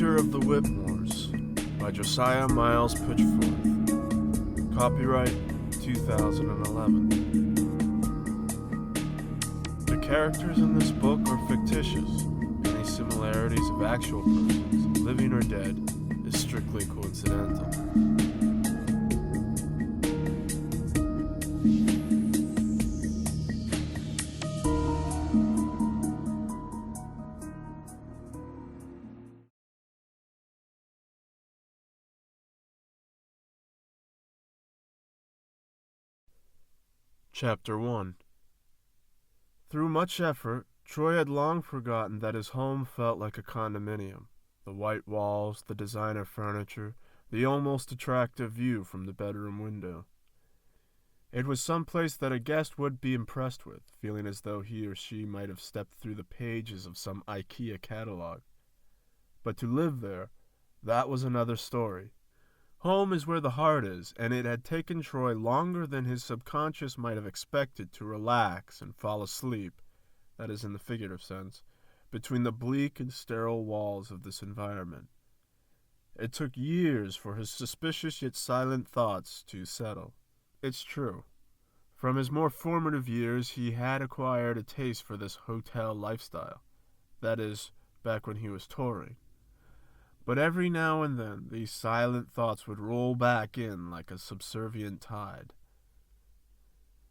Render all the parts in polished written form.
Adventure of the Whitmores by Josiah Miles Pitchforth. Copyright 2011. The characters in this book are fictitious. Any similarities of actual persons, living or dead, is strictly coincidental. Chapter 1. Through much effort, Troy had long forgotten that his home felt like a condominium. The white walls, the designer furniture, the almost attractive view from the bedroom window. It was some place that a guest would be impressed with, feeling as though he or she might have stepped through the pages of some IKEA catalog. But to live there, that was another story. Home is where the heart is, and it had taken Troy longer than his subconscious might have expected to relax and fall asleep, that is in the figurative sense, between the bleak and sterile walls of this environment. It took years for his suspicious yet silent thoughts to settle. It's true. From his more formative years, he had acquired a taste for this hotel lifestyle. That is, back when he was touring. But every now and then, these silent thoughts would roll back in like a subservient tide.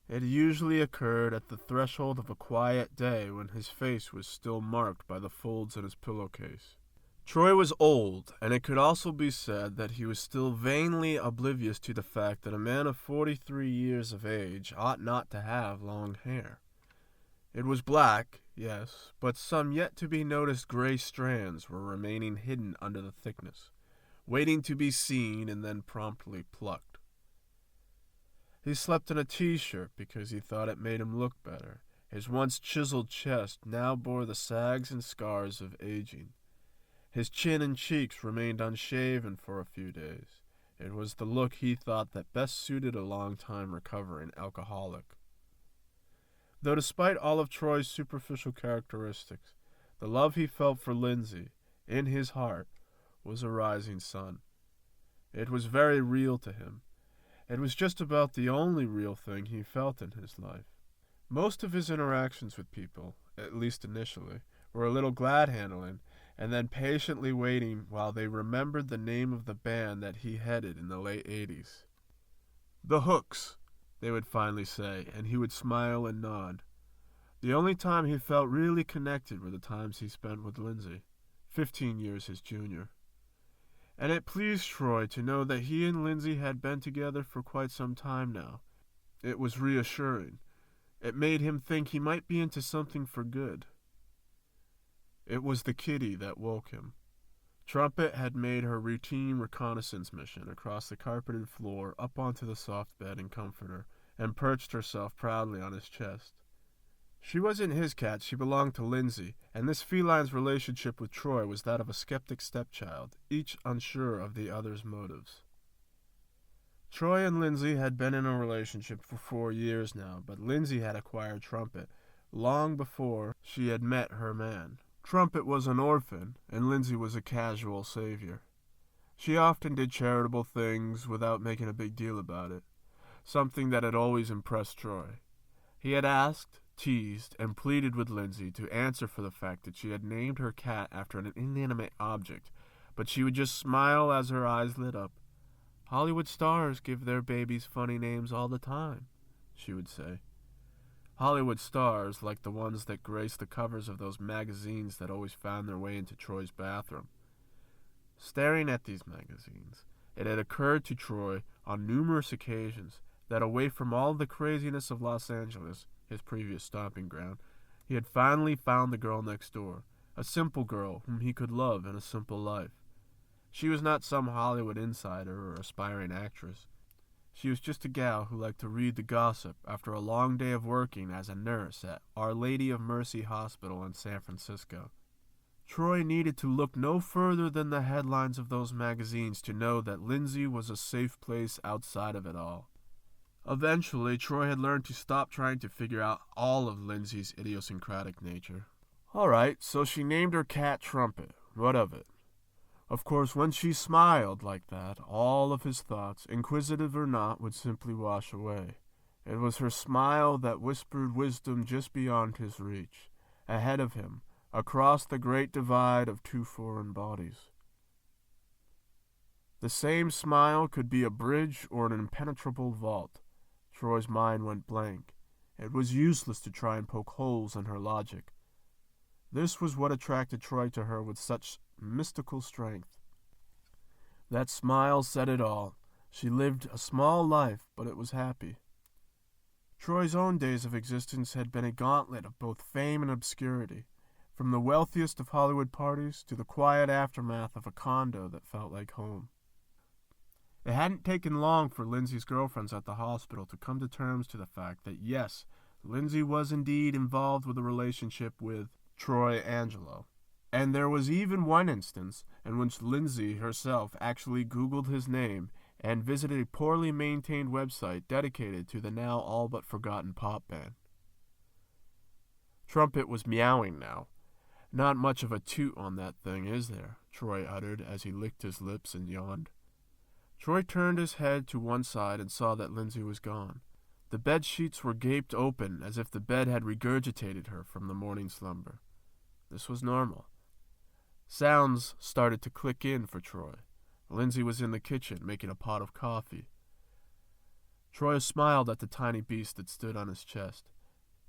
It usually occurred at the threshold of a quiet day when his face was still marked by the folds in his pillowcase. Troy was old, and it could also be said that he was still vainly oblivious to the fact that a man of 43 years of age ought not to have long hair. It was black, yes, but some yet-to-be-noticed gray strands were remaining hidden under the thickness, waiting to be seen and then promptly plucked. He slept in a t-shirt because he thought it made him look better. His once chiseled chest now bore the sags and scars of aging. His chin and cheeks remained unshaven for a few days. It was the look he thought that best suited a long-time recovering alcoholic. Though despite all of Troy's superficial characteristics, the love he felt for Lindsay, in his heart, was a rising sun. It was very real to him. It was just about the only real thing he felt in his life. Most of his interactions with people, at least initially, were a little glad-handling, and then patiently waiting while they remembered the name of the band that he headed in the late 80s. The Hooks, they would finally say, and he would smile and nod. The only time he felt really connected were the times he spent with Lindsay, 15 years his junior. And it pleased Troy to know that he and Lindsay had been together for quite some time now. It was reassuring. It made him think he might be into something for good. It was the kitty that woke him. Trumpet had made her routine reconnaissance mission across the carpeted floor up onto the soft bed and comforter, and perched herself proudly on his chest. She wasn't his cat, she belonged to Lindsay, and this feline's relationship with Troy was that of a skeptic stepchild, each unsure of the other's motives. Troy and Lindsay had been in a relationship for 4 years now, but Lindsay had acquired Trumpet long before she had met her man. Trumpet was an orphan, and Lindsay was a casual savior. She often did charitable things without making a big deal about it, something that had always impressed Troy. He had asked, teased, and pleaded with Lindsay to answer for the fact that she had named her cat after an inanimate object, but she would just smile as her eyes lit up. "Hollywood stars give their babies funny names all the time," she would say. Hollywood stars like the ones that graced the covers of those magazines that always found their way into Troy's bathroom. Staring at these magazines, it had occurred to Troy on numerous occasions that away from all the craziness of Los Angeles, his previous stomping ground, he had finally found the girl next door, a simple girl whom he could love in a simple life. She was not some Hollywood insider or aspiring actress. She was just a gal who liked to read the gossip after a long day of working as a nurse at Our Lady of Mercy Hospital in San Francisco. Troy needed to look no further than the headlines of those magazines to know that Lindsay was a safe place outside of it all. Eventually, Troy had learned to stop trying to figure out all of Lindsay's idiosyncratic nature. All right, so she named her cat Trumpet. What of it? Of course, when she smiled like that, all of his thoughts, inquisitive or not, would simply wash away. It was her smile that whispered wisdom just beyond his reach, ahead of him, across the great divide of two foreign bodies. The same smile could be a bridge or an impenetrable vault. Troy's mind went blank. It was useless to try and poke holes in her logic. This was what attracted Troy to her with such mystical strength. That smile said it all. She lived a small life, but it was happy. Troy's own days of existence had been a gauntlet of both fame and obscurity, from the wealthiest of Hollywood parties to the quiet aftermath of a condo that felt like home. It hadn't taken long for Lindsay's girlfriends at the hospital to come to terms to the fact that, yes, Lindsay was indeed involved with a relationship with Troy Angelo. And there was even one instance in which Lindsay herself actually Googled his name and visited a poorly maintained website dedicated to the now all but forgotten pop band. Trumpet was meowing now. Not much of a toot on that thing, is there? Troy uttered as he licked his lips and yawned. Troy turned his head to one side and saw that Lindsay was gone. The bed sheets were gaped open as if the bed had regurgitated her from the morning slumber. This was normal. Sounds started to click in for Troy. Lindsay was in the kitchen making a pot of coffee. Troy smiled at the tiny beast that stood on his chest.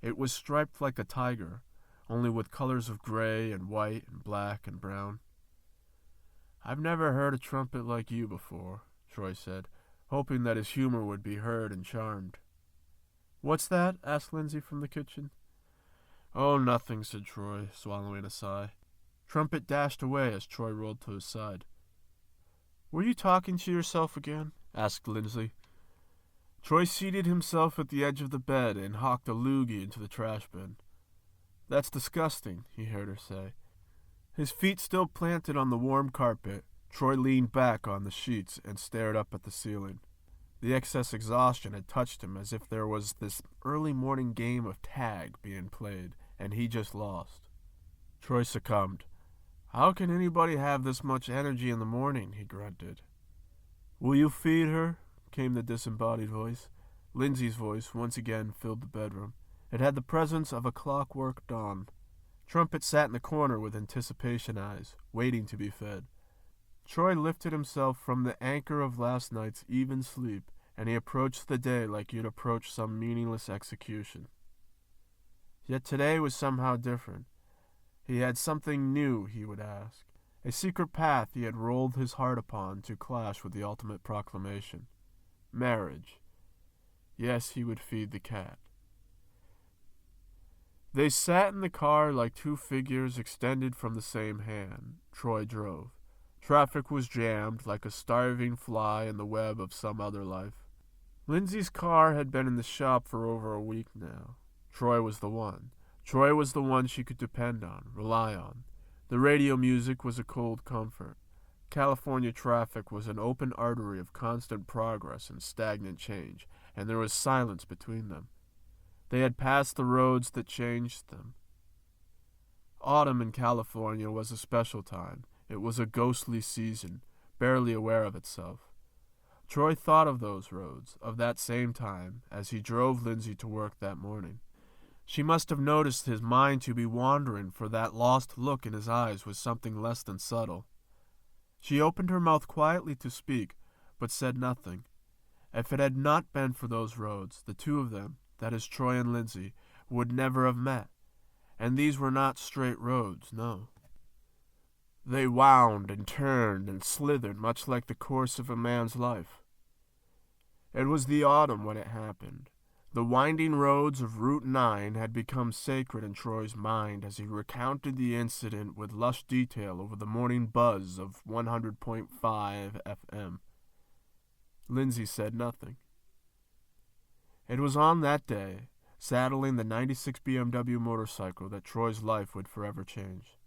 It was striped like a tiger, only with colors of gray and white and black and brown. "I've never heard a trumpet like you before," Troy said, hoping that his humor would be heard and charmed. "What's that?" asked Lindsay from the kitchen. "Oh, nothing," said Troy, swallowing a sigh. Trumpet dashed away as Troy rolled to his side. "Were you talking to yourself again?" asked Lindsay. Troy seated himself at the edge of the bed and hawked a loogie into the trash bin. "That's disgusting," he heard her say. His feet still planted on the warm carpet, Troy leaned back on the sheets and stared up at the ceiling. The excess exhaustion had touched him as if there was this early morning game of tag being played, and he just lost. Troy succumbed. "How can anybody have this much energy in the morning?" he grunted. "Will you feed her?" came the disembodied voice. Lindsay's voice once again filled the bedroom. It had the presence of a clockwork dawn. Trumpet sat in the corner with anticipation eyes, waiting to be fed. Troy lifted himself from the anchor of last night's even sleep, and he approached the day like you'd approach some meaningless execution. Yet today was somehow different. He had something new he would ask, a secret path he had rolled his heart upon to clash with the ultimate proclamation. Marriage. Yes, he would feed the cat. They sat in the car like two figures extended from the same hand. Troy drove. Traffic was jammed like a starving fly in the web of some other life. Lindsay's car had been in the shop for over a week now. Troy was the one. Troy was the one she could depend on, rely on. The radio music was a cold comfort. California traffic was an open artery of constant progress and stagnant change, and there was silence between them. They had passed the roads that changed them. Autumn in California was a special time. It was a ghostly season, barely aware of itself. Troy thought of those roads, of that same time, as he drove Lindsay to work that morning. She must have noticed his mind to be wandering, for that lost look in his eyes was something less than subtle. She opened her mouth quietly to speak, but said nothing. If it had not been for those roads, the two of them, that is Troy and Lindsay, would never have met. And these were not straight roads, no. They wound and turned and slithered much like the course of a man's life. It was the autumn when it happened. The winding roads of Route 9 had become sacred in Troy's mind as he recounted the incident with lush detail over the morning buzz of 100.5 FM. Lindsay said nothing. It was on that day, saddling the 96 BMW motorcycle, that Troy's life would forever change.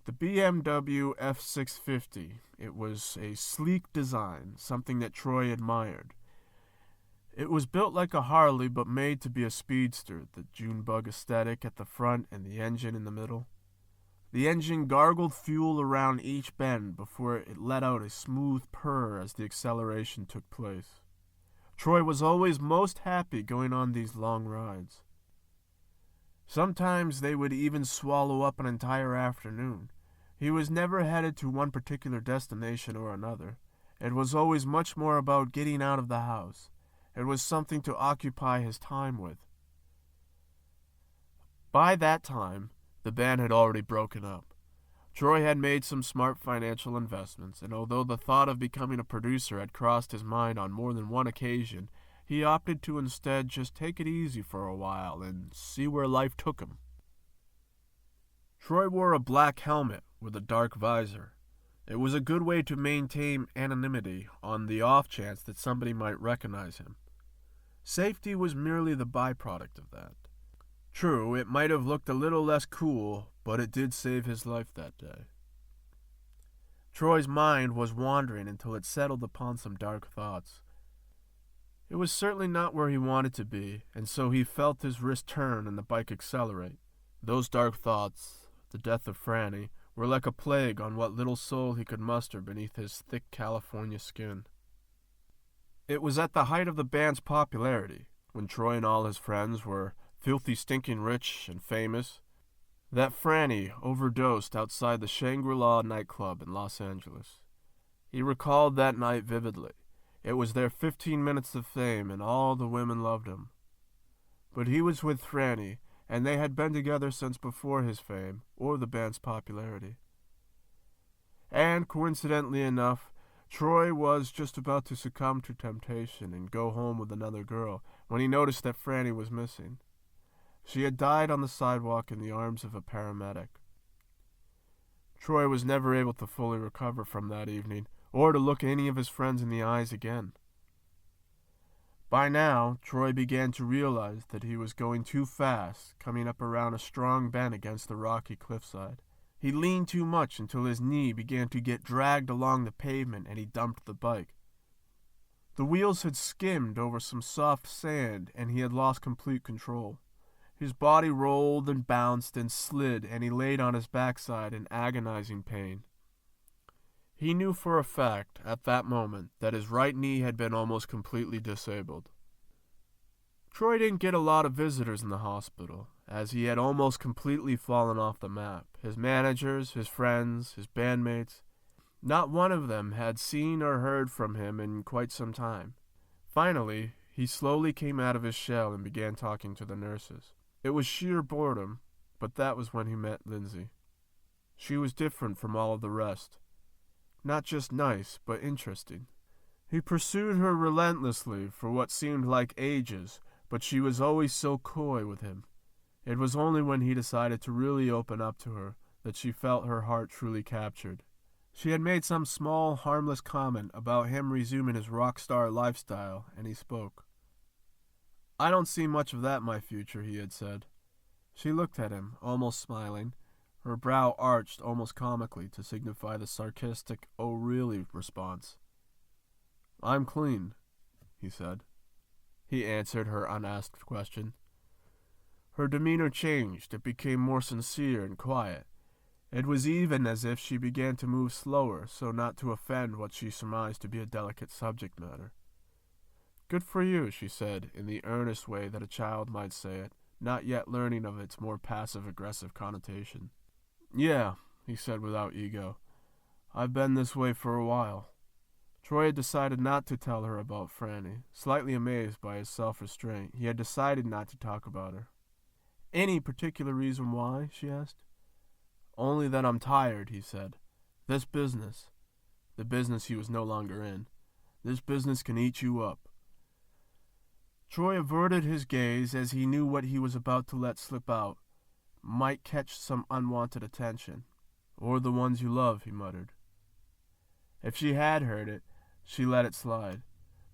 The BMW F650, it was a sleek design, something that Troy admired. It was built like a Harley but made to be a speedster, the June bug aesthetic at the front and the engine in the middle. The engine gargled fuel around each bend before it let out a smooth purr as the acceleration took place. Troy was always most happy going on these long rides. Sometimes they would even swallow up an entire afternoon. He was never headed to one particular destination or another. It was always much more about getting out of the house. It was something to occupy his time with. By that time, the band had already broken up. Troy had made some smart financial investments, and although the thought of becoming a producer had crossed his mind on more than one occasion, he opted to instead just take it easy for a while and see where life took him. Troy wore a black helmet with a dark visor. It was a good way to maintain anonymity on the off chance that somebody might recognize him. Safety was merely the byproduct of that. True, it might have looked a little less cool, but it did save his life that day. Troy's mind was wandering until it settled upon some dark thoughts. It was certainly not where he wanted to be, and so he felt his wrist turn and the bike accelerate. Those dark thoughts, the death of Franny, were like a plague on what little soul he could muster beneath his thick California skin. It was at the height of the band's popularity, when Troy and all his friends were filthy stinking rich and famous, that Franny overdosed outside the Shangri-La nightclub in Los Angeles. He recalled that night vividly. It was their 15 minutes of fame, and all the women loved him. But he was with Franny, and they had been together since before his fame, or the band's popularity. And, coincidentally enough, Troy was just about to succumb to temptation and go home with another girl when he noticed that Franny was missing. She had died on the sidewalk in the arms of a paramedic. Troy was never able to fully recover from that evening, or to look any of his friends in the eyes again. By now, Troy began to realize that he was going too fast, coming up around a strong bend against the rocky cliffside. He leaned too much until his knee began to get dragged along the pavement and he dumped the bike. The wheels had skimmed over some soft sand and he had lost complete control. His body rolled and bounced and slid, and he laid on his backside in agonizing pain. He knew for a fact, at that moment, that his right knee had been almost completely disabled. Troy didn't get a lot of visitors in the hospital, as he had almost completely fallen off the map. His managers, his friends, his bandmates, not one of them had seen or heard from him in quite some time. Finally, he slowly came out of his shell and began talking to the nurses. It was sheer boredom, but that was when he met Lindsay. She was different from all of the rest. Not just nice, but interesting. He pursued her relentlessly for what seemed like ages, but she was always so coy with him. It was only when he decided to really open up to her that she felt her heart truly captured. She had made some small, harmless comment about him resuming his rock star lifestyle, and he spoke. "I don't see much of that in my future," he had said. She looked at him, almost smiling, her brow arched almost comically to signify the sarcastic "oh really" response. "I'm clean," he said. He answered her unasked question. Her demeanor changed. It became more sincere and quiet. It was even as if she began to move slower so not to offend what she surmised to be a delicate subject matter. "Good for you," she said, in the earnest way that a child might say it, not yet learning of its more passive-aggressive connotation. "Yeah," he said without ego. "I've been this way for a while." Troy had decided not to tell her about Franny. Slightly amazed by his self-restraint, he had decided not to talk about her. "Any particular reason why?" she asked. "Only that I'm tired," he said. "This business," the business he was no longer in, "this business can eat you up." Troy averted his gaze as he knew what he was about to let slip out might catch some unwanted attention. "Or the ones you love," he muttered. If she had heard it, she let it slide.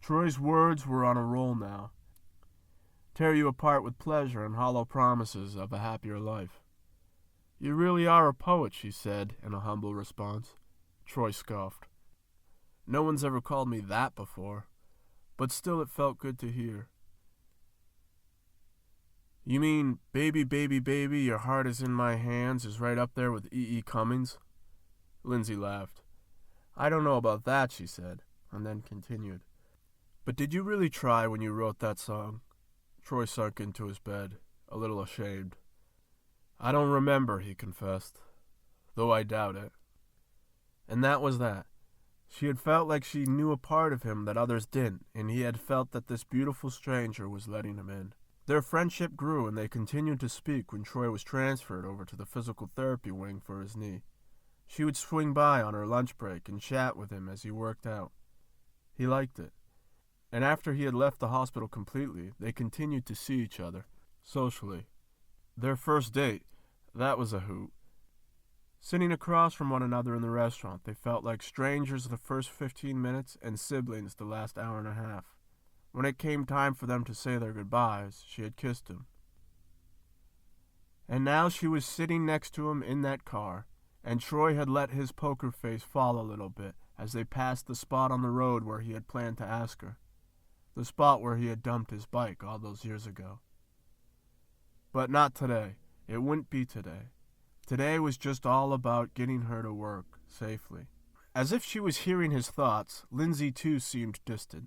Troy's words were on a roll now. "Tear you apart with pleasure and hollow promises of a happier life." "You really are a poet," she said in a humble response. Troy scoffed. "No one's ever called me that before," but still it felt good to hear. You mean Baby, Baby, Baby, Your Heart Is in My Hands is right up there with E. E. Cummings? Lindsay laughed. I don't know about that, she said, and then continued. But did you really try when you wrote that song? Troy sunk into his bed, a little ashamed. I don't remember, he confessed, though I doubt it. And that was that. She had felt like she knew a part of him that others didn't, and he had felt that this beautiful stranger was letting him in. Their friendship grew, and they continued to speak when Troy was transferred over to the physical therapy wing for his knee. She would swing by on her lunch break and chat with him as he worked out. He liked it. And after he had left the hospital completely, they continued to see each other, socially. Their first date, that was a hoot. Sitting across from one another in the restaurant, they felt like strangers the first 15 minutes and siblings the last hour and a half. When it came time for them to say their goodbyes, she had kissed him. And now she was sitting next to him in that car, and Troy had let his poker face fall a little bit as they passed the spot on the road where he had planned to ask her. The spot where he had dumped his bike all those years ago. But not today. It wouldn't be today. Today was just all about getting her to work safely. As if she was hearing his thoughts, Lindsay too seemed distant.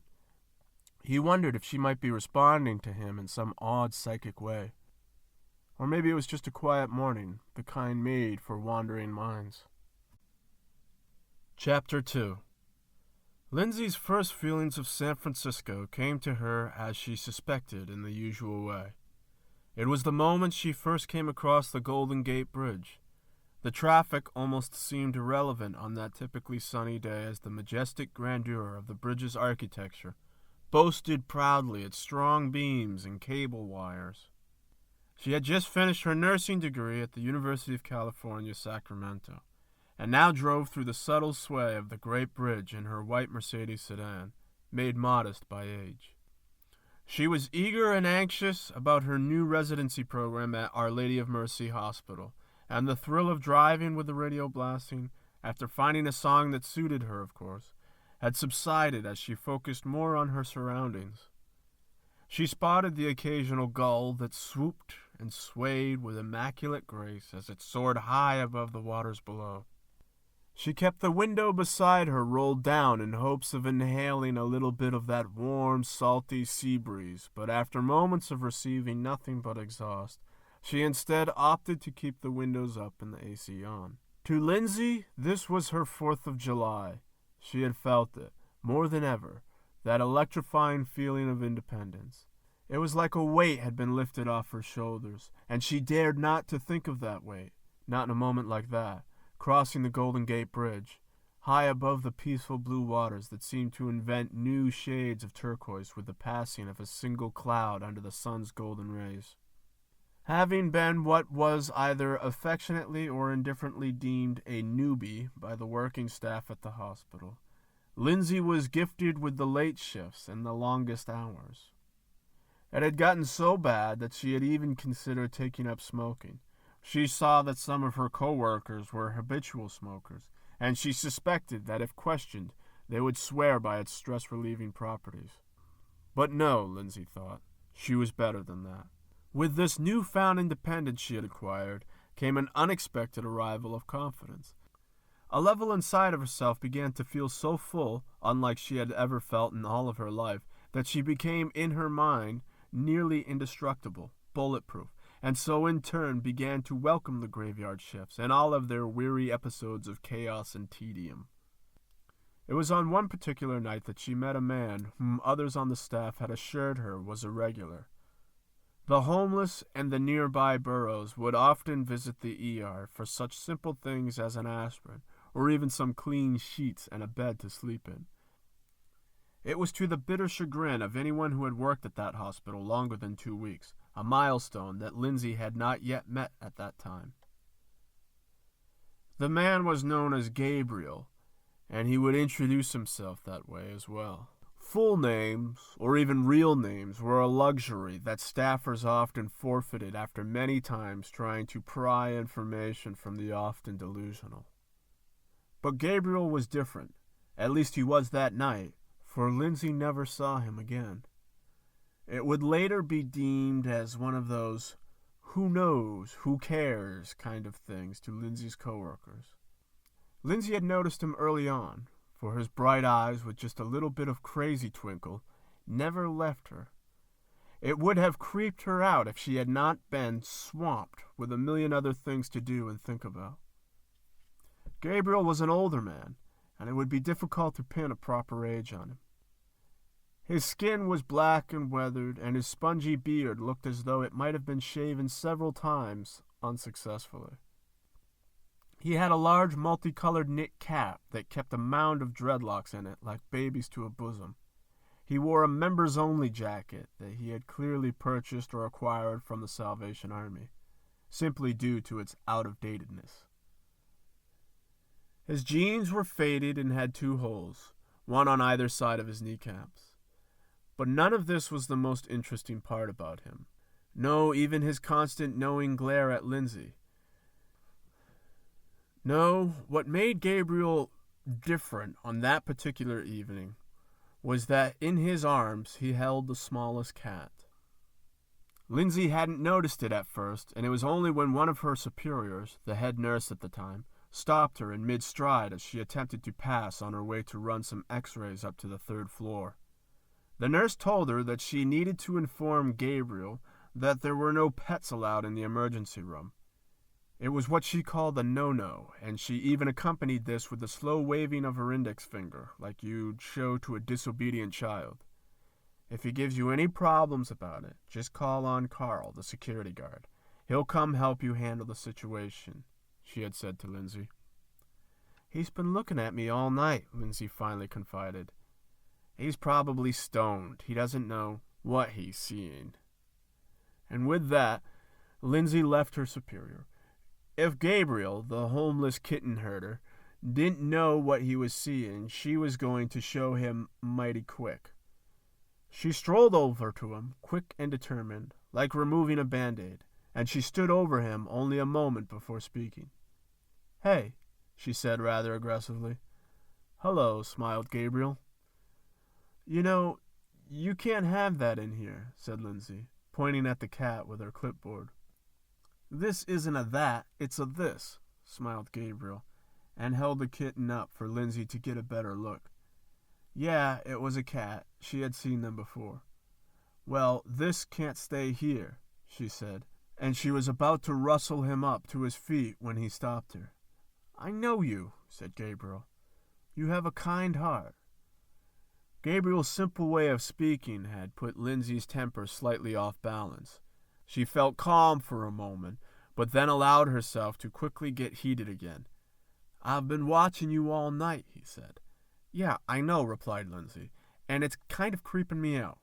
He wondered if she might be responding to him in some odd psychic way. Or maybe it was just a quiet morning, the kind made for wandering minds. Chapter 2. Lindsay's first feelings of San Francisco came to her as she suspected in the usual way. It was the moment she first came across the Golden Gate Bridge. The traffic almost seemed irrelevant on that typically sunny day as the majestic grandeur of the bridge's architecture boasted proudly its strong beams and cable wires. She had just finished her nursing degree at the University of California, Sacramento, and now drove through the subtle sway of the great bridge in her white Mercedes sedan, made modest by age. She was eager and anxious about her new residency program at Our Lady of Mercy Hospital, and the thrill of driving with the radio blasting, after finding a song that suited her, of course, had subsided as she focused more on her surroundings. She spotted the occasional gull that swooped and swayed with immaculate grace as it soared high above the waters below. She kept the window beside her rolled down in hopes of inhaling a little bit of that warm, salty sea breeze, but after moments of receiving nothing but exhaust, she instead opted to keep the windows up and the AC on. To Lindsay, this was her 4th of July. She had felt it, more than ever, that electrifying feeling of independence. It was like a weight had been lifted off her shoulders, and she dared not to think of that weight, not in a moment like that, crossing the Golden Gate Bridge, high above the peaceful blue waters that seemed to invent new shades of turquoise with the passing of a single cloud under the sun's golden rays. Having been what was either affectionately or indifferently deemed a newbie by the working staff at the hospital, Lindsay was gifted with the late shifts and the longest hours. It had gotten so bad that she had even considered taking up smoking. She saw that some of her co-workers were habitual smokers, and she suspected that if questioned, they would swear by its stress-relieving properties. But no, Lindsay thought, she was better than that. With this newfound independence she had acquired came an unexpected arrival of confidence. A level inside of herself began to feel so full, unlike she had ever felt in all of her life, that she became, in her mind, nearly indestructible, bulletproof, and so in turn began to welcome the graveyard shifts and all of their weary episodes of chaos and tedium. It was on one particular night that she met a man whom others on the staff had assured her was a regular. The homeless and the nearby boroughs would often visit the ER for such simple things as an aspirin, or even some clean sheets and a bed to sleep in. It was to the bitter chagrin of anyone who had worked at that hospital longer than 2 weeks, a milestone that Lindsay had not yet met at that time. The man was known as Gabriel, and he would introduce himself that way as well. Full names, or even real names, were a luxury that staffers often forfeited after many times trying to pry information from the often delusional. But Gabriel was different, at least he was that night, for Lindsay never saw him again. It would later be deemed as one of those who knows, who cares kind of things to Lindsay's coworkers. Lindsay had noticed him early on, for his bright eyes with just a little bit of crazy twinkle never left her. It would have creeped her out if she had not been swamped with a million other things to do and think about. Gabriel was an older man, and it would be difficult to pin a proper age on him. His skin was black and weathered, and his spongy beard looked as though it might have been shaven several times unsuccessfully. He had a large multicolored knit cap that kept a mound of dreadlocks in it like babies to a bosom. He wore a members-only jacket that he had clearly purchased or acquired from the Salvation Army, simply due to its out-of-datedness. His jeans were faded and had 2 holes, one on either side of his kneecaps. But none of this was the most interesting part about him. No, even his constant knowing glare at Lindsay. No, what made Gabriel different on that particular evening was that in his arms he held the smallest cat. Lindsay hadn't noticed it at first, and it was only when one of her superiors, the head nurse at the time, stopped her in mid-stride as she attempted to pass on her way to run some x-rays up to the 3rd floor. The nurse told her that she needed to inform Gabriel that there were no pets allowed in the emergency room. It was what she called a no-no, and she even accompanied this with the slow waving of her index finger, like you'd show to a disobedient child. If he gives you any problems about it, just call on Carl, the security guard. He'll come help you handle the situation, she had said to Lindsay. He's been looking at me all night, Lindsay finally confided. He's probably stoned. He doesn't know what he's seeing. And with that, Lindsay left her superior. If Gabriel, the homeless kitten herder, didn't know what he was seeing, she was going to show him mighty quick. She strolled over to him, quick and determined, like removing a Band-Aid, and she stood over him only a moment before speaking. Hey, she said rather aggressively. Hello, smiled Gabriel. You know, you can't have that in here, said Lindsay, pointing at the cat with her clipboard. This isn't a that, it's a this, smiled Gabriel, and held the kitten up for Lindsay to get a better look. Yeah, it was a cat. She had seen them before. Well, this can't stay here, she said, and she was about to rustle him up to his feet when he stopped her. I know you, said Gabriel. You have a kind heart. Gabriel's simple way of speaking had put Lindsay's temper slightly off balance. She felt calm for a moment, but then allowed herself to quickly get heated again. I've been watching you all night, he said. Yeah, I know, replied Lindsay, and it's kind of creeping me out.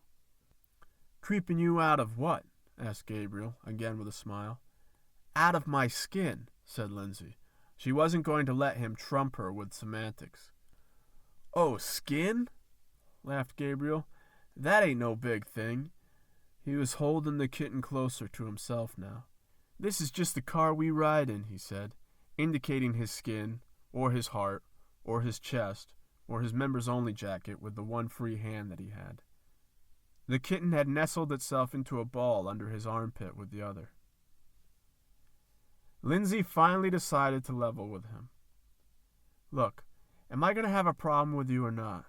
Creeping you out of what? Asked Gabriel, again with a smile. Out of my skin, said Lindsay. She wasn't going to let him trump her with semantics. Oh, skin? Laughed Gabriel. That ain't no big thing. He was holding the kitten closer to himself now. This is just the car we ride in, he said, indicating his skin, or his heart, or his chest, or his members-only jacket with the one free hand that he had. The kitten had nestled itself into a ball under his armpit with the other. Lindsay finally decided to level with him. Look, am I going to have a problem with you or not?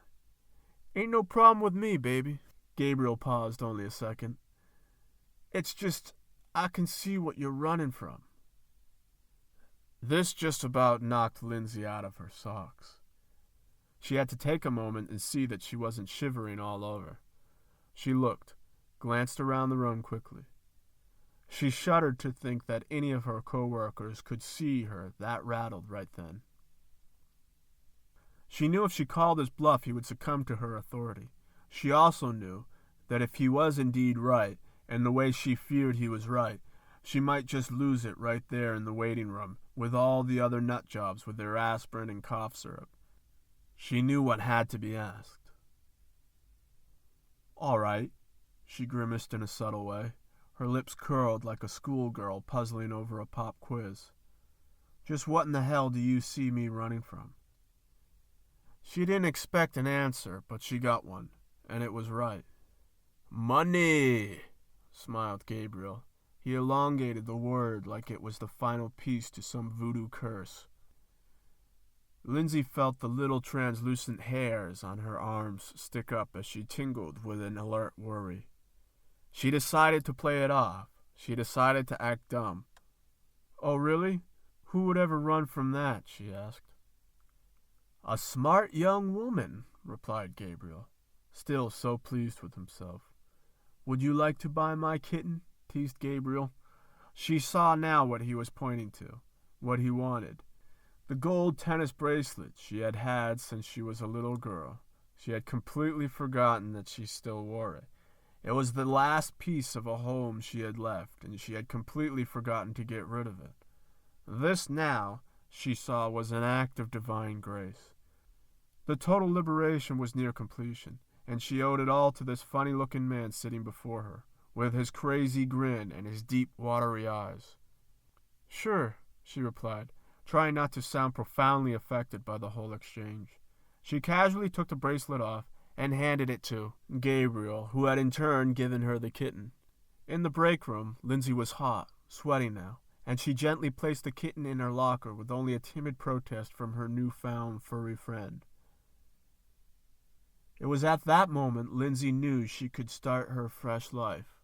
Ain't no problem with me, baby. Gabriel paused only a second. It's just, I can see what you're running from. This just about knocked Lindsay out of her socks. She had to take a moment and see that she wasn't shivering all over. She looked, glanced around the room quickly. She shuddered to think that any of her co-workers could see her that rattled right then. She knew if she called his bluff, he would succumb to her authority. She also knew that if he was indeed right, and the way she feared he was right, she might just lose it right there in the waiting room with all the other nut jobs with their aspirin and cough syrup. She knew what had to be asked. All right, she grimaced in a subtle way, her lips curled like a schoolgirl puzzling over a pop quiz. Just what in the hell do you see me running from? She didn't expect an answer, but she got one, and it was right. "Money," smiled Gabriel. He elongated the word like it was the final piece to some voodoo curse. Lindsay felt the little translucent hairs on her arms stick up as she tingled with an alert worry. She decided to play it off. She decided to act dumb. "Oh, really? Who would ever run from that?" she asked. "A smart young woman," replied Gabriel, still so pleased with himself. "Would you like to buy my kitten?" teased Gabriel. She saw now what he was pointing to, what he wanted. The gold tennis bracelet she had had since she was a little girl. She had completely forgotten that she still wore it. It was the last piece of a home she had left, and she had completely forgotten to get rid of it. This now, she saw, was an act of divine grace. The total liberation was near completion, and she owed it all to this funny-looking man sitting before her, with his crazy grin and his deep, watery eyes. "Sure," she replied, trying not to sound profoundly affected by the whole exchange. She casually took the bracelet off and handed it to Gabriel, who had in turn given her the kitten. In the break room, Lindsay was hot, sweating now, and she gently placed the kitten in her locker with only a timid protest from her newfound furry friend. It was at that moment Lindsay knew she could start her fresh life.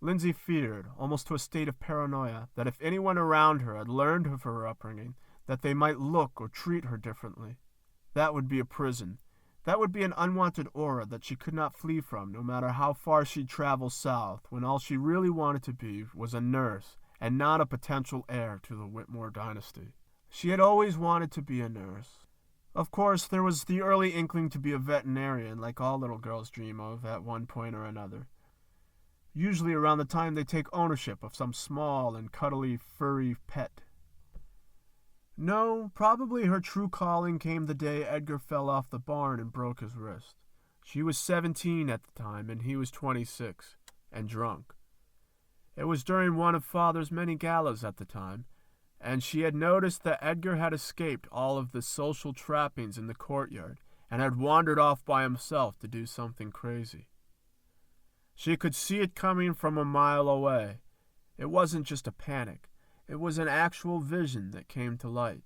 Lindsay feared, almost to a state of paranoia, that if anyone around her had learned of her upbringing, that they might look or treat her differently. That would be a prison. That would be an unwanted aura that she could not flee from, no matter how far she'd travel south, when all she really wanted to be was a nurse, and not a potential heir to the Whitmore dynasty. She had always wanted to be a nurse. Of course, there was the early inkling to be a veterinarian, like all little girls dream of at one point or another. Usually around the time they take ownership of some small and cuddly furry pet. No, probably her true calling came the day Edgar fell off the barn and broke his wrist. She was 17 at the time, and he was 26, and drunk. It was during one of Father's many galas at the time, and she had noticed that Edgar had escaped all of the social trappings in the courtyard and had wandered off by himself to do something crazy. She could see it coming from a mile away. It wasn't just a panic. It was an actual vision that came to light.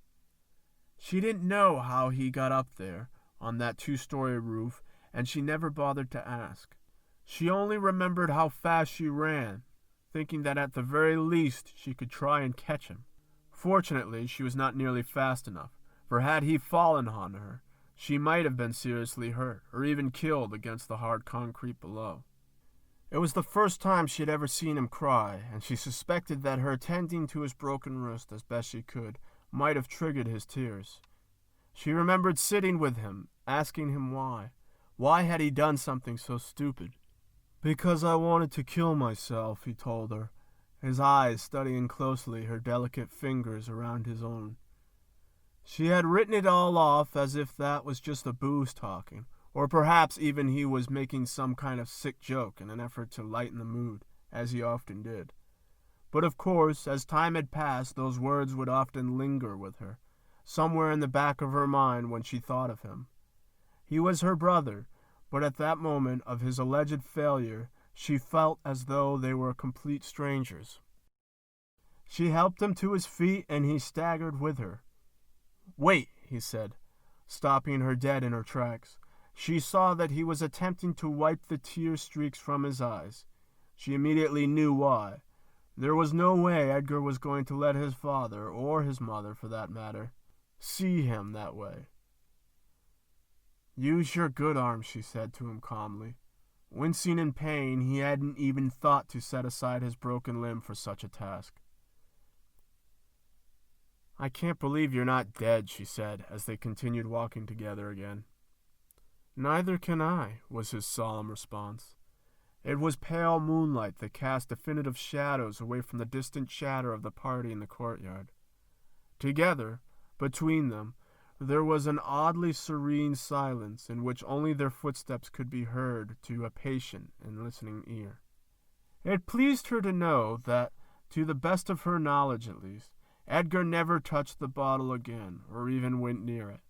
She didn't know how he got up there on that 2-story roof, and she never bothered to ask. She only remembered how fast she ran, thinking that at the very least she could try and catch him. Fortunately, she was not nearly fast enough, for had he fallen on her, she might have been seriously hurt, or even killed against the hard concrete below. It was the first time she had ever seen him cry, and she suspected that her attending to his broken wrist as best she could might have triggered his tears. She remembered sitting with him, asking him why. Why had he done something so stupid? "Because I wanted to kill myself," he told her, his eyes studying closely her delicate fingers around his own. She had written it all off as if that was just a booze talking, or perhaps even he was making some kind of sick joke in an effort to lighten the mood, as he often did. But of course, as time had passed, those words would often linger with her, somewhere in the back of her mind when she thought of him. He was her brother, but at that moment of his alleged failure, she felt as though they were complete strangers. She helped him to his feet, and he staggered with her. "Wait," he said, stopping her dead in her tracks. She saw that he was attempting to wipe the tear streaks from his eyes. She immediately knew why. There was no way Edgar was going to let his father, or his mother for that matter, see him that way. "Use your good arm," she said to him calmly. Wincing in pain, he hadn't even thought to set aside his broken limb for such a task. "I can't believe you're not dead," she said, as they continued walking together again. "Neither can I," was his solemn response. It was pale moonlight that cast definitive shadows away from the distant chatter of the party in the courtyard. Together, between them, there was an oddly serene silence in which only their footsteps could be heard to a patient and listening ear. It pleased her to know that, to the best of her knowledge at least, Edgar never touched the bottle again, or even went near it.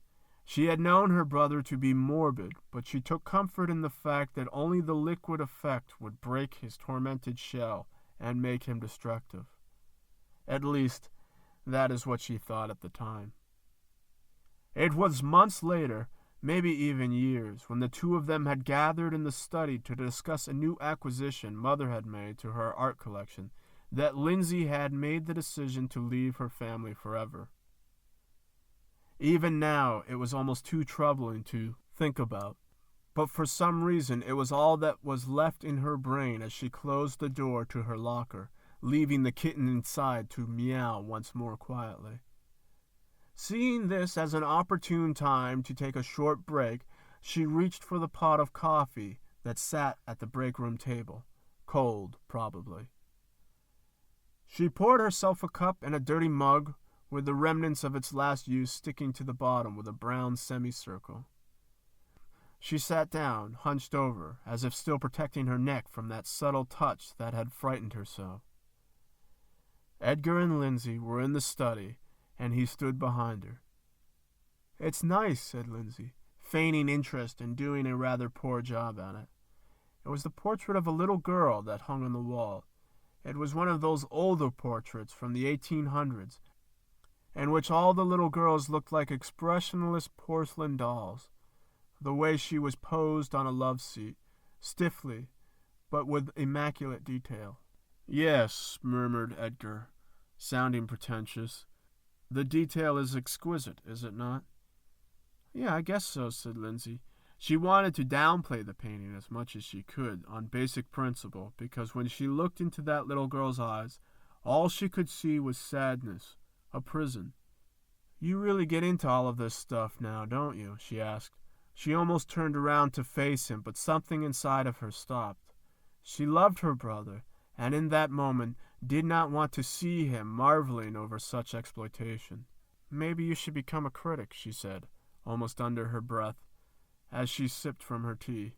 She had known her brother to be morbid, but she took comfort in the fact that only the liquid effect would break his tormented shell and make him destructive. At least, that is what she thought at the time. It was months later, maybe even years, when the two of them had gathered in the study to discuss a new acquisition Mother had made to her art collection, that Lindsay had made the decision to leave her family forever. Even now, it was almost too troubling to think about, but for some reason it was all that was left in her brain as she closed the door to her locker, leaving the kitten inside to meow once more quietly. Seeing this as an opportune time to take a short break, she reached for the pot of coffee that sat at the break room table, cold, probably. She poured herself a cup in a dirty mug with the remnants of its last use sticking to the bottom with a brown semicircle. She sat down, hunched over, as if still protecting her neck from that subtle touch that had frightened her so. Edgar and Lindsay were in the study, and he stood behind her. "It's nice," said Lindsay, feigning interest and doing a rather poor job at it. It was the portrait of a little girl that hung on the wall. It was one of those older portraits from the 1800s, in which all the little girls looked like expressionless porcelain dolls, the way she was posed on a love seat, stiffly, but with immaculate detail. "Yes," murmured Edgar, sounding pretentious. "The detail is exquisite, is it not?" "Yeah, I guess so," said Lindsay. She wanted to downplay the painting as much as she could, on basic principle, because when she looked into that little girl's eyes, all she could see was sadness, a prison. "You really get into all of this stuff now, don't you?" she asked. She almost turned around to face him, but something inside of her stopped. She loved her brother, and in that moment did not want to see him marveling over such exploitation. "Maybe you should become a critic," she said, almost under her breath, as she sipped from her tea.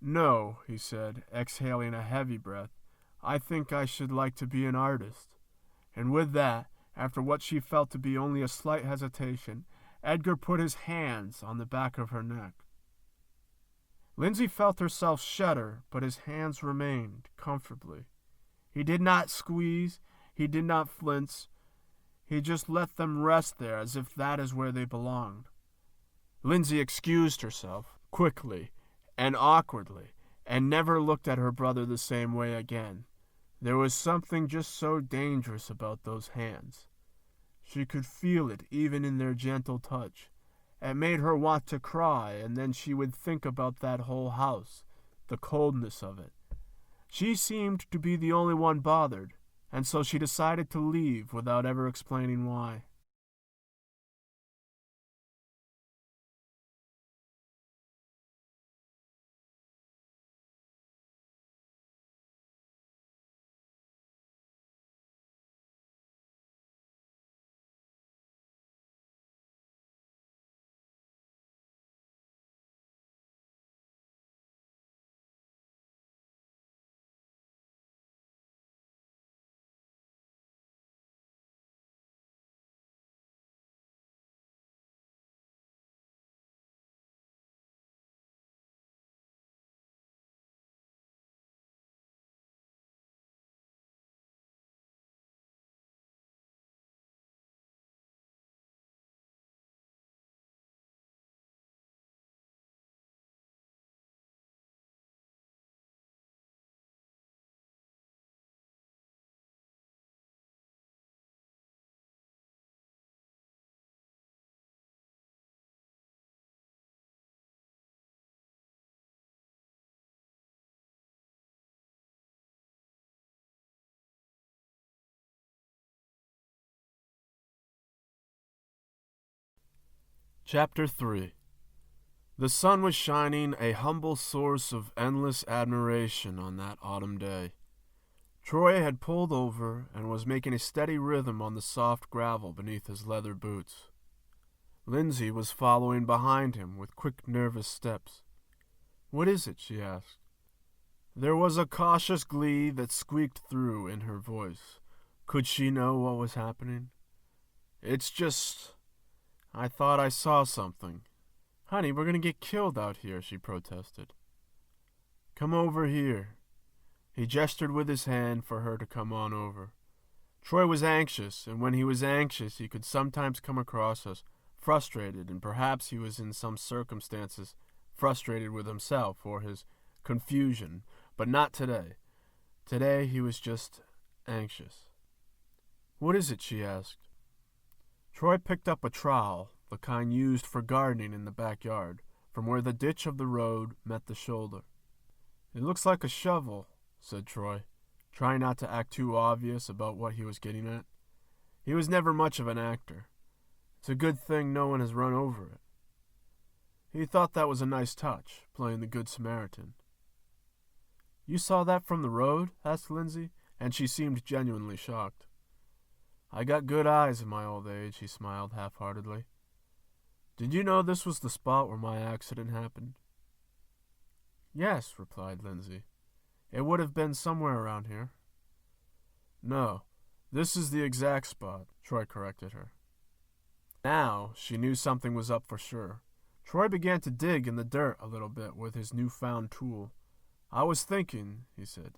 "No," he said, exhaling a heavy breath. "I think I should like to be an artist." And with that, after what she felt to be only a slight hesitation, Edgar put his hands on the back of her neck. Lindsay felt herself shudder, but his hands remained comfortably. He did not squeeze, he did not flinch, he just let them rest there as if that is where they belonged. Lindsay excused herself, quickly and awkwardly, and never looked at her brother the same way again. There was something just so dangerous about those hands. She could feel it even in their gentle touch. It made her want to cry, and then she would think about that whole house, the coldness of it. She seemed to be the only one bothered, and so she decided to leave without ever explaining why. Chapter 3. The sun was shining, a humble source of endless admiration on that autumn day. Troy had pulled over and was making a steady rhythm on the soft gravel beneath his leather boots. Lindsay was following behind him with quick, nervous steps. "What is it?" she asked. There was a cautious glee that squeaked through in her voice. Could she know what was happening? "It's just... I thought I saw something. Honey, we're gonna get killed out here, she protested. Come over here. He gestured with his hand for her to come on over. Troy was anxious, and when he was anxious, he could sometimes come across as frustrated, and perhaps he was in some circumstances frustrated with himself or his confusion, but not today. Today he was just anxious. What is it? She asked. Troy picked up a trowel, the kind used for gardening in the backyard, from where the ditch of the road met the shoulder. It looks like a shovel, said Troy, trying not to act too obvious about what he was getting at. He was never much of an actor. It's a good thing no one has run over it. He thought that was a nice touch, playing the Good Samaritan. You saw that from the road? Asked Lindsay, and she seemed genuinely shocked. I got good eyes in my old age, he smiled half-heartedly. Did you know this was the spot where my accident happened? Yes, replied Lindsay. It would have been somewhere around here. No, this is the exact spot, Troy corrected her. Now she knew something was up for sure. Troy began to dig in the dirt a little bit with his newfound tool. I was thinking, he said,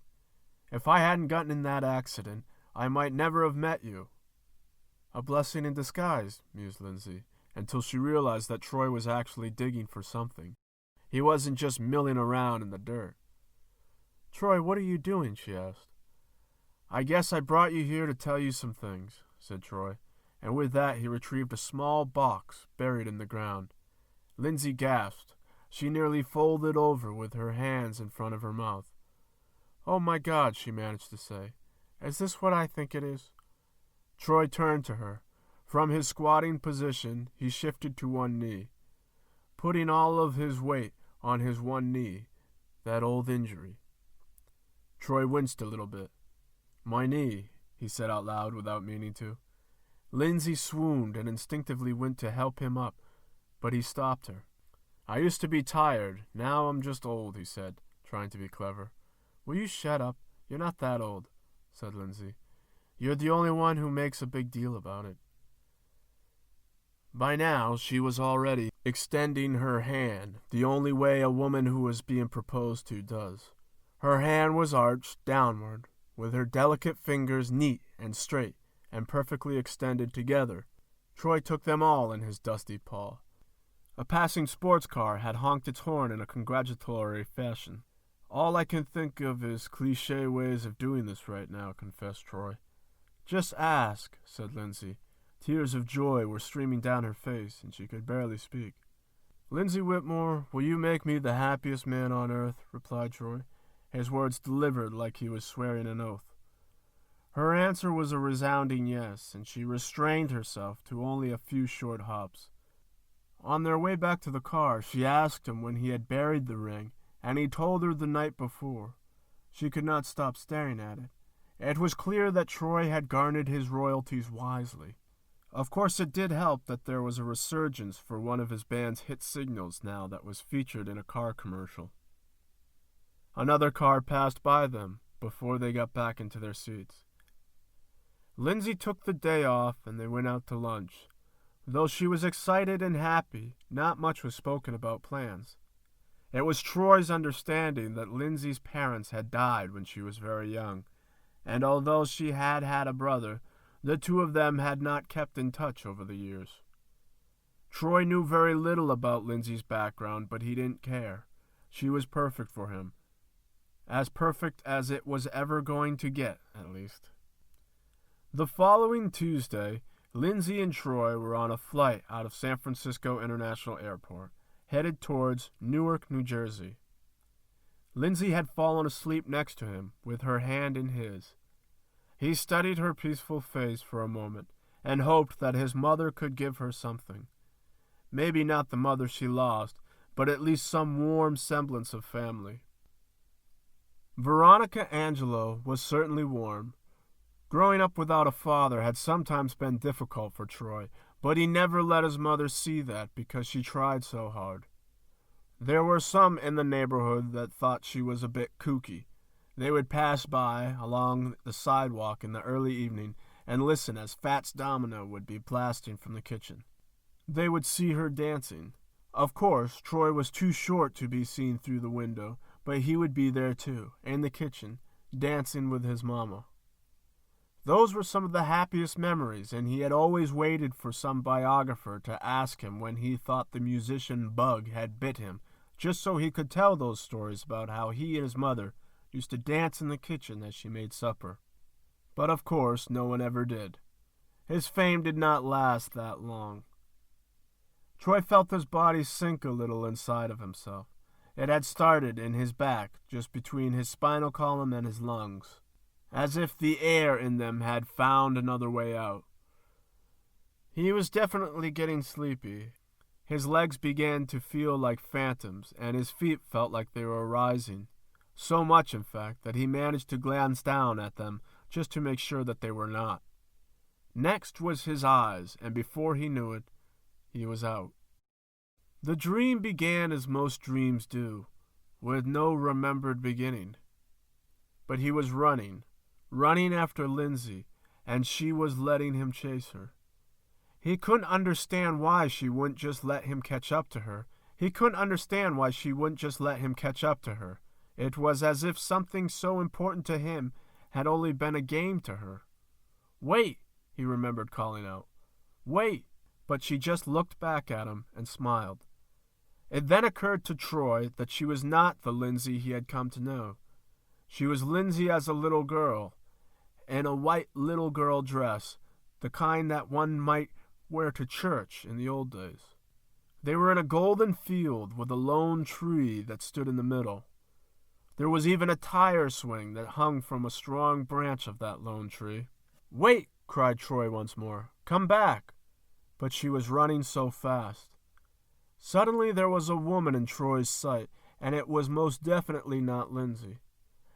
if I hadn't gotten in that accident, I might never have met you. A blessing in disguise, mused Lindsay, until she realized that Troy was actually digging for something. He wasn't just milling around in the dirt. Troy, what are you doing? She asked. I guess I brought you here to tell you some things, said Troy, and with that he retrieved a small box buried in the ground. Lindsay gasped. She nearly folded over with her hands in front of her mouth. Oh my God, she managed to say. Is this what I think it is? Troy turned to her. From his squatting position, he shifted to one knee, putting all of his weight on his one knee, that old injury. Troy winced a little bit. My knee, he said out loud without meaning to. Lindsay swooned and instinctively went to help him up, but he stopped her. I used to be tired. Now I'm just old, he said, trying to be clever. Will you shut up? You're not that old, said Lindsay. You're the only one who makes a big deal about it. By now, she was already extending her hand, the only way a woman who was being proposed to does. Her hand was arched downward, with her delicate fingers neat and straight and perfectly extended together. Troy took them all in his dusty paw. A passing sports car had honked its horn in a congratulatory fashion. All I can think of is cliché ways of doing this right now, confessed Troy. Just ask, said Lindsay. Tears of joy were streaming down her face, and she could barely speak. Lindsay Whitmore, will you make me the happiest man on earth? Replied Troy, his words delivered like he was swearing an oath. Her answer was a resounding yes, and she restrained herself to only a few short hops. On their way back to the car, she asked him when he had buried the ring, and he told her the night before. She could not stop staring at it. It was clear that Troy had garnered his royalties wisely. Of course, it did help that there was a resurgence for one of his band's hit singles now that was featured in a car commercial. Another car passed by them before they got back into their seats. Lindsay took the day off and they went out to lunch. Though she was excited and happy, not much was spoken about plans. It was Troy's understanding that Lindsay's parents had died when she was very young, and although she had had a brother, the two of them had not kept in touch over the years. Troy knew very little about Lindsay's background, but he didn't care. She was perfect for him. As perfect as it was ever going to get, at least. The following Tuesday, Lindsay and Troy were on a flight out of San Francisco International Airport, headed towards Newark, New Jersey. Lindsay had fallen asleep next to him, with her hand in his. He studied her peaceful face for a moment, and hoped that his mother could give her something. Maybe not the mother she lost, but at least some warm semblance of family. Veronica Angelo was certainly warm. Growing up without a father had sometimes been difficult for Troy, but he never let his mother see that because she tried so hard. There were some in the neighborhood that thought she was a bit kooky. They would pass by along the sidewalk in the early evening and listen as Fats Domino would be blasting from the kitchen. they would see her dancing. Of course, Troy was too short to be seen through the window, but he would be there too, in the kitchen, dancing with his mama. Those were some of the happiest memories, and he had always waited for some biographer to ask him when he thought the musician bug had bit him, just so he could tell those stories about how he and his mother used to dance in the kitchen as she made supper. But of course, no one ever did. His fame did not last that long. Troy felt his body sink a little inside of himself. It had started in his back, just between his spinal column and his lungs, as if the air in them had found another way out. He was definitely getting sleepy. His legs began to feel like phantoms, and his feet felt like they were rising. So much, in fact, that he managed to glance down at them just to make sure that they were not. Next was his eyes, and before he knew it, he was out. The dream began as most dreams do, with no remembered beginning. But he was running after Lindsay, and she was letting him chase her. He couldn't understand why she wouldn't just let him catch up to her. It was as if something so important to him had only been a game to her. "Wait," he remembered calling out. "Wait," but she just looked back at him and smiled. It then occurred to Troy that she was not the Lindsay he had come to know. She was Lindsay as a little girl, in a white little girl dress, the kind that one might wear to church in the old days. They were in a golden field with a lone tree that stood in the middle. There was even a tire swing that hung from a strong branch of that lone tree. "Wait!" cried Troy once more. "Come back!" But she was running so fast. Suddenly there was a woman in Troy's sight, and it was most definitely not Lindsay.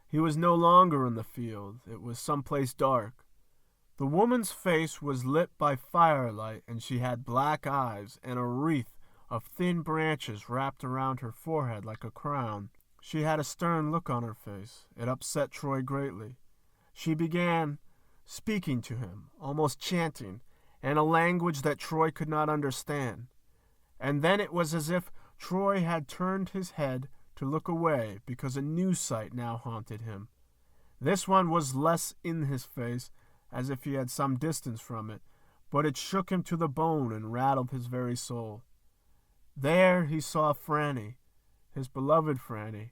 He was no longer in the field. It was someplace dark. The woman's face was lit by firelight, and she had black eyes and a wreath of thin branches wrapped around her forehead like a crown. She had a stern look on her face. It upset Troy greatly. She began speaking to him, almost chanting, in a language that Troy could not understand. And then it was as if Troy had turned his head to look away because a new sight now haunted him. This one was less in his face, as if he had some distance from it, but it shook him to the bone and rattled his very soul. There he saw Franny, his beloved Franny,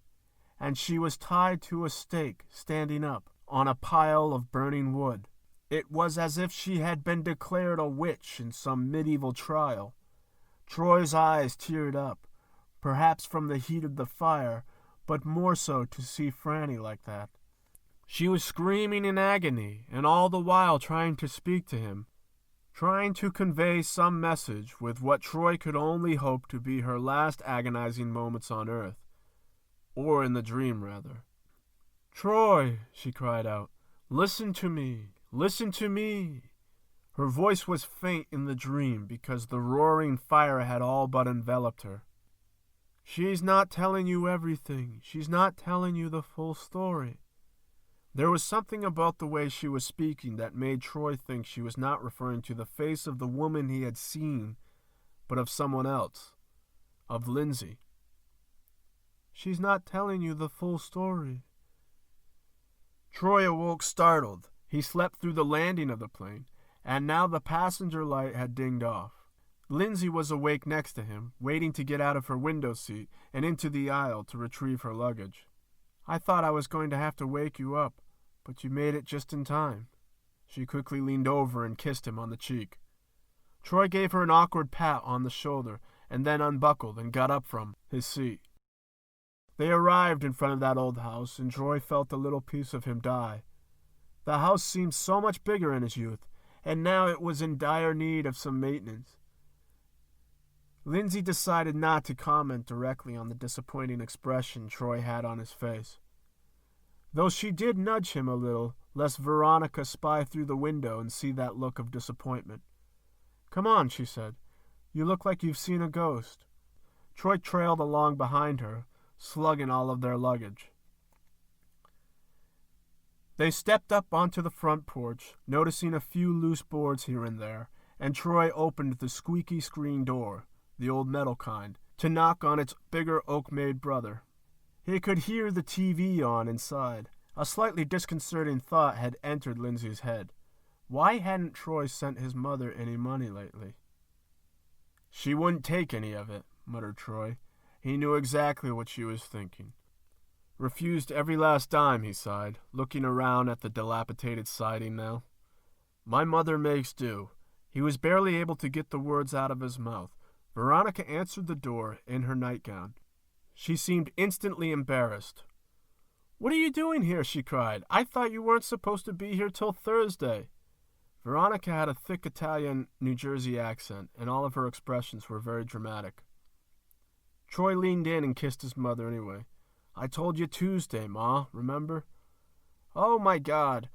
and she was tied to a stake, standing up on a pile of burning wood. It was as if she had been declared a witch in some medieval trial. Troy's eyes teared up, perhaps from the heat of the fire, but more so to see Franny like that. She was screaming in agony, and all the while trying to speak to him, trying to convey some message with what Troy could only hope to be her last agonizing moments on earth. Or in the dream, rather. "Troy," she cried out, "listen to me, listen to me." Her voice was faint in the dream because the roaring fire had all but enveloped her. "She's not telling you everything. She's not telling you the full story." There was something about the way she was speaking that made Troy think she was not referring to the face of the woman he had seen, but of someone else, of Lindsay. "She's not telling you the full story." Troy awoke startled. He slept through the landing of the plane, and now the passenger light had dinged off. Lindsay was awake next to him, waiting to get out of her window seat and into the aisle to retrieve her luggage. "I thought I was going to have to wake you up, but you made it just in time." She quickly leaned over and kissed him on the cheek. Troy gave her an awkward pat on the shoulder and then unbuckled and got up from his seat. They arrived in front of that old house, and Troy felt a little piece of him die. The house seemed so much bigger in his youth, and now it was in dire need of some maintenance. Lindsay decided not to comment directly on the disappointing expression Troy had on his face, though she did nudge him a little, lest Veronica spy through the window and see that look of disappointment. "Come on," she said. "You look like you've seen a ghost." Troy trailed along behind her, slugging all of their luggage. They stepped up onto the front porch, noticing a few loose boards here and there, and Troy opened the squeaky screen door, the old metal kind, to knock on its bigger oak-made brother. He could hear the TV on inside. A slightly disconcerting thought had entered Lindsay's head. Why hadn't Troy sent his mother any money lately? She wouldn't take any of it, muttered Troy. He knew exactly what she was thinking. Refused every last dime, he sighed, looking around at the dilapidated siding now. My mother makes do. He was barely able to get the words out of his mouth. Veronica answered the door in her nightgown. She seemed instantly embarrassed. What are you doing here? She cried. I thought you weren't supposed to be here till Thursday. Veronica had a thick Italian New Jersey accent, and all of her expressions were very dramatic. Troy leaned in and kissed his mother anyway. I told you Tuesday, Ma, remember? Oh, my God.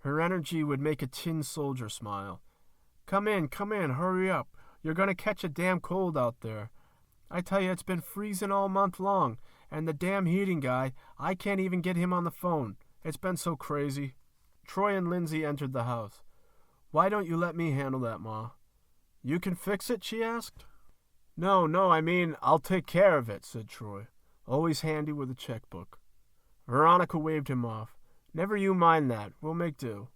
Her energy would make a tin soldier smile. Come in, hurry up. You're going to catch a damn cold out there. I tell you, it's been freezing all month long, and the damn heating guy, I can't even get him on the phone. It's been so crazy. Troy and Lindsay entered the house. Why don't you let me handle that, Ma? You can fix it, she asked. No, I mean, I'll take care of it, said Troy, always handy with a checkbook. Veronica waved him off. Never you mind that. We'll make do.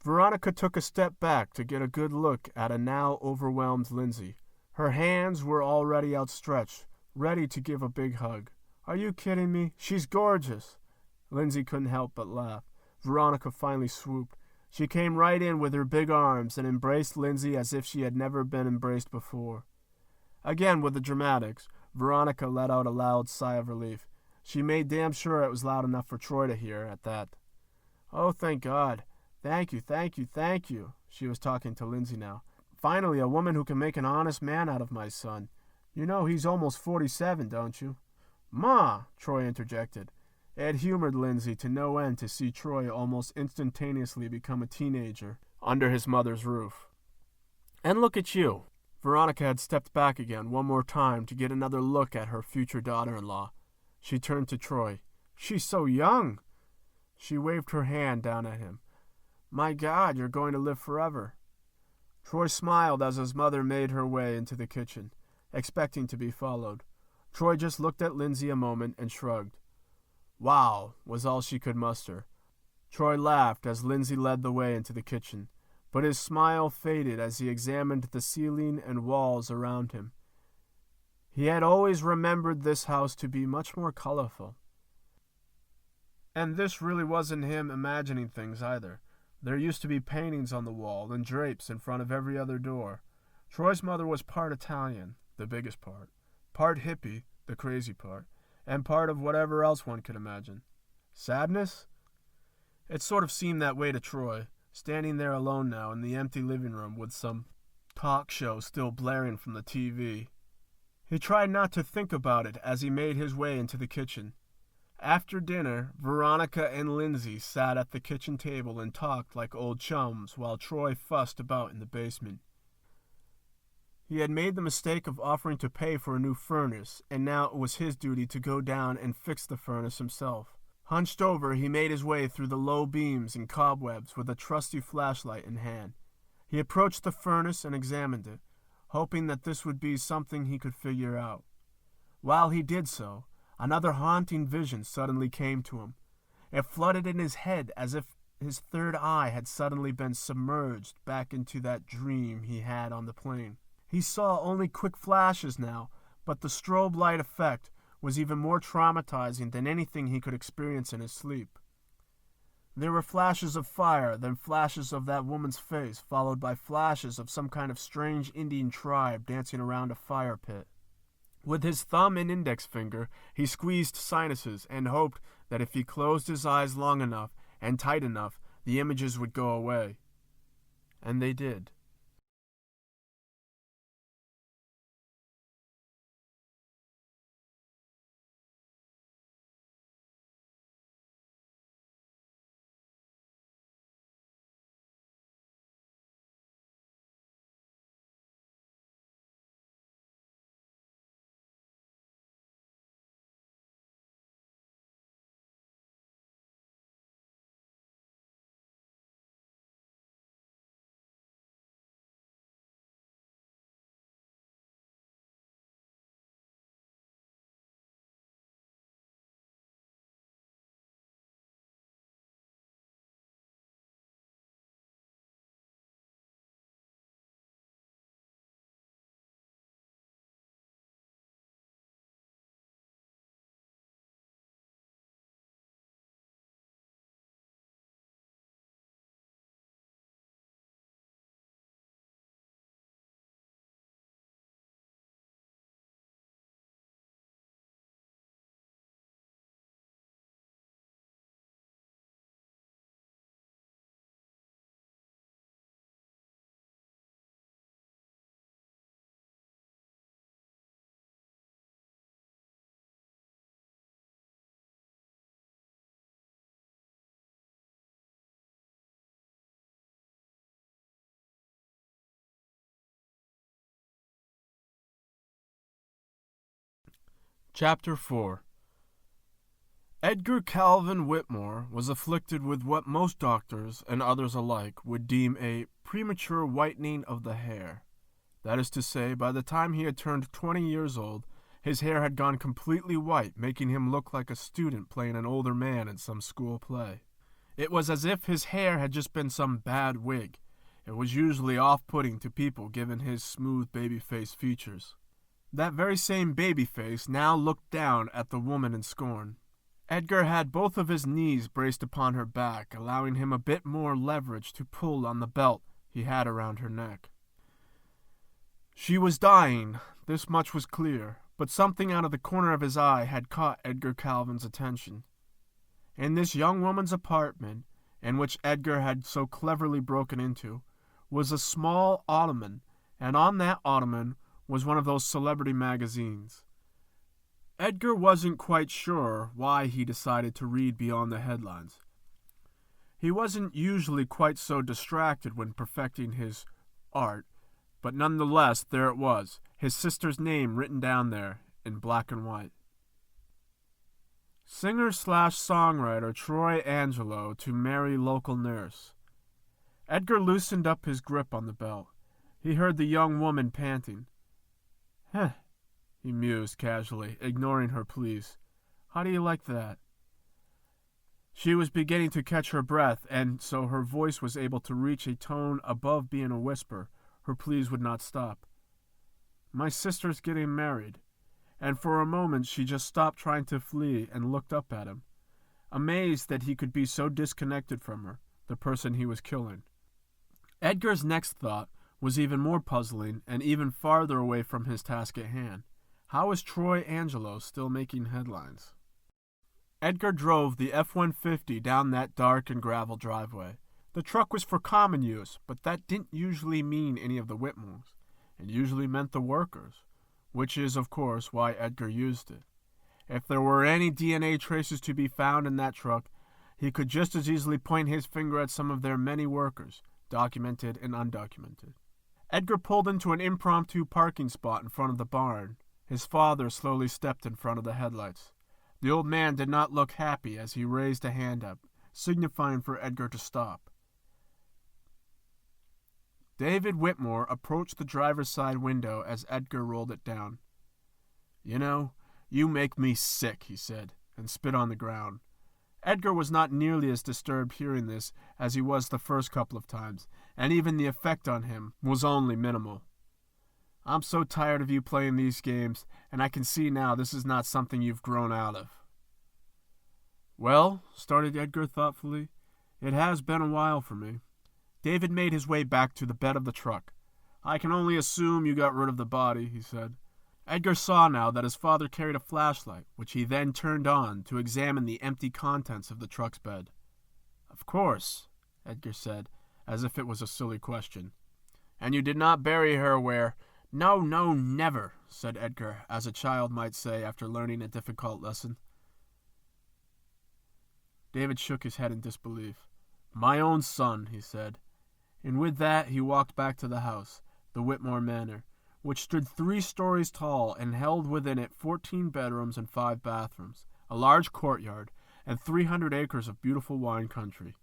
Veronica took a step back to get a good look at a now overwhelmed Lindsay. Her hands were already outstretched, ready to give a big hug. Are you kidding me? She's gorgeous. Lindsay couldn't help but laugh. Veronica finally swooped. She came right in with her big arms and embraced Lindsay as if she had never been embraced before. Again, with the dramatics, Veronica let out a loud sigh of relief. She made damn sure it was loud enough for Troy to hear at that. Oh, thank God. Thank you. She was talking to Lindsay now. Finally, a woman who can make an honest man out of my son. You know he's almost 47, don't you? Ma, Troy interjected. It humored Lindsay to no end to see Troy almost instantaneously become a teenager under his mother's roof. And look at you. Veronica had stepped back again one more time to get another look at her future daughter-in-law. She turned to Troy. She's so young. She waved her hand down at him. My God, you're going to live forever. Troy smiled as his mother made her way into the kitchen, expecting to be followed. Troy just looked at Lindsay a moment and shrugged. Wow, was all she could muster. Troy laughed as Lindsay led the way into the kitchen, but his smile faded as he examined the ceiling and walls around him. He had always remembered this house to be much more colorful. And this really wasn't him imagining things either. There used to be paintings on the wall and drapes in front of every other door. Troy's mother was part Italian, the biggest part hippie, the crazy part, and part of whatever else one could imagine. Sadness? It sort of seemed that way to Troy, standing there alone now in the empty living room with some talk show still blaring from the TV. He tried not to think about it as he made his way into the kitchen. After dinner, Veronica and Lindsay sat at the kitchen table and talked like old chums while Troy fussed about in the basement. He had made the mistake of offering to pay for a new furnace, and now it was his duty to go down and fix the furnace himself. Hunched over, he made his way through the low beams and cobwebs with a trusty flashlight in hand. He approached the furnace and examined it, hoping that this would be something he could figure out. While he did so, another haunting vision suddenly came to him. It flooded in his head as if his third eye had suddenly been submerged back into that dream he had on the plane. He saw only quick flashes now, but the strobe light effect was even more traumatizing than anything he could experience in his sleep. There were flashes of fire, then flashes of that woman's face, followed by flashes of some kind of strange Indian tribe dancing around a fire pit. With his thumb and index finger, he squeezed sinuses and hoped that if he closed his eyes long enough and tight enough, the images would go away. And they did. Chapter 4. Edgar Calvin Whitmore was afflicted with what most doctors, and others alike, would deem a premature whitening of the hair. That is to say, by the time he had turned 20 years old, his hair had gone completely white, making him look like a student playing an older man in some school play. It was as if his hair had just been some bad wig. It was usually off-putting to people given his smooth baby-face features. That very same baby face now looked down at the woman in scorn. Edgar had both of his knees braced upon her back, allowing him a bit more leverage to pull on the belt he had around her neck. She was dying, this much was clear, but something out of the corner of his eye had caught Edgar Calvin's attention. In this young woman's apartment, in which Edgar had so cleverly broken into, was a small ottoman, and on that ottoman was one of those celebrity magazines. Edgar wasn't quite sure why he decided to read beyond the headlines. He wasn't usually quite so distracted when perfecting his art, but nonetheless there it was, his sister's name written down there in black and white. Singer/songwriter Troy Angelo to marry local nurse. Edgar loosened up his grip on the belt. He heard the young woman panting. "Heh," he mused casually, ignoring her pleas. "How do you like that?" She was beginning to catch her breath, and so her voice was able to reach a tone above being a whisper. Her pleas would not stop. "My sister's getting married." And for a moment she just stopped trying to flee and looked up at him, amazed that he could be so disconnected from her, the person he was killing. Edgar's next thought was even more puzzling and even farther away from his task at hand. How was Troy Angelo still making headlines? Edgar drove the F-150 down that dark and gravel driveway. The truck was for common use, but that didn't usually mean any of the Whitmores. It usually meant the workers, which is, of course, why Edgar used it. If there were any DNA traces to be found in that truck, he could just as easily point his finger at some of their many workers, documented and undocumented. Edgar pulled into an impromptu parking spot in front of the barn. His father slowly stepped in front of the headlights. The old man did not look happy as he raised a hand up, signifying for Edgar to stop. David Whitmore approached the driver's side window as Edgar rolled it down. "You know, you make me sick," he said, and spit on the ground. Edgar was not nearly as disturbed hearing this as he was the first couple of times, and even the effect on him was only minimal. "I'm so tired of you playing these games, and I can see now this is not something you've grown out of." "Well," started Edgar thoughtfully, "it has been a while for me." David made his way back to the bed of the truck. "I can only assume you got rid of the body," he said. Edgar saw now that his father carried a flashlight, which he then turned on to examine the empty contents of the truck's bed. "Of course," Edgar said, as if it was a silly question. "And you did not bury her where—" "No, never," said Edgar, as a child might say after learning a difficult lesson. David shook his head in disbelief. "My own son," he said. And with that he walked back to the house, the Whitmore Manor, which stood 3 stories tall and held within it 14 bedrooms and 5 bathrooms, a large courtyard, and 300 acres of beautiful wine country.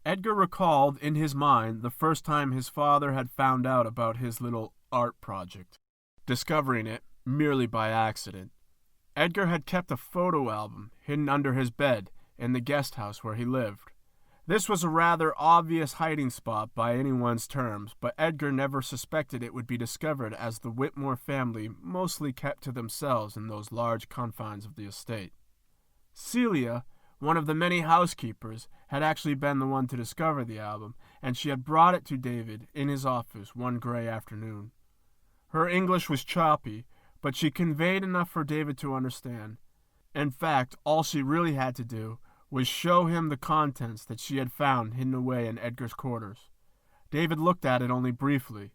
Edgar recalled in his mind the first time his father had found out about his little art project, discovering it merely by accident. Edgar had kept a photo album hidden under his bed in the guest house where he lived. This was a rather obvious hiding spot by anyone's terms, but Edgar never suspected it would be discovered, as the Whitmore family mostly kept to themselves in those large confines of the estate. Celia, one of the many housekeepers, had actually been the one to discover the album, and she had brought it to David in his office one gray afternoon. Her English was choppy, but she conveyed enough for David to understand. In fact, all she really had to do was show him the contents that she had found hidden away in Edgar's quarters. David looked at it only briefly.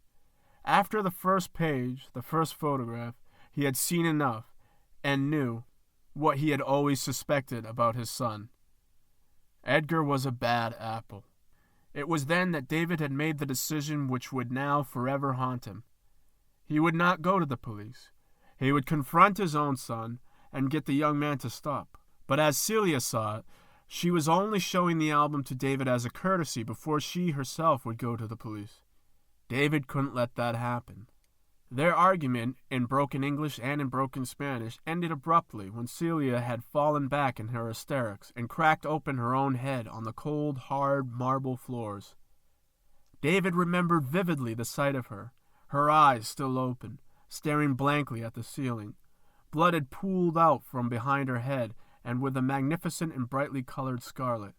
After the first page, the first photograph, he had seen enough, and knew what he had always suspected about his son. Edgar was a bad apple. It was then that David had made the decision which would now forever haunt him. He would not go to the police. He would confront his own son and get the young man to stop. But as Celia saw it, she was only showing the album to David as a courtesy before she herself would go to the police. David couldn't let that happen. Their argument, in broken English and in broken Spanish, ended abruptly when Celia had fallen back in her hysterics and cracked open her own head on the cold, hard marble floors. David remembered vividly the sight of her, her eyes still open, staring blankly at the ceiling. Blood had pooled out from behind her head and with a magnificent and brightly colored scarlet.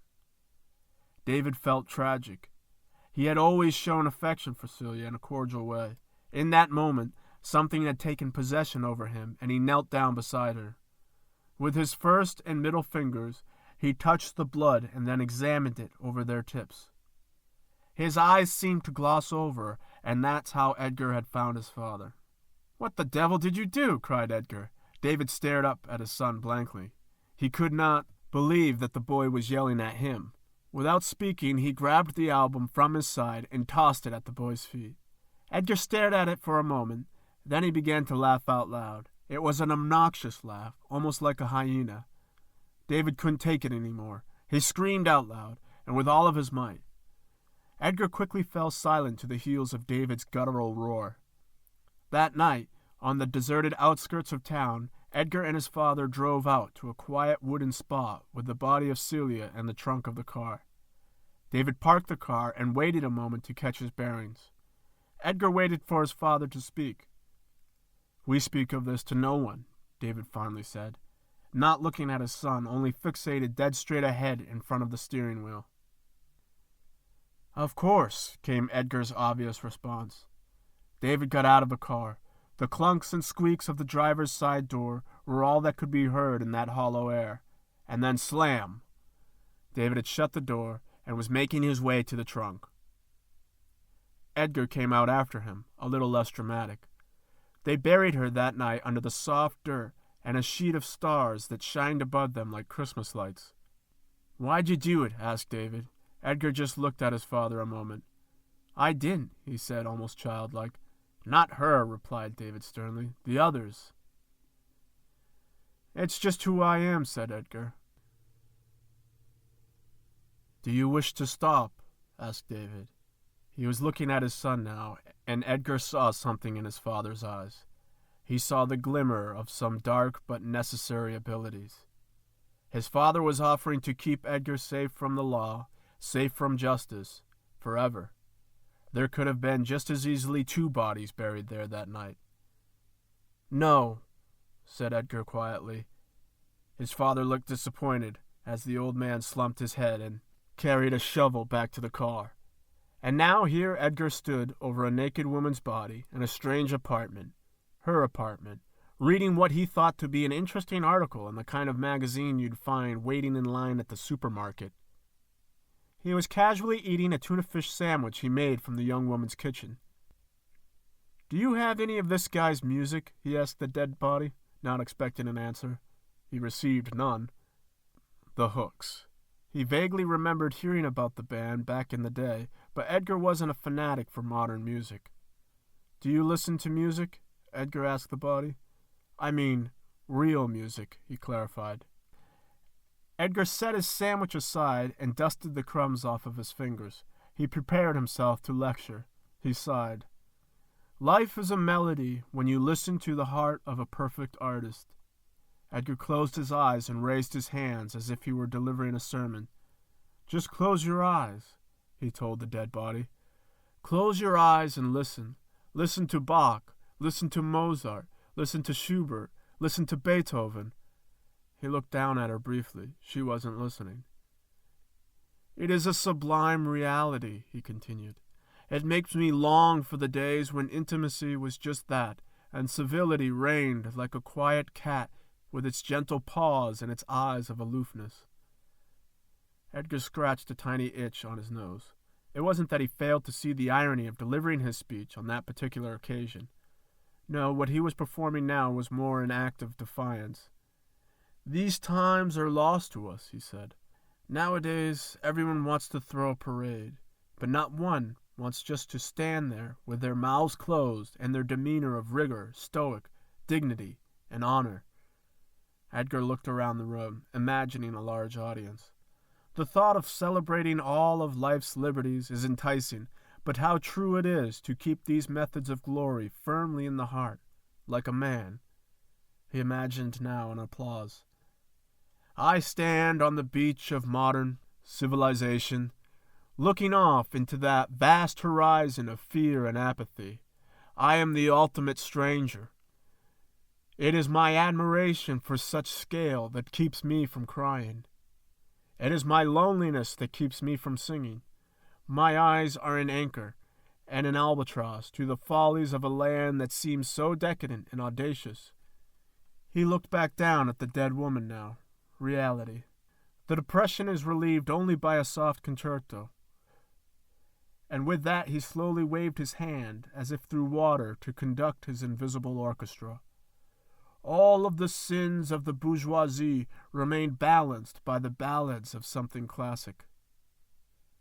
David felt tragic. He had always shown affection for Celia in a cordial way. In that moment, something had taken possession over him, and he knelt down beside her. With his first and middle fingers, he touched the blood and then examined it over their tips. His eyes seemed to gloss over, and that's how Edgar had found his father. "What the devil did you do?" cried Edgar. David stared up at his son blankly. He could not believe that the boy was yelling at him. Without speaking, he grabbed the album from his side and tossed it at the boy's feet. Edgar stared at it for a moment, then he began to laugh out loud. It was an obnoxious laugh, almost like a hyena. David couldn't take it anymore. He screamed out loud, and with all of his might. Edgar quickly fell silent to the heels of David's guttural roar. That night, on the deserted outskirts of town, Edgar and his father drove out to a quiet wooden spot with the body of Celia and the trunk of the car. David parked the car and waited a moment to catch his bearings. Edgar waited for his father to speak. "We speak of this to no one," David finally said, not looking at his son, only fixated dead straight ahead in front of the steering wheel. "Of course," came Edgar's obvious response. David got out of the car. The clunks and squeaks of the driver's side door were all that could be heard in that hollow air. And then slam! David had shut the door and was making his way to the trunk. Edgar came out after him, a little less dramatic. They buried her that night under the soft dirt and a sheet of stars that shined above them like Christmas lights. "Why'd you do it?" asked David. Edgar just looked at his father a moment. "I didn't," he said, almost childlike. "Not her," replied David sternly. "The others." "It's just who I am," said Edgar. "Do you wish to stop?" asked David. He was looking at his son now, and Edgar saw something in his father's eyes. He saw the glimmer of some dark but necessary abilities. His father was offering to keep Edgar safe from the law, safe from justice, forever. There could have been just as easily 2 bodies buried there that night. "No," said Edgar quietly. His father looked disappointed as the old man slumped his head and carried a shovel back to the car. And now here Edgar stood over a naked woman's body in a strange apartment, her apartment, reading what he thought to be an interesting article in the kind of magazine you'd find waiting in line at the supermarket. He was casually eating a tuna fish sandwich he made from the young woman's kitchen. "Do you have any of this guy's music?" he asked the dead body, not expecting an answer. He received none. The Hooks. He vaguely remembered hearing about the band back in the day, but Edgar wasn't a fanatic for modern music. "Do you listen to music?" Edgar asked the body. "I mean, real music," he clarified. Edgar set his sandwich aside and dusted the crumbs off of his fingers. He prepared himself to lecture. He sighed. "Life is a melody when you listen to the heart of a perfect artist." Edgar closed his eyes and raised his hands as if he were delivering a sermon. "Just close your eyes," he told the dead body. "Close your eyes and listen. Listen to Bach. Listen to Mozart. Listen to Schubert. Listen to Beethoven." He looked down at her briefly. She wasn't listening. "It is a sublime reality," he continued. "It makes me long for the days when intimacy was just that, and civility reigned like a quiet cat with its gentle paws and its eyes of aloofness." Edgar scratched a tiny itch on his nose. It wasn't that he failed to see the irony of delivering his speech on that particular occasion. No, what he was performing now was more an act of defiance. "These times are lost to us," he said. "Nowadays, everyone wants to throw a parade, but not one wants just to stand there with their mouths closed and their demeanor of rigor, stoic, dignity, and honor. Edgar looked around the room, imagining a large audience. The thought of celebrating all of life's liberties is enticing, but how true it is to keep these methods of glory firmly in the heart, like a man. He imagined now an applause. I stand on the beach of modern civilization, looking off into that vast horizon of fear and apathy. I am the ultimate stranger. It is my admiration for such scale that keeps me from crying. It is my loneliness that keeps me from singing. My eyes are an anchor and an albatross to the follies of a land that seems so decadent and audacious. He looked back down at the dead woman now. Reality. The depression is relieved only by a soft concerto. And with that he slowly waved his hand as if through water to conduct his invisible orchestra. All of the sins of the bourgeoisie remained balanced by the ballads of something classic.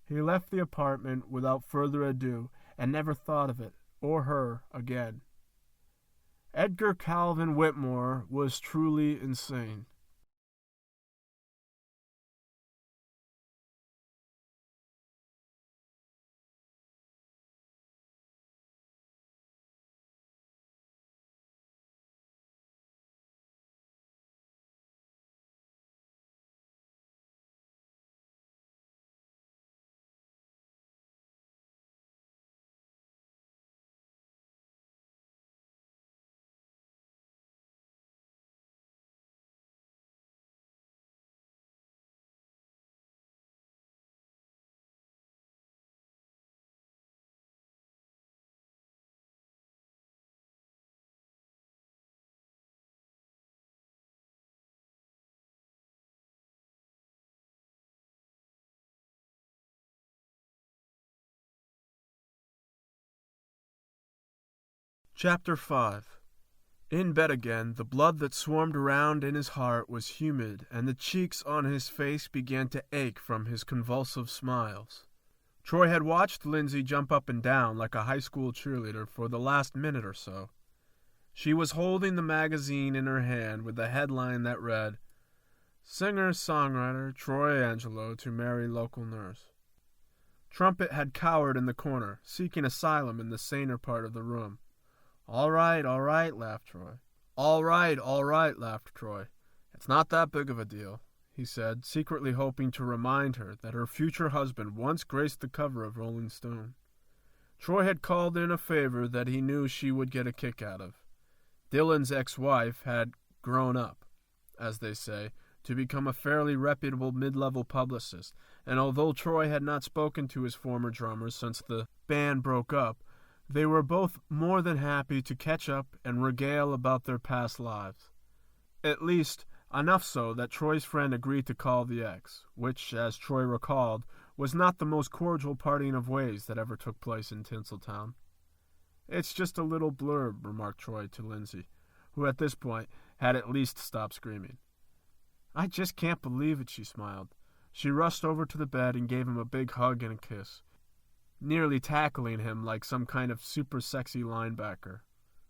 He left the apartment without further ado and never thought of it or her again. Edgar Calvin Whitmore was truly insane. Chapter 5. In bed again, the blood that swarmed around in his heart was humid, and the cheeks on his face began to ache from his convulsive smiles. Troy had watched Lindsay jump up and down like a high school cheerleader for the last minute or so. She was holding the magazine in her hand with the headline that read, Singer-songwriter Troy Angelo to marry local nurse. Trumpet had cowered in the corner, seeking asylum in the saner part of the room. All right, laughed Troy. All right, laughed Troy. It's not that big of a deal, he said, secretly hoping to remind her that her future husband once graced the cover of Rolling Stone. Troy had called in a favor that he knew she would get a kick out of. Dylan's ex-wife had grown up, as they say, to become a fairly reputable mid-level publicist, and although Troy had not spoken to his former drummers since the band broke up, they were both more than happy to catch up and regale about their past lives. At least, enough so that Troy's friend agreed to call the ex, which, as Troy recalled, was not the most cordial parting of ways that ever took place in Tinseltown. It's just a little blurb, remarked Troy to Lindsay, who at this point had at least stopped screaming. I just can't believe it, she smiled. She rushed over to the bed and gave him a big hug and a kiss, nearly tackling him like some kind of super sexy linebacker.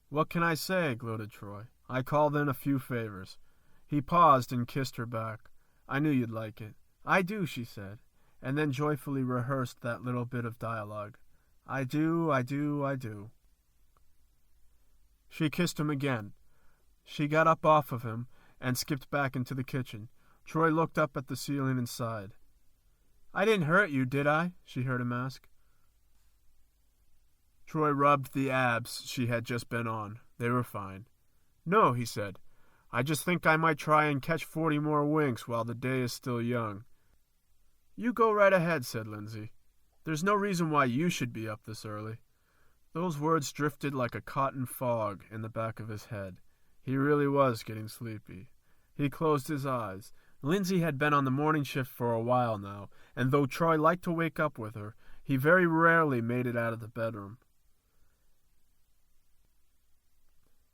What can I say, gloated Troy. I called in a few favors. He paused and kissed her back. I knew you'd like it. I do, she said, and then joyfully rehearsed that little bit of dialogue. I do. She kissed him again. She got up off of him and skipped back into the kitchen. Troy looked up at the ceiling and sighed. I didn't hurt you, did I? She heard him ask. Troy rubbed the abs she had just been on. They were fine. No, he said. I just think I might try and catch 40 more winks while the day is still young. You go right ahead, said Lindsay. There's no reason why you should be up this early. Those words drifted like a cotton fog in the back of his head. He really was getting sleepy. He closed his eyes. Lindsay had been on the morning shift for a while now, and though Troy liked to wake up with her, he very rarely made it out of the bedroom.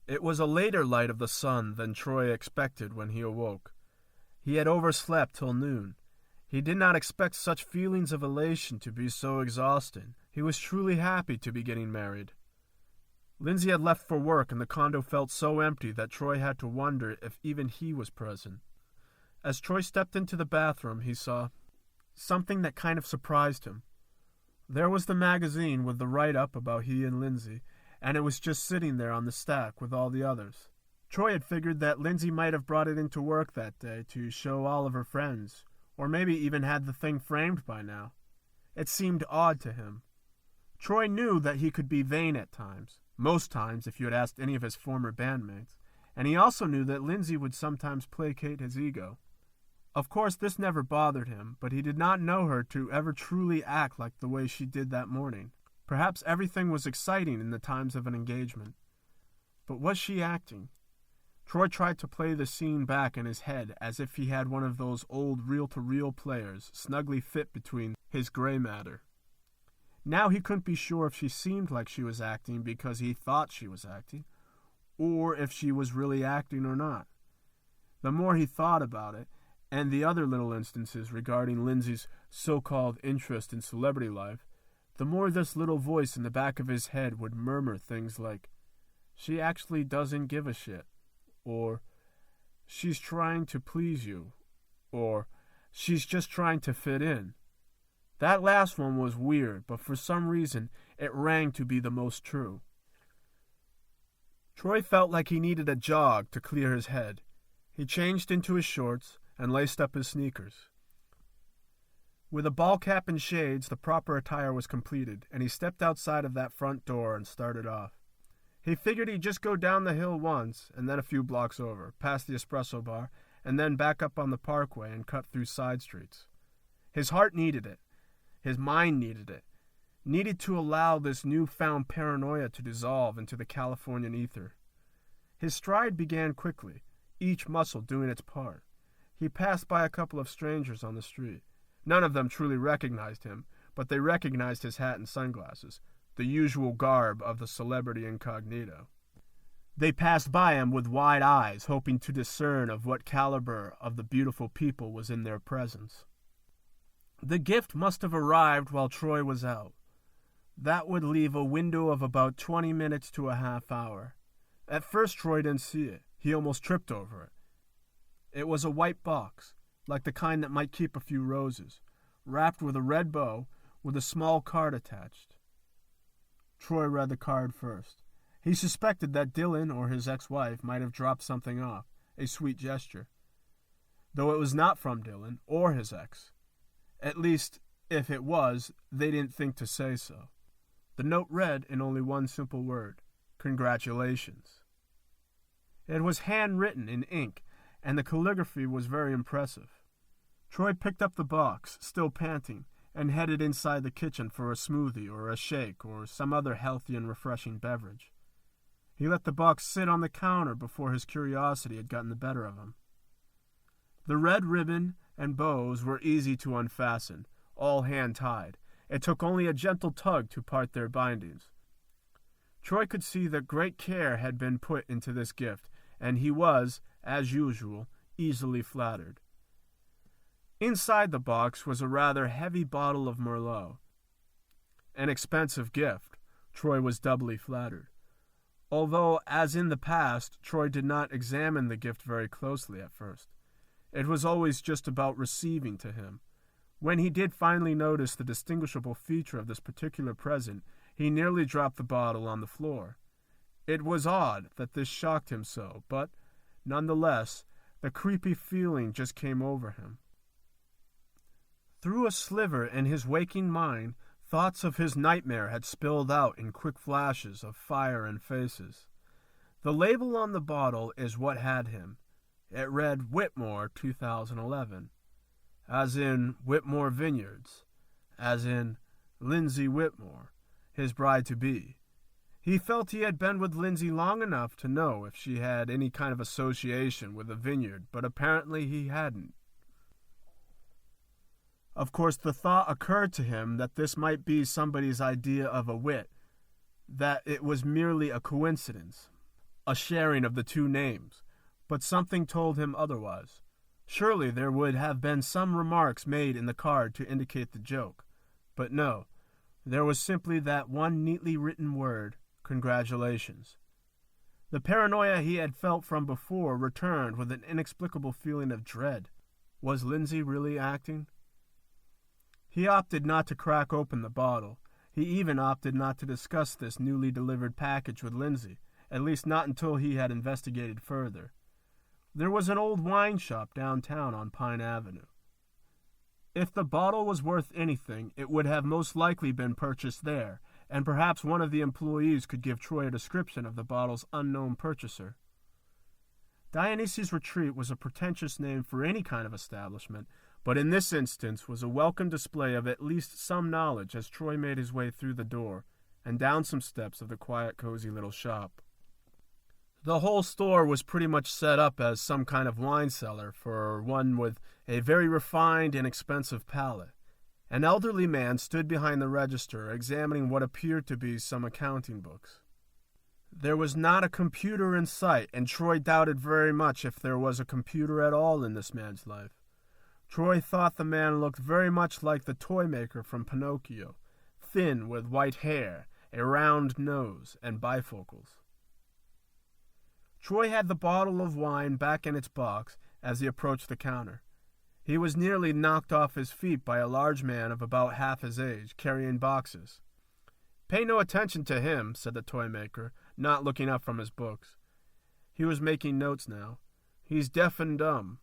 It was a later light of the sun than Troy expected when he awoke. He had overslept till noon. He did not expect such feelings of elation to be so exhausting. He was truly happy to be getting married. Lindsay had left for work, and the condo felt so empty that Troy had to wonder if even he was present. As Troy stepped into the bathroom, he saw something that kind of surprised him. There was the magazine with the write-up about he and Lindsay, and it was just sitting there on the stack with all the others. Troy had figured that Lindsay might have brought it into work that day to show all of her friends, or maybe even had the thing framed by now. It seemed odd to him. Troy knew that he could be vain at times, most times if you had asked any of his former bandmates, and he also knew that Lindsay would sometimes placate his ego. Of course, this never bothered him, but he did not know her to ever truly act like the way she did that morning. Perhaps everything was exciting in the times of an engagement. But was she acting? Troy tried to play the scene back in his head as if he had one of those old reel-to-reel players snugly fit between his gray matter. Now he couldn't be sure if she seemed like she was acting because he thought she was acting, or if she was really acting or not. The more he thought about it, and the other little instances regarding Lindsay's so-called interest in celebrity life, the more this little voice in the back of his head would murmur things like, "She actually doesn't give a shit," or "She's trying to please you," or "She's just trying to fit in." That last one was weird, but for some reason it rang to be the most true. Troy felt like he needed a jog to clear his head. He changed into his shorts and laced up his sneakers. With a ball cap and shades, the proper attire was completed, and he stepped outside of that front door and started off. He figured he'd just go down the hill once, and then a few blocks over, past the espresso bar, and then back up on the parkway and cut through side streets. His heart needed it. His mind needed it. Needed to allow this newfound paranoia to dissolve into the Californian ether. His stride began quickly, each muscle doing its part. He passed by a couple of strangers on the street. None of them truly recognized him, but they recognized his hat and sunglasses, the usual garb of the celebrity incognito. They passed by him with wide eyes, hoping to discern of what caliber of the beautiful people was in their presence. The gift must have arrived while Troy was out. That would leave a window of about 20 minutes to a half hour. At first Troy didn't see it. He almost tripped over it. It was a white box, like the kind that might keep a few roses, wrapped with a red bow with a small card attached. Troy read the card first. He suspected that Dylan or his ex-wife might have dropped something off, a sweet gesture. Though it was not from Dylan or his ex. At least, if it was, they didn't think to say so. The note read in only one simple word: "Congratulations." It was handwritten in ink, and the calligraphy was very impressive. Troy picked up the box, still panting, and headed inside the kitchen for a smoothie or a shake or some other healthy and refreshing beverage. He let the box sit on the counter before his curiosity had gotten the better of him. The red ribbon and bows were easy to unfasten, all hand-tied. It took only a gentle tug to part their bindings. Troy could see that great care had been put into this gift, and he was, as usual, easily flattered. Inside the box was a rather heavy bottle of Merlot. An expensive gift. Troy was doubly flattered. Although, as in the past, Troy did not examine the gift very closely at first. It was always just about receiving to him. When he did finally notice the distinguishable feature of this particular present, he nearly dropped the bottle on the floor. It was odd that this shocked him so, but, nonetheless, the creepy feeling just came over him. Through a sliver in his waking mind, thoughts of his nightmare had spilled out in quick flashes of fire and faces. The label on the bottle is what had him. It read Whitmore 2011, as in Whitmore Vineyards, as in Lindsay Whitmore, his bride-to-be. He felt he had been with Lindsay long enough to know if she had any kind of association with a vineyard, but apparently he hadn't. Of course, the thought occurred to him that this might be somebody's idea of a wit, that it was merely a coincidence, a sharing of the two names, but something told him otherwise. Surely there would have been some remarks made in the card to indicate the joke, but no. There was simply that one neatly written word, congratulations. The paranoia he had felt from before returned with an inexplicable feeling of dread. Was Lindsay really acting? He opted not to crack open the bottle. He even opted not to discuss this newly delivered package with Lindsay, at least not until he had investigated further. There was an old wine shop downtown on Pine Avenue. If the bottle was worth anything, it would have most likely been purchased there, and perhaps one of the employees could give Troy a description of the bottle's unknown purchaser. Dionysius Retreat was a pretentious name for any kind of establishment, but in this instance was a welcome display of at least some knowledge as Troy made his way through the door and down some steps of the quiet, cozy little shop. The whole store was pretty much set up as some kind of wine cellar for one with a very refined and expensive palate. An elderly man stood behind the register examining what appeared to be some accounting books. There was not a computer in sight, and Troy doubted very much if there was a computer at all in this man's life. Troy thought the man looked very much like the toy maker from Pinocchio, thin with white hair, a round nose, and bifocals. Troy had the bottle of wine back in its box as he approached the counter. He was nearly knocked off his feet by a large man of about half his age, carrying boxes. "Pay no attention to him," said the toy maker, not looking up from his books. He was making notes now. "He's deaf and dumb."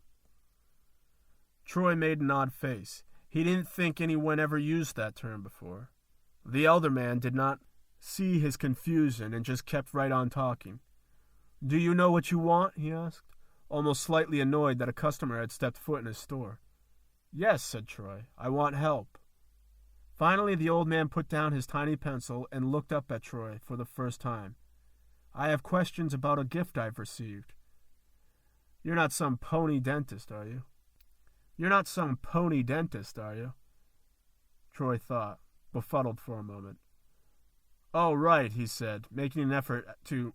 Troy made an odd face. He didn't think anyone ever used that term before. The elder man did not see his confusion and just kept right on talking. "Do you know what you want?" he asked, almost slightly annoyed that a customer had stepped foot in his store. "Yes," said Troy. "I want help." Finally, the old man put down his tiny pencil and looked up at Troy for the first time. "I have questions about a gift I've received." "You're not some pony dentist, are you?" Troy thought, befuddled for a moment. "Oh, right," he said, making an effort to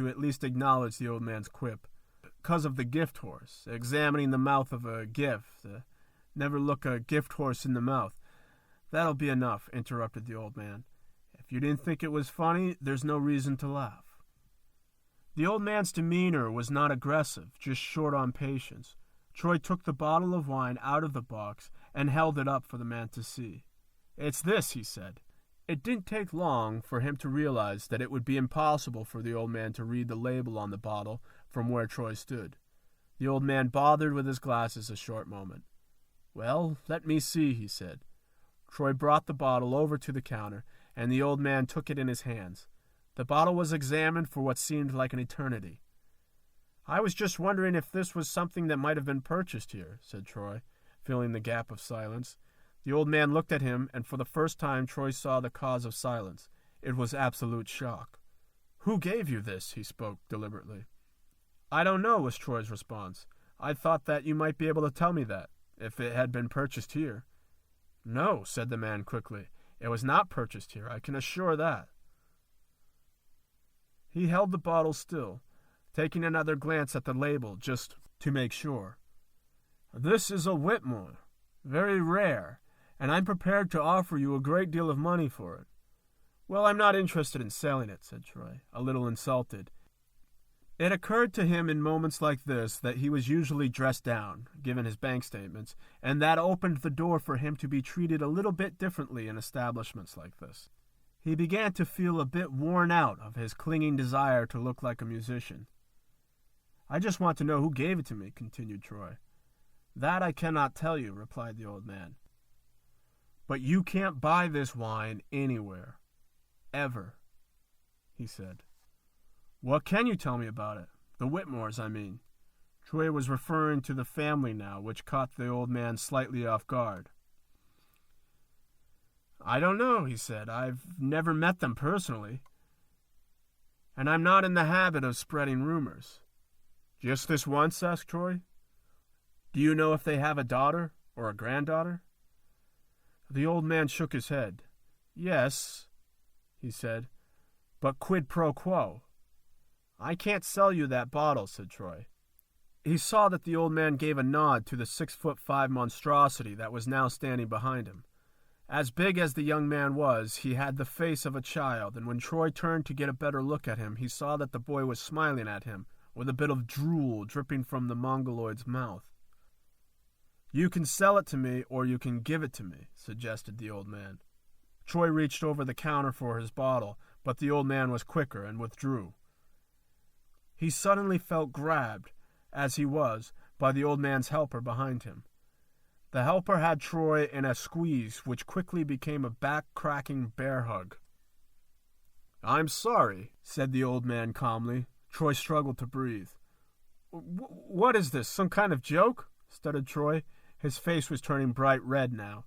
at least acknowledge the old man's quip. "'Cause of the gift horse, examining the mouth of a gift. Never look a gift horse in the mouth." "That'll be enough," interrupted the old man. "If you didn't think it was funny, there's no reason to laugh." The old man's demeanor was not aggressive, just short on patience. Troy took the bottle of wine out of the box and held it up for the man to see. "It's this," he said. It didn't take long for him to realize that it would be impossible for the old man to read the label on the bottle from where Troy stood. The old man bothered with his glasses a short moment. "Well, let me see," he said. Troy brought the bottle over to the counter, and the old man took it in his hands. The bottle was examined for what seemed like an eternity. "I was just wondering if this was something that might have been purchased here," said Troy, filling the gap of silence. The old man looked at him, and for the first time Troy saw the cause of silence. It was absolute shock. "Who gave you this?" he spoke deliberately. "I don't know," was Troy's response. "I thought that you might be able to tell me that, if it had been purchased here." "No," said the man quickly. "It was not purchased here, I can assure that." He held the bottle still, taking another glance at the label just to make sure. "This is a Whitmore, very rare, and I'm prepared to offer you a great deal of money for it." "Well, I'm not interested in selling it," said Troy, a little insulted. It occurred to him in moments like this that he was usually dressed down, given his bank statements, and that opened the door for him to be treated a little bit differently in establishments like this. He began to feel a bit worn out of his clinging desire to look like a musician. "I just want to know who gave it to me," continued Troy. "That I cannot tell you," replied the old man. "But you can't buy this wine anywhere. Ever," he said. "What can you tell me about it? The Whitmores, I mean." Troy was referring to the family now, which caught the old man slightly off guard. "I don't know," he said. "I've never met them personally, and I'm not in the habit of spreading rumors." "Just this once?" asked Troy. "Do you know if they have a daughter or a granddaughter?" The old man shook his head. "Yes," he said, "but quid pro quo." "I can't sell you that bottle," said Troy. He saw that the old man gave a nod to the 6'5" monstrosity that was now standing behind him. As big as the young man was, he had the face of a child, and when Troy turned to get a better look at him, he saw that the boy was smiling at him, with a bit of drool dripping from the mongoloid's mouth. "You can sell it to me, or you can give it to me," suggested the old man. Troy reached over the counter for his bottle, but the old man was quicker and withdrew. He suddenly felt grabbed, as he was, by the old man's helper behind him. The helper had Troy in a squeeze, which quickly became a back-cracking bear hug. "I'm sorry," said the old man calmly. Troy struggled to breathe. What is this, some kind of joke?" stuttered Troy. His face was turning bright red now.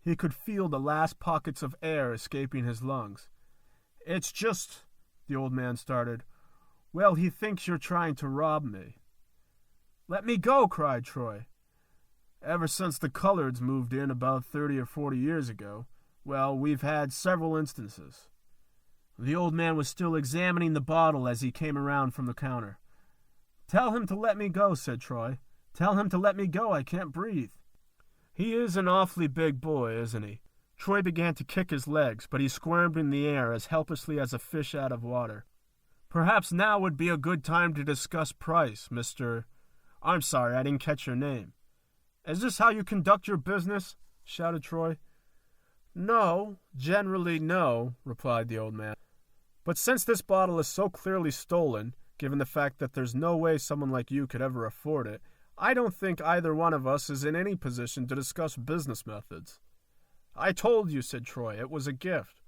He could feel the last pockets of air escaping his lungs. "It's just," the old man started. "Well, he thinks you're trying to rob me." "Let me go!" cried Troy. "Ever since the coloreds moved in about 30 or 40 years ago, well, we've had several instances." The old man was still examining the bottle as he came around from the counter. "Tell him to let me go," said Troy. "Tell him to let me go. I can't breathe." "He is an awfully big boy, isn't he?" Troy began to kick his legs, but he squirmed in the air as helplessly as a fish out of water. "Perhaps now would be a good time to discuss price, Mr. I'm sorry, I didn't catch your name." "Is this how you conduct your business?" shouted Troy. "No, generally no," replied the old man. "But since this bottle is so clearly stolen, given the fact that there's no way someone like you could ever afford it, I don't think either one of us is in any position to discuss business methods." "I told you," said Troy, "it was a gift."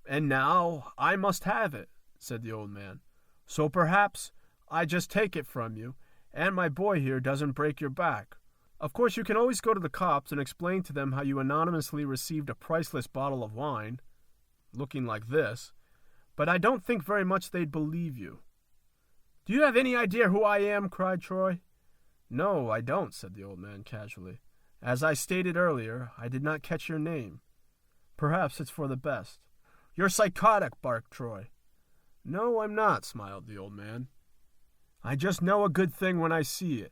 "And now I must have it," said the old man. "So perhaps I just take it from you, and my boy here doesn't break your back. Of course, you can always go to the cops and explain to them how you anonymously received a priceless bottle of wine, looking like this, but I don't think very much they'd believe you." "Do you have any idea who I am?" cried Troy. "No, I don't," said the old man casually. "As I stated earlier, I did not catch your name. Perhaps it's for the best." "You're psychotic," barked Troy. "No, I'm not," smiled the old man. "I just know a good thing when I see it.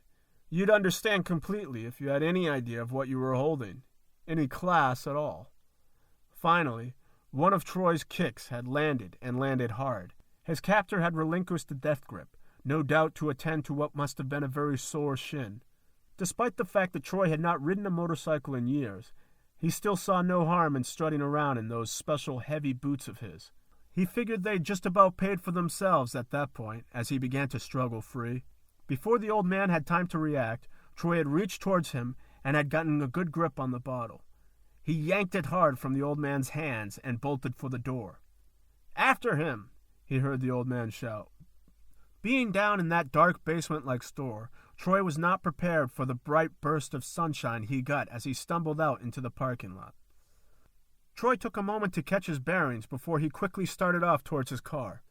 You'd understand completely if you had any idea of what you were holding, any class at all." Finally, one of Troy's kicks had landed, and landed hard. His captor had relinquished the death grip, no doubt to attend to what must have been a very sore shin. Despite the fact that Troy had not ridden a motorcycle in years, he still saw no harm in strutting around in those special heavy boots of his. He figured they'd just about paid for themselves at that point, as he began to struggle free. Before the old man had time to react, Troy had reached towards him and had gotten a good grip on the bottle. He yanked it hard from the old man's hands and bolted for the door. "After him!" he heard the old man shout. Being down in that dark basement-like store, Troy was not prepared for the bright burst of sunshine he got as he stumbled out into the parking lot. Troy took a moment to catch his bearings before he quickly started off towards his car.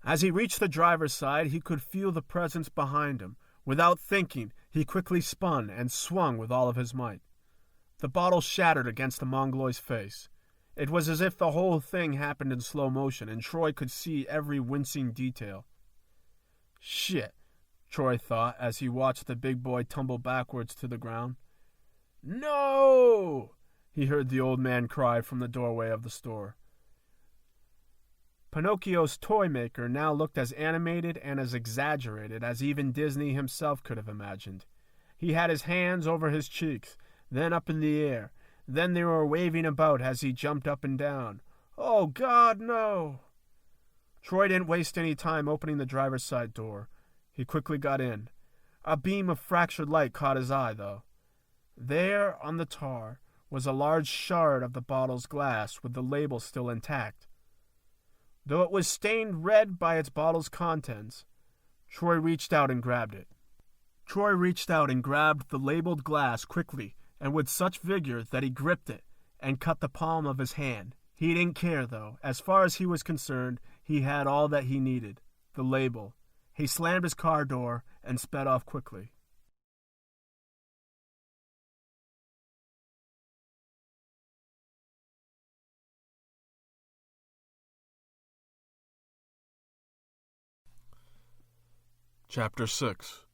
As he reached the driver's side, he could feel the presence behind him. Without thinking, he quickly spun and swung with all of his might. The bottle shattered against the Mongoloid's face. It was as if the whole thing happened in slow motion, and Troy could see every wincing detail. "Shit," Troy thought as he watched the big boy tumble backwards to the ground. "No!" he heard the old man cry from the doorway of the store. Pinocchio's toy maker now looked as animated and as exaggerated as even Disney himself could have imagined. He had his hands over his cheeks, then up in the air. Then they were waving about as he jumped up and down. "Oh, God, no!" Troy didn't waste any time opening the driver's side door. He quickly got in. A beam of fractured light caught his eye, though. There, on the tar, was a large shard of the bottle's glass with the label still intact. Though it was stained red by its bottle's contents, Troy reached out and grabbed it. Troy reached out and grabbed the labeled glass quickly and with such vigor that he gripped it and cut the palm of his hand. He didn't care, though. As far as he was concerned, he had all that he needed, the label. He slammed his car door and sped off quickly. Chapter 6.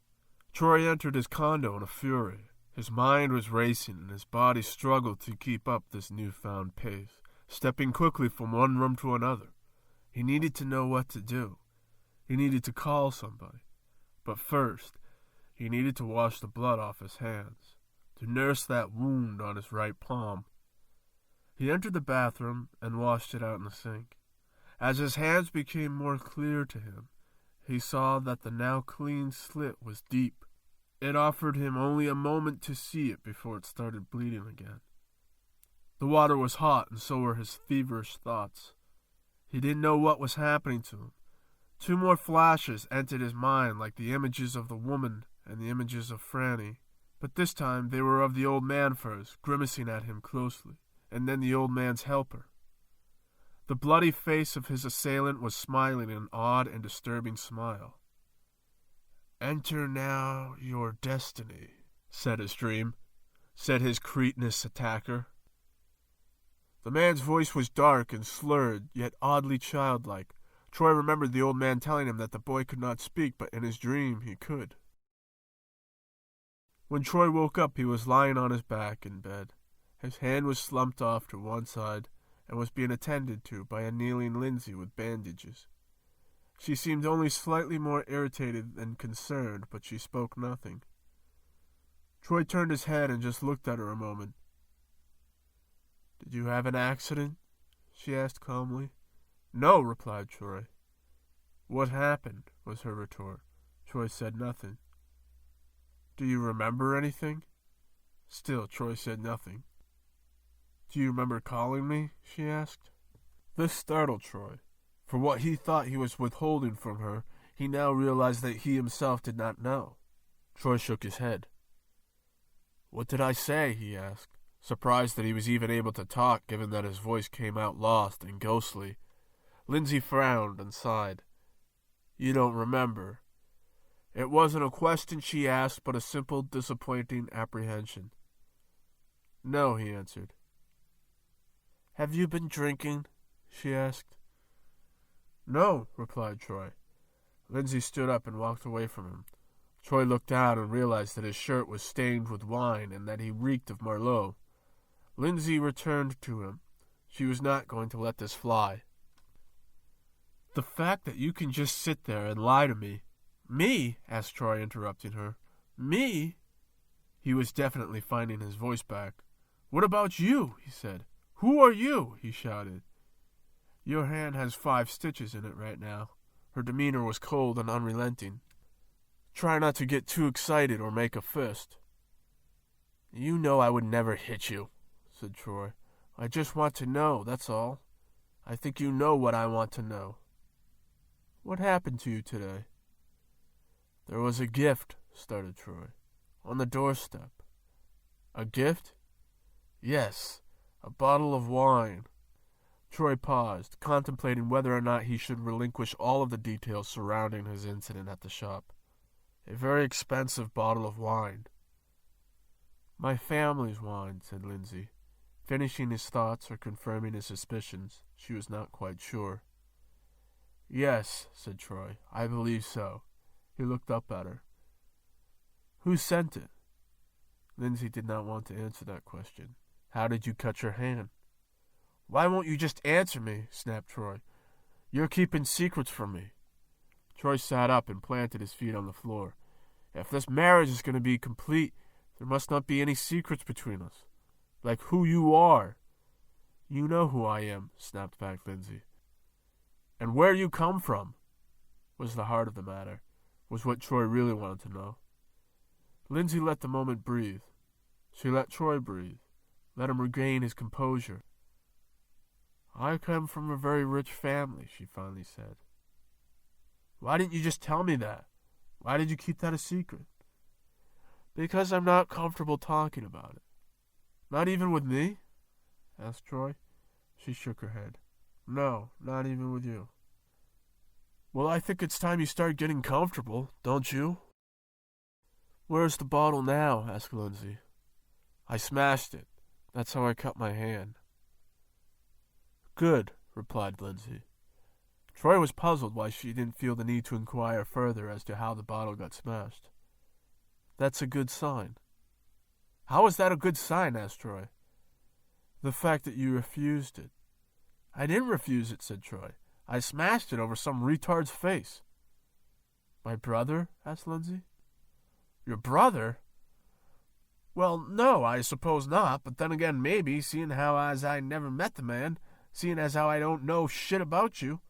Troy entered his condo in a fury. His mind was racing, and his body struggled to keep up this newfound pace, stepping quickly from one room to another. He needed to know what to do. He needed to call somebody. But first, he needed to wash the blood off his hands, to nurse that wound on his right palm. He entered the bathroom and washed it out in the sink. As his hands became more clear to him, he saw that the now clean slit was deep. It offered him only a moment to see it before it started bleeding again. The water was hot, and so were his feverish thoughts. He didn't know what was happening to him. 2 more flashes entered his mind, like the images of the woman and the images of Franny. But this time they were of the old man first, grimacing at him closely, and then the old man's helper. The bloody face of his assailant was smiling an odd and disturbing smile. "Enter now your destiny," said his dream, said his cretinous attacker. The man's voice was dark and slurred, yet oddly childlike. Troy remembered the old man telling him that the boy could not speak, but in his dream he could. When Troy woke up, he was lying on his back in bed. His hand was slumped off to one side and was being attended to by a kneeling Lindsay with bandages. She seemed only slightly more irritated than concerned, but she spoke nothing. Troy turned his head and just looked at her a moment. "Did you have an accident?" she asked calmly. "No," replied Troy. "What happened?" was her retort. Troy said nothing. "Do you remember anything?" Still, Troy said nothing. "Do you remember calling me?" she asked. This startled Troy. For what he thought he was withholding from her, he now realized that he himself did not know. Troy shook his head. "What did I say?" he asked, surprised that he was even able to talk, given that his voice came out lost and ghostly. Lindsay frowned and sighed. "You don't remember." It wasn't a question she asked, but a simple, disappointing apprehension. "No," he answered. "Have you been drinking?" she asked. "No," replied Troy. Lindsay stood up and walked away from him. Troy looked down and realized that his shirt was stained with wine and that he reeked of Merlot. Lindsay returned to him. She was not going to let this fly. "The fact that you can just sit there and lie to me—" "Me?" asked Troy, interrupting her. "Me?" He was definitely finding his voice back. "What about you?" he said. "Who are you?" he shouted. "Your hand has 5 stitches in it right now." Her demeanor was cold and unrelenting. "Try not to get too excited or make a fist." "You know I would never hit you," said Troy. "I just want to know, that's all. I think you know what I want to know." "What happened to you today?" "There was a gift," started Troy, "on the doorstep." "A gift?" "Yes, a bottle of wine." Troy paused, contemplating whether or not he should relinquish all of the details surrounding his incident at the shop. A very expensive bottle of wine. "My family's wine," said Lindsay. Finishing his thoughts or confirming his suspicions, she was not quite sure. "Yes," said Troy, "I believe so." He looked up at her. "Who sent it?" Lindsay did not want to answer that question. "How did you cut your hand?" "Why won't you just answer me?" snapped Troy. "You're keeping secrets from me." Troy sat up and planted his feet on the floor. "If this marriage is going to be complete, there must not be any secrets between us. Like who you are." "You know who I am," snapped back Lindsay. "And where you come from," was the heart of the matter, was what Troy really wanted to know. Lindsay let the moment breathe. She let Troy breathe, let him regain his composure. "I come from a very rich family," she finally said. "Why didn't you just tell me that? Why did you keep that a secret?" "Because I'm not comfortable talking about it." "Not even with me?" asked Troy. She shook her head. "No, not even with you." "Well, I think it's time you start getting comfortable, don't you?" "Where's the bottle now?" asked Lindsay. "I smashed it. That's how I cut my hand." "Good," replied Lindsay. Troy was puzzled why she didn't feel the need to inquire further as to how the bottle got smashed. That's a good sign. How is that a good sign? Asked Troy. The fact that you refused it. I didn't refuse it, said Troy. I smashed it over some retard's face. My brother? Asked Lindsay. Your brother? Well, no, I suppose not, but then again, maybe, seeing how as I never met the man, seeing as how I don't know shit about you.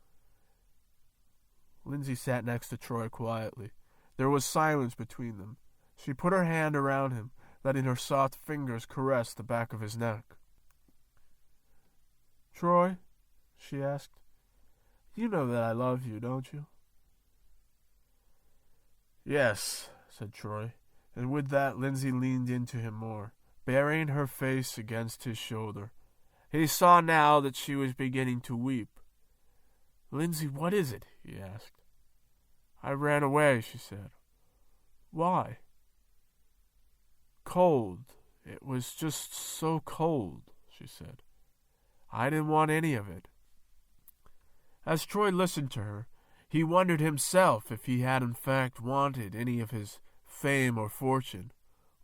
Lindsay sat next to Troy quietly. There was silence between them. She put her hand around him, letting her soft fingers caress the back of his neck. Troy, she asked, you know that I love you, don't you? Yes, said Troy, and with that Lindsay leaned into him more, burying her face against his shoulder. He saw now that she was beginning to weep. Lindsay, what is it? He asked. I ran away, she said. Why? Cold. It was just so cold, she said. I didn't want any of it. As Troy listened to her, he wondered himself if he had in fact wanted any of his fame or fortune,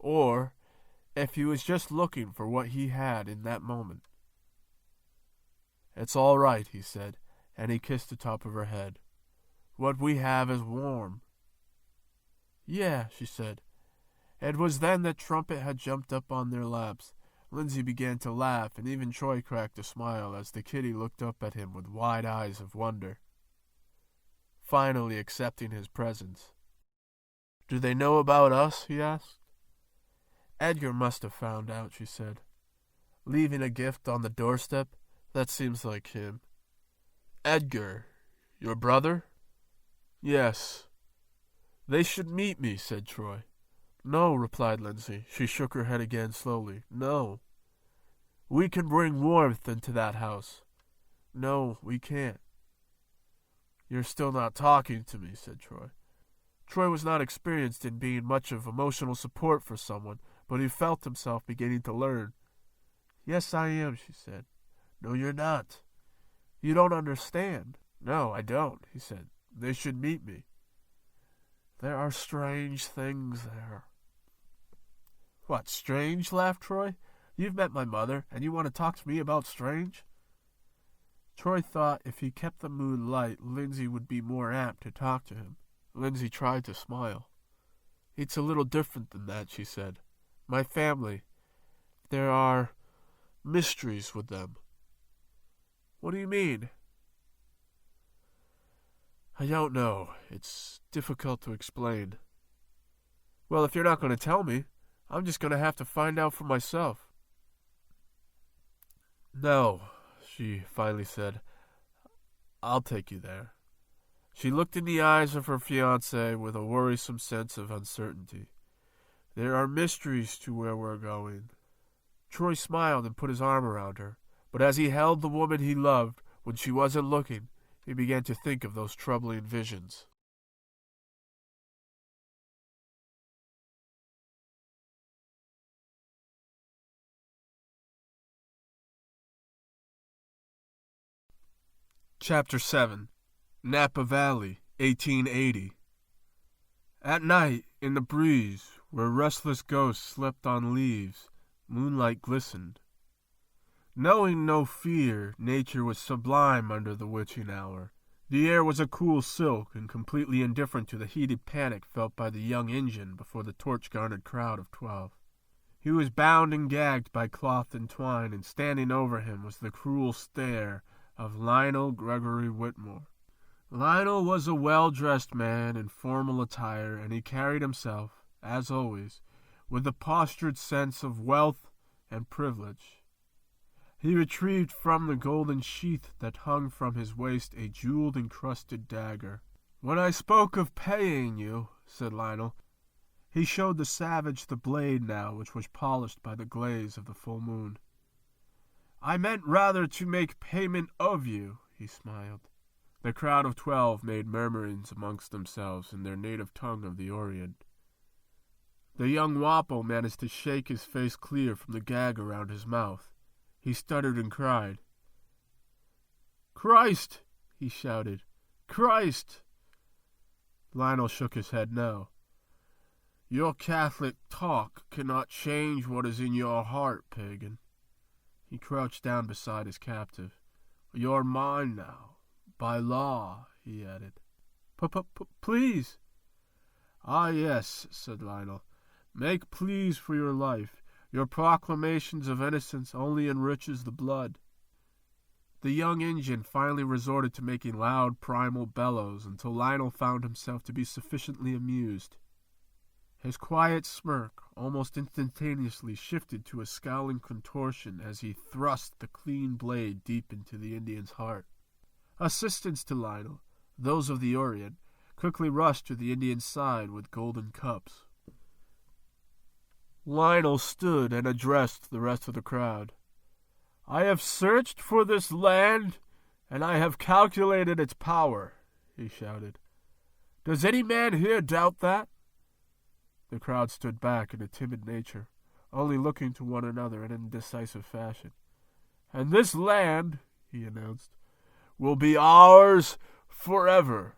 or if he was just looking for what he had in that moment. It's all right, he said, and he kissed the top of her head. What we have is warm. Yeah, she said. It was then that Trumpet had jumped up on their laps. Lindsay began to laugh, and even Troy cracked a smile as the kitty looked up at him with wide eyes of wonder, finally accepting his presence. Do they know about us? He asked. Edgar must have found out, she said. Leaving a gift on the doorstep? That seems like him. Edgar, your brother? Yes. They should meet me, said Troy. No, replied Lindsay. She shook her head again slowly. No. We can bring warmth into that house. No, we can't. You're still not talking to me, said Troy. Troy was not experienced in being much of emotional support for someone, but he felt himself beginning to learn. Yes, I am, she said. No, you're not. You don't understand. No, I don't, he said. They should meet me. There are strange things there. What, strange? Laughed Troy. You've met my mother, and you want to talk to me about strange? Troy thought if he kept the mood light, Lindsay would be more apt to talk to him. Lindsay tried to smile. It's a little different than that, she said. My family, there are mysteries with them. What do you mean? I don't know. It's difficult to explain. Well, if you're not going to tell me, I'm just going to have to find out for myself. No, she finally said. I'll take you there. She looked in the eyes of her fiancé with a worrisome sense of uncertainty. There are mysteries to where we're going. Troy smiled and put his arm around her, but as he held the woman he loved when she wasn't looking, he began to think of those troubling visions. Chapter 7. Nappa Valley, 1880. At night, in the breeze, where restless ghosts slept on leaves, moonlight glistened. Knowing no fear, nature was sublime under the witching hour. The air was a cool silk and completely indifferent to the heated panic felt by the young Injun before the torch-garnered crowd of 12. He was bound and gagged by cloth and twine, and standing over him was the cruel stare of Lionel Gregory Whitmore. Lionel was a well-dressed man in formal attire, and he carried himself, as always, with a postured sense of wealth and privilege. He retrieved from the golden sheath that hung from his waist a jeweled-encrusted dagger. When I spoke of paying you, said Lionel, he showed the savage the blade now, which was polished by the glaze of the full moon. I meant rather to make payment of you, he smiled. The crowd of 12 made murmurings amongst themselves in their native tongue of the Orient. The young Wappo managed to shake his face clear from the gag around his mouth. He stuttered and cried. Christ! He shouted. Christ! Lionel shook his head no. Your Catholic talk cannot change what is in your heart, pagan. He crouched down beside his captive. You're mine now, by law, he added. Please. Ah, yes, said Lionel. Make pleas for your life. Your proclamations of innocence only enriches the blood. The young Indian finally resorted to making loud primal bellows until Lionel found himself to be sufficiently amused. His quiet smirk almost instantaneously shifted to a scowling contortion as he thrust the clean blade deep into the Indian's heart. Assistants to Lionel, those of the Orient, quickly rushed to the Indian's side with golden cups. Lionel stood and addressed the rest of the crowd. I have searched for this land, and I have calculated its power, he shouted. Does any man here doubt that? The crowd stood back in a timid nature, only looking to one another in indecisive fashion. And this land, he announced, will be ours forever.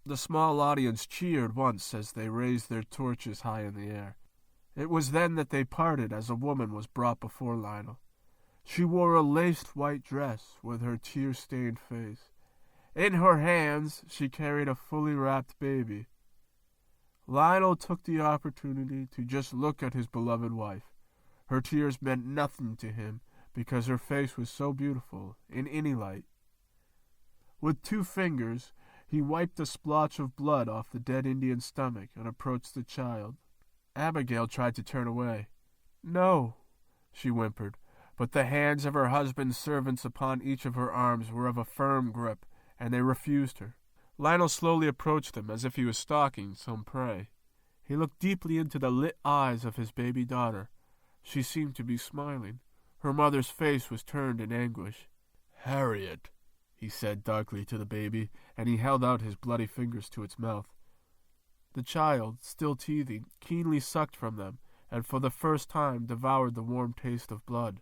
The small audience cheered once as they raised their torches high in the air. It was then that they parted as a woman was brought before Lionel. She wore a laced white dress with her tear-stained face. In her hands she carried a fully wrapped baby. Lionel took the opportunity to just look at his beloved wife. Her tears meant nothing to him because her face was so beautiful in any light. With 2 fingers, he wiped a splotch of blood off the dead Indian's stomach and approached the child. Abigail tried to turn away. No, she whimpered, but the hands of her husband's servants upon each of her arms were of a firm grip, and they refused her. Lionel slowly approached them as if he was stalking some prey. He looked deeply into the lit eyes of his baby daughter. She seemed to be smiling. Her mother's face was turned in anguish. Harriet, he said darkly to the baby, and he held out his bloody fingers to its mouth. The child, still teething, keenly sucked from them, and for the first time devoured the warm taste of blood.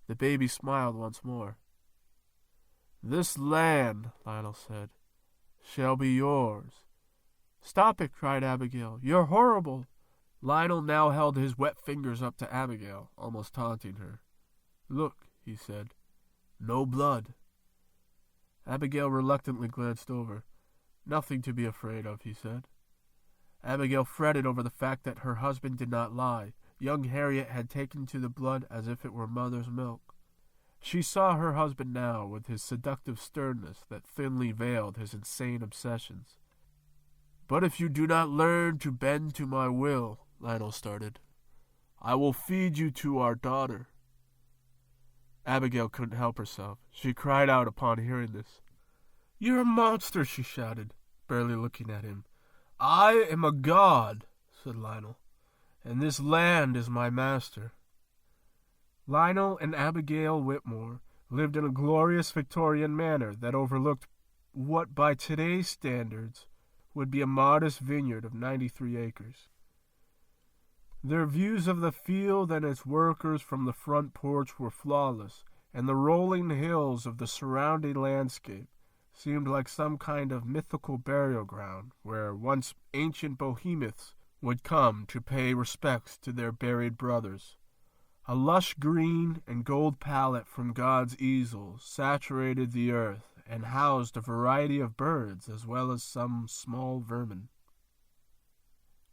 The baby smiled once more. This land, Lionel said, shall be yours. Stop it, cried Abigail. You're horrible. Lionel now held his wet fingers up to Abigail, almost taunting her. Look, he said. No blood. Abigail reluctantly glanced over. Nothing to be afraid of, he said. Abigail fretted over the fact that her husband did not lie. Young Harriet had taken to the blood as if it were mother's milk. She saw her husband now with his seductive sternness that thinly veiled his insane obsessions. But if you do not learn to bend to my will, Lionel started, I will feed you to our daughter. Abigail couldn't help herself. She cried out upon hearing this. You're a monster, she shouted, barely looking at him. I am a god, said Lionel, and this land is my master. Lionel and Abigail Whitmore lived in a glorious Victorian manor that overlooked what by today's standards would be a modest vineyard of 93 acres. Their views of the field and its workers from the front porch were flawless, and the rolling hills of the surrounding landscape seemed like some kind of mythical burial ground where once ancient behemoths would come to pay respects to their buried brothers. A lush green and gold palette from God's easel saturated the earth and housed a variety of birds as well as some small vermin.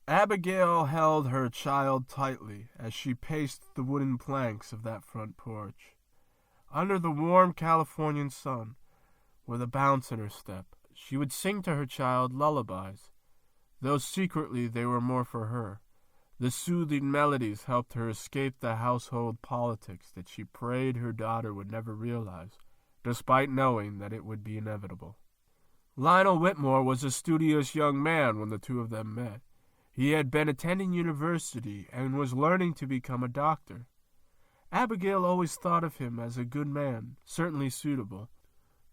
Abigail held her child tightly as she paced the wooden planks of that front porch. Under the warm Californian sun, with a bounce in her step, she would sing to her child lullabies, though secretly they were more for her. The soothing melodies helped her escape the household politics that she prayed her daughter would never realize, despite knowing that it would be inevitable. Lionel Whitmore was a studious young man when the two of them met. He had been attending university and was learning to become a doctor. Abigail always thought of him as a good man, certainly suitable,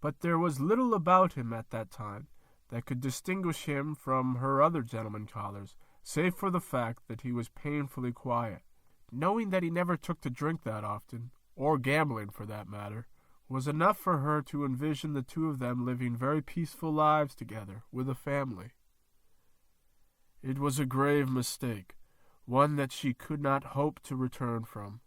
but there was little about him at that time that could distinguish him from her other gentlemen callers, save for the fact that he was painfully quiet. Knowing that he never took to drink that often, or gambling for that matter, was enough for her to envision the two of them living very peaceful lives together with a family. It was a grave mistake, one that she could not hope to return from.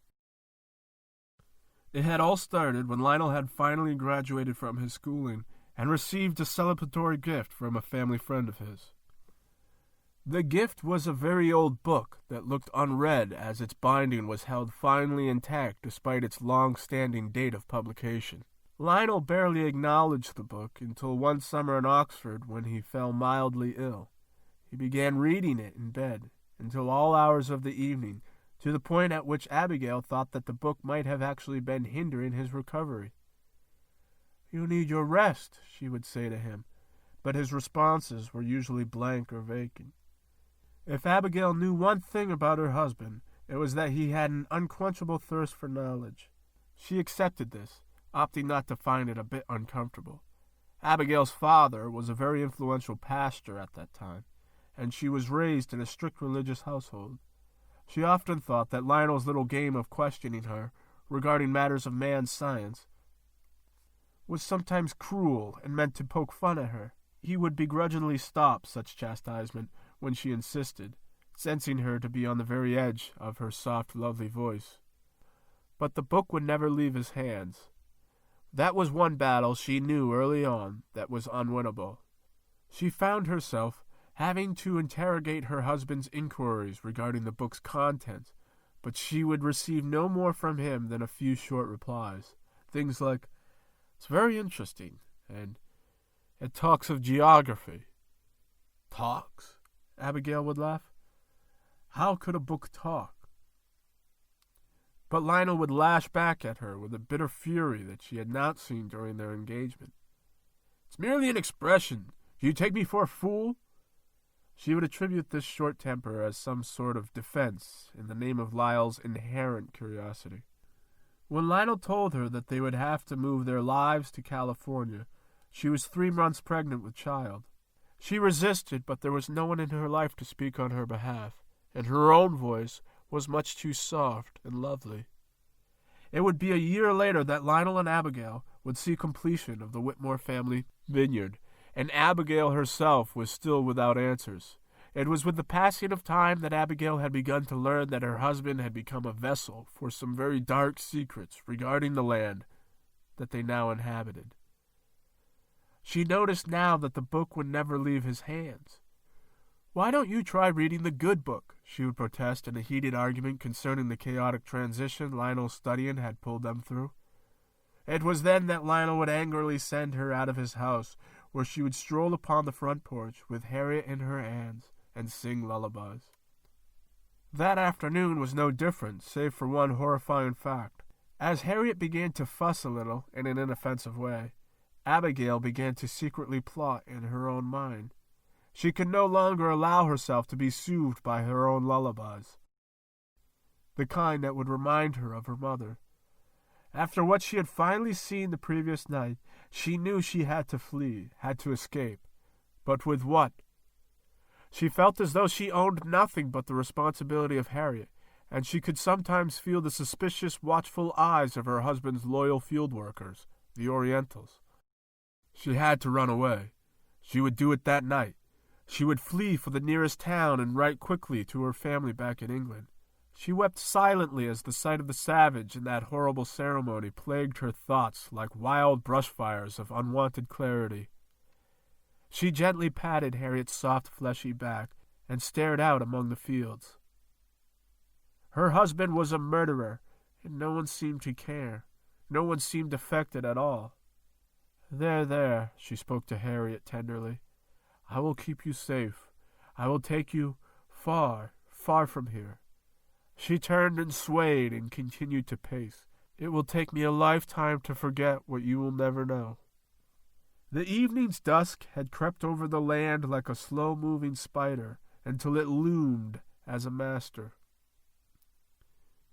It had all started when Lionel had finally graduated from his schooling and received a celebratory gift from a family friend of his. The gift was a very old book that looked unread as its binding was held finely intact despite its long-standing date of publication. Lionel barely acknowledged the book until one summer in Oxford when he fell mildly ill. He began reading it in bed until all hours of the evening, to the point at which Abigail thought that the book might have actually been hindering his recovery. "You need your rest," she would say to him, but his responses were usually blank or vacant. If Abigail knew one thing about her husband, it was that he had an unquenchable thirst for knowledge. She accepted this, opting not to find it a bit uncomfortable. Abigail's father was a very influential pastor at that time, and she was raised in a strict religious household. She often thought that Lionel's little game of questioning her regarding matters of man's science was sometimes cruel and meant to poke fun at her. He would begrudgingly stop such chastisement when she insisted, sensing her to be on the very edge of her soft, lovely voice. But the book would never leave his hands. That was one battle she knew early on that was unwinnable. She found herself having to interrogate her husband's inquiries regarding the book's content, but she would receive no more from him than a few short replies. Things like, "It's very interesting," and "It talks of geography." "Talks?" Abigail would laugh. "How could a book talk?" But Lionel would lash back at her with a bitter fury that she had not seen during their engagement. "It's merely an expression. Do you take me for a fool?" She would attribute this short temper as some sort of defense in the name of Lyle's inherent curiosity. When Lionel told her that they would have to move their lives to California, she was 3 months pregnant with child. She resisted, but there was no one in her life to speak on her behalf, and her own voice was much too soft and lovely. It would be a year later that Lionel and Abigail would see completion of the Whitmore family vineyard, and Abigail herself was still without answers. It was with the passing of time that Abigail had begun to learn that her husband had become a vessel for some very dark secrets regarding the land that they now inhabited. She noticed now that the book would never leave his hands. "Why don't you try reading the good book?" she would protest in a heated argument concerning the chaotic transition Lionel's studying had pulled them through. It was then that Lionel would angrily send her out of his house, where she would stroll upon the front porch with Harriet in her hands and sing lullabies. That afternoon was no different, save for one horrifying fact. As Harriet began to fuss a little in an inoffensive way, Abigail began to secretly plot in her own mind. She could no longer allow herself to be soothed by her own lullabies, the kind that would remind her of her mother. After what she had finally seen the previous night, she knew she had to flee, had to escape. But with what? She felt as though she owned nothing but the responsibility of Harriet, and she could sometimes feel the suspicious, watchful eyes of her husband's loyal field workers, the Orientals. She had to run away. She would do it that night. She would flee for the nearest town and write quickly to her family back in England. She wept silently as the sight of the savage in that horrible ceremony plagued her thoughts like wild brushfires of unwanted clarity. She gently patted Harriet's soft, fleshy back and stared out among the fields. Her husband was a murderer, and no one seemed to care. No one seemed affected at all. There, she spoke to Harriet tenderly. "I will keep you safe. I will take you far, far from here." She turned and swayed and continued to pace. "It will take me a lifetime to forget what you will never know." The evening's dusk had crept over the land like a slow-moving spider until it loomed as a master.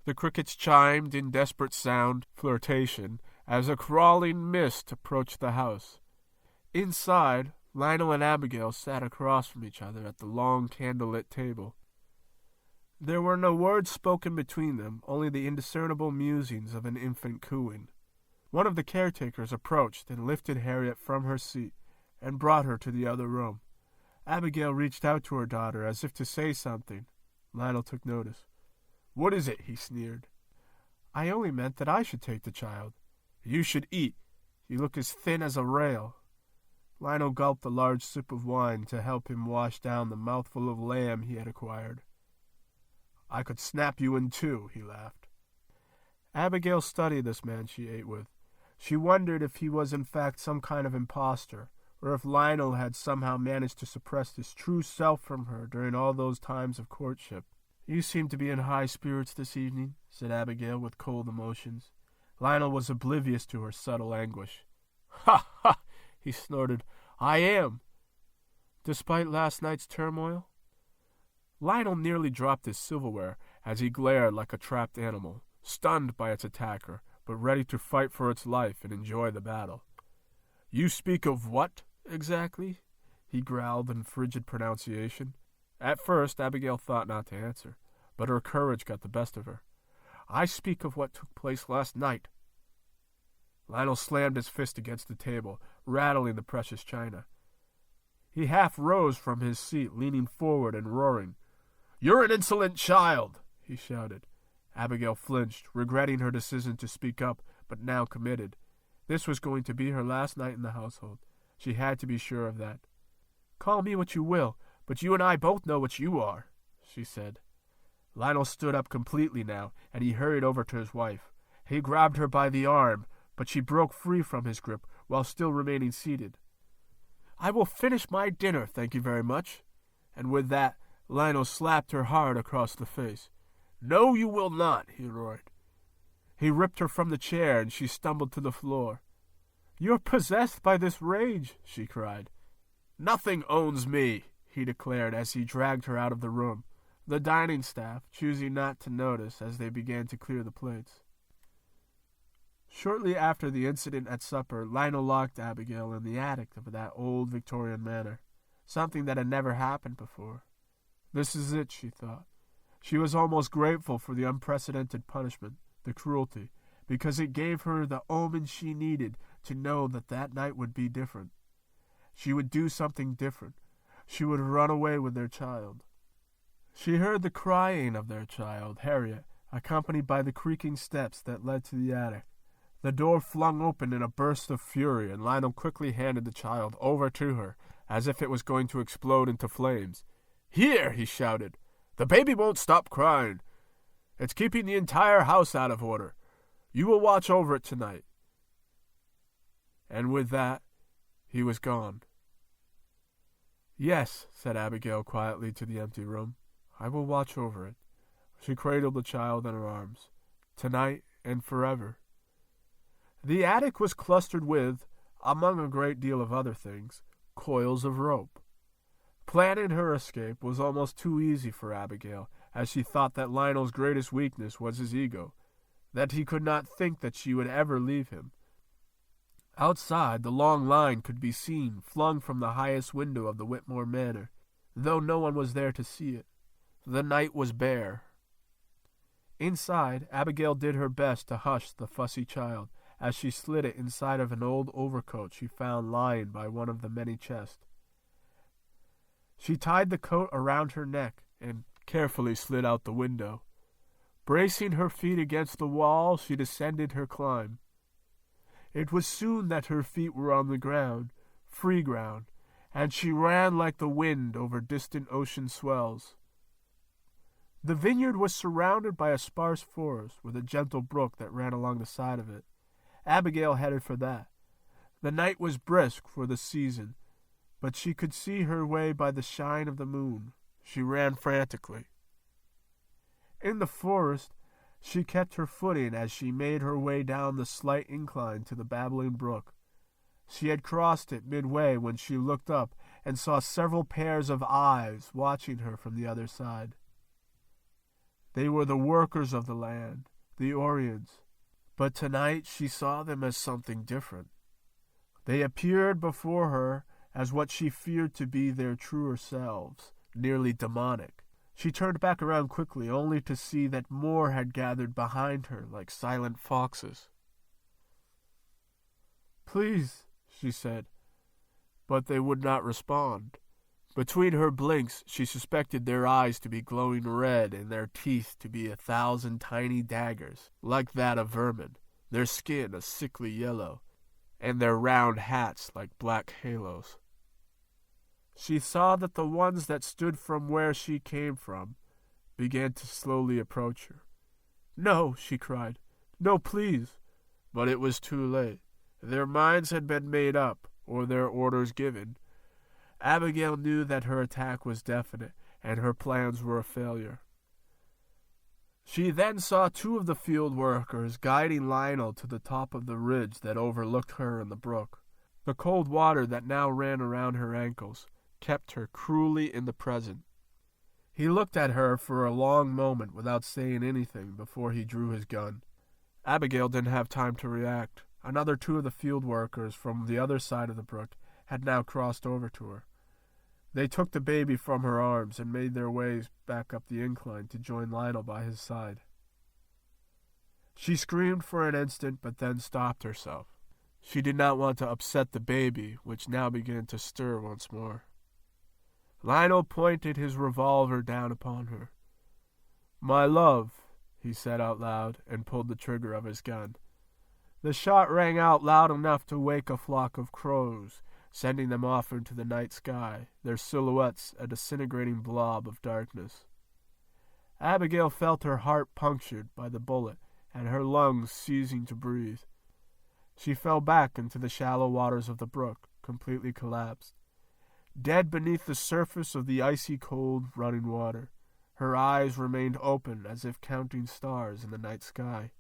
The crickets chimed in desperate sound flirtation as a crawling mist approached the house. Inside, Lionel and Abigail sat across from each other at the long candlelit table. There were no words spoken between them, only the indiscernible musings of an infant cooing. One of the caretakers approached and lifted Harriet from her seat and brought her to the other room. Abigail reached out to her daughter as if to say something. Lionel took notice. "What is it?" he sneered. "I only meant that I should take the child." "You should eat. You look as thin as a rail." Lionel gulped a large sip of wine to help him wash down the mouthful of lamb he had acquired. "I could snap you in two," he laughed. Abigail studied this man she ate with. She wondered if he was in fact some kind of impostor, or if Lionel had somehow managed to suppress his true self from her during all those times of courtship. "You seem to be in high spirits this evening," said Abigail with cold emotions. Lionel was oblivious to her subtle anguish. "Ha, ha!" he snorted. "I am." "Despite last night's turmoil?" Lionel nearly dropped his silverware as he glared like a trapped animal, stunned by its attacker, but ready to fight for its life and enjoy the battle. "You speak of what, exactly?" he growled in frigid pronunciation. At first, Abigail thought not to answer, but her courage got the best of her. "I speak of what took place last night." Lionel slammed his fist against the table, rattling the precious china. He half rose from his seat, leaning forward and roaring. "You're an insolent child!" he shouted. Abigail flinched, regretting her decision to speak up, but now committed. This was going to be her last night in the household. She had to be sure of that. "Call me what you will, but you and I both know what you are," she said. Lionel stood up completely now, and he hurried over to his wife. He grabbed her by the arm, but she broke free from his grip while still remaining seated. "I will finish my dinner, thank you very much." And with that, Lionel slapped her hard across the face. "No, you will not," he roared. He ripped her from the chair, and she stumbled to the floor. "You're possessed by this rage," she cried. "Nothing owns me," he declared as he dragged her out of the room, the dining staff choosing not to notice as they began to clear the plates. Shortly after the incident at supper, Lionel locked Abigail in the attic of that old Victorian manor, something that had never happened before. This is it, she thought. She was almost grateful for the unprecedented punishment, the cruelty, because it gave her the omen she needed to know that that night would be different. She would do something different. She would run away with their child. She heard the crying of their child, Harriet, accompanied by the creaking steps that led to the attic. The door flung open in a burst of fury, and Lionel quickly handed the child over to her, as if it was going to explode into flames. "Here!" he shouted. "The baby won't stop crying. It's keeping the entire house out of order. You will watch over it tonight." And with that, he was gone. "Yes," said Abigail quietly to the empty room. "I will watch over it." She cradled the child in her arms. Tonight and forever. The attic was clustered with, among a great deal of other things, coils of rope. Planning her escape was almost too easy for Abigail, as she thought that Lionel's greatest weakness was his ego, that he could not think that she would ever leave him. Outside, the long line could be seen, flung from the highest window of the Whitmore Manor, though no one was there to see it. The night was bare. Inside, Abigail did her best to hush the fussy child, as she slid it inside of an old overcoat she found lying by one of the many chests. She tied the coat around her neck and carefully slid out the window. Bracing her feet against the wall, she descended her climb. It was soon that her feet were on the ground, free ground, and she ran like the wind over distant ocean swells. The vineyard was surrounded by a sparse forest with a gentle brook that ran along the side of it. Abigail headed for that. The night was brisk for the season, but she could see her way by the shine of the moon. She ran frantically. In the forest, she kept her footing as she made her way down the slight incline to the babbling brook. She had crossed it midway when she looked up and saw several pairs of eyes watching her from the other side. They were the workers of the land, the Orions. But tonight she saw them as something different. They appeared before her as what she feared to be their truer selves, nearly demonic. She turned back around quickly, only to see that more had gathered behind her like silent foxes. "Please," she said, but they would not respond. Between her blinks, she suspected their eyes to be glowing red and their teeth to be 1,000 tiny daggers, like that of vermin, their skin a sickly yellow, and their round hats like black halos. She saw that the ones that stood from where she came from began to slowly approach her. "No," she cried. "No, please." But it was too late. Their minds had been made up, or their orders given. Abigail knew that her attack was definite, and her plans were a failure. She then saw 2 of the field workers guiding Lionel to the top of the ridge that overlooked her and the brook. The cold water that now ran around her ankles kept her cruelly in the present. He looked at her for a long moment without saying anything before he drew his gun. Abigail didn't have time to react. Another 2 of the field workers from the other side of the brook had now crossed over to her. They took the baby from her arms and made their ways back up the incline to join Lionel by his side. She screamed for an instant, but then stopped herself. She did not want to upset the baby, which now began to stir once more. Lionel pointed his revolver down upon her. "My love," he said out loud, and pulled the trigger of his gun. The shot rang out loud enough to wake a flock of crows, sending them off into the night sky, their silhouettes a disintegrating blob of darkness. Abigail felt her heart punctured by the bullet and her lungs ceasing to breathe. She fell back into the shallow waters of the brook, completely collapsed. Dead beneath the surface of the icy cold running water, her eyes remained open as if counting stars in the night sky.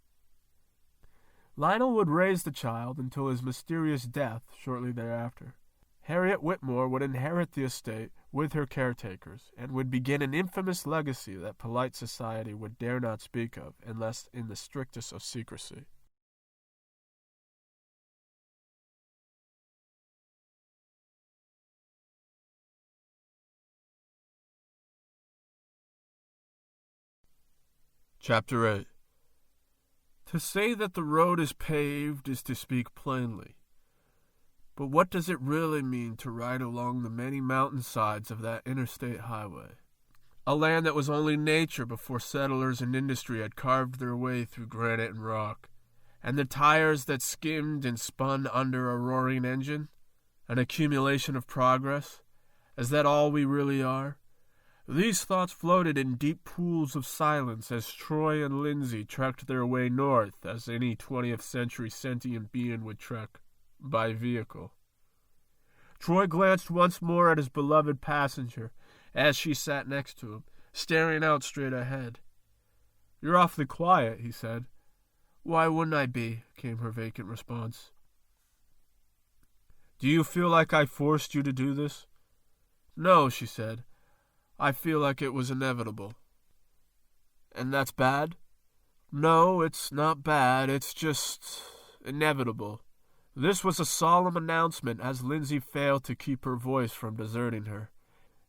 Lionel would raise the child until his mysterious death shortly thereafter. Harriet Whitmore would inherit the estate with her caretakers and would begin an infamous legacy that polite society would dare not speak of unless in the strictest of secrecy. Chapter 8. To say that the road is paved is to speak plainly. But what does it really mean to ride along the many mountainsides of that interstate highway? A land that was only nature before settlers and industry had carved their way through granite and rock, and the tires that skimmed and spun under a roaring engine? An accumulation of progress? Is that all we really are? These thoughts floated in deep pools of silence as Troy and Lindsay trekked their way north as any 20th century sentient being would trek, by vehicle. Troy glanced once more at his beloved passenger as she sat next to him, staring out straight ahead. "You're awfully quiet," he said. "Why wouldn't I be?" came her vacant response. "Do you feel like I forced you to do this?" "No," she said. "I feel like it was inevitable." "And that's bad?" "No, it's not bad. It's just inevitable." This was a solemn announcement as Lindsay failed to keep her voice from deserting her.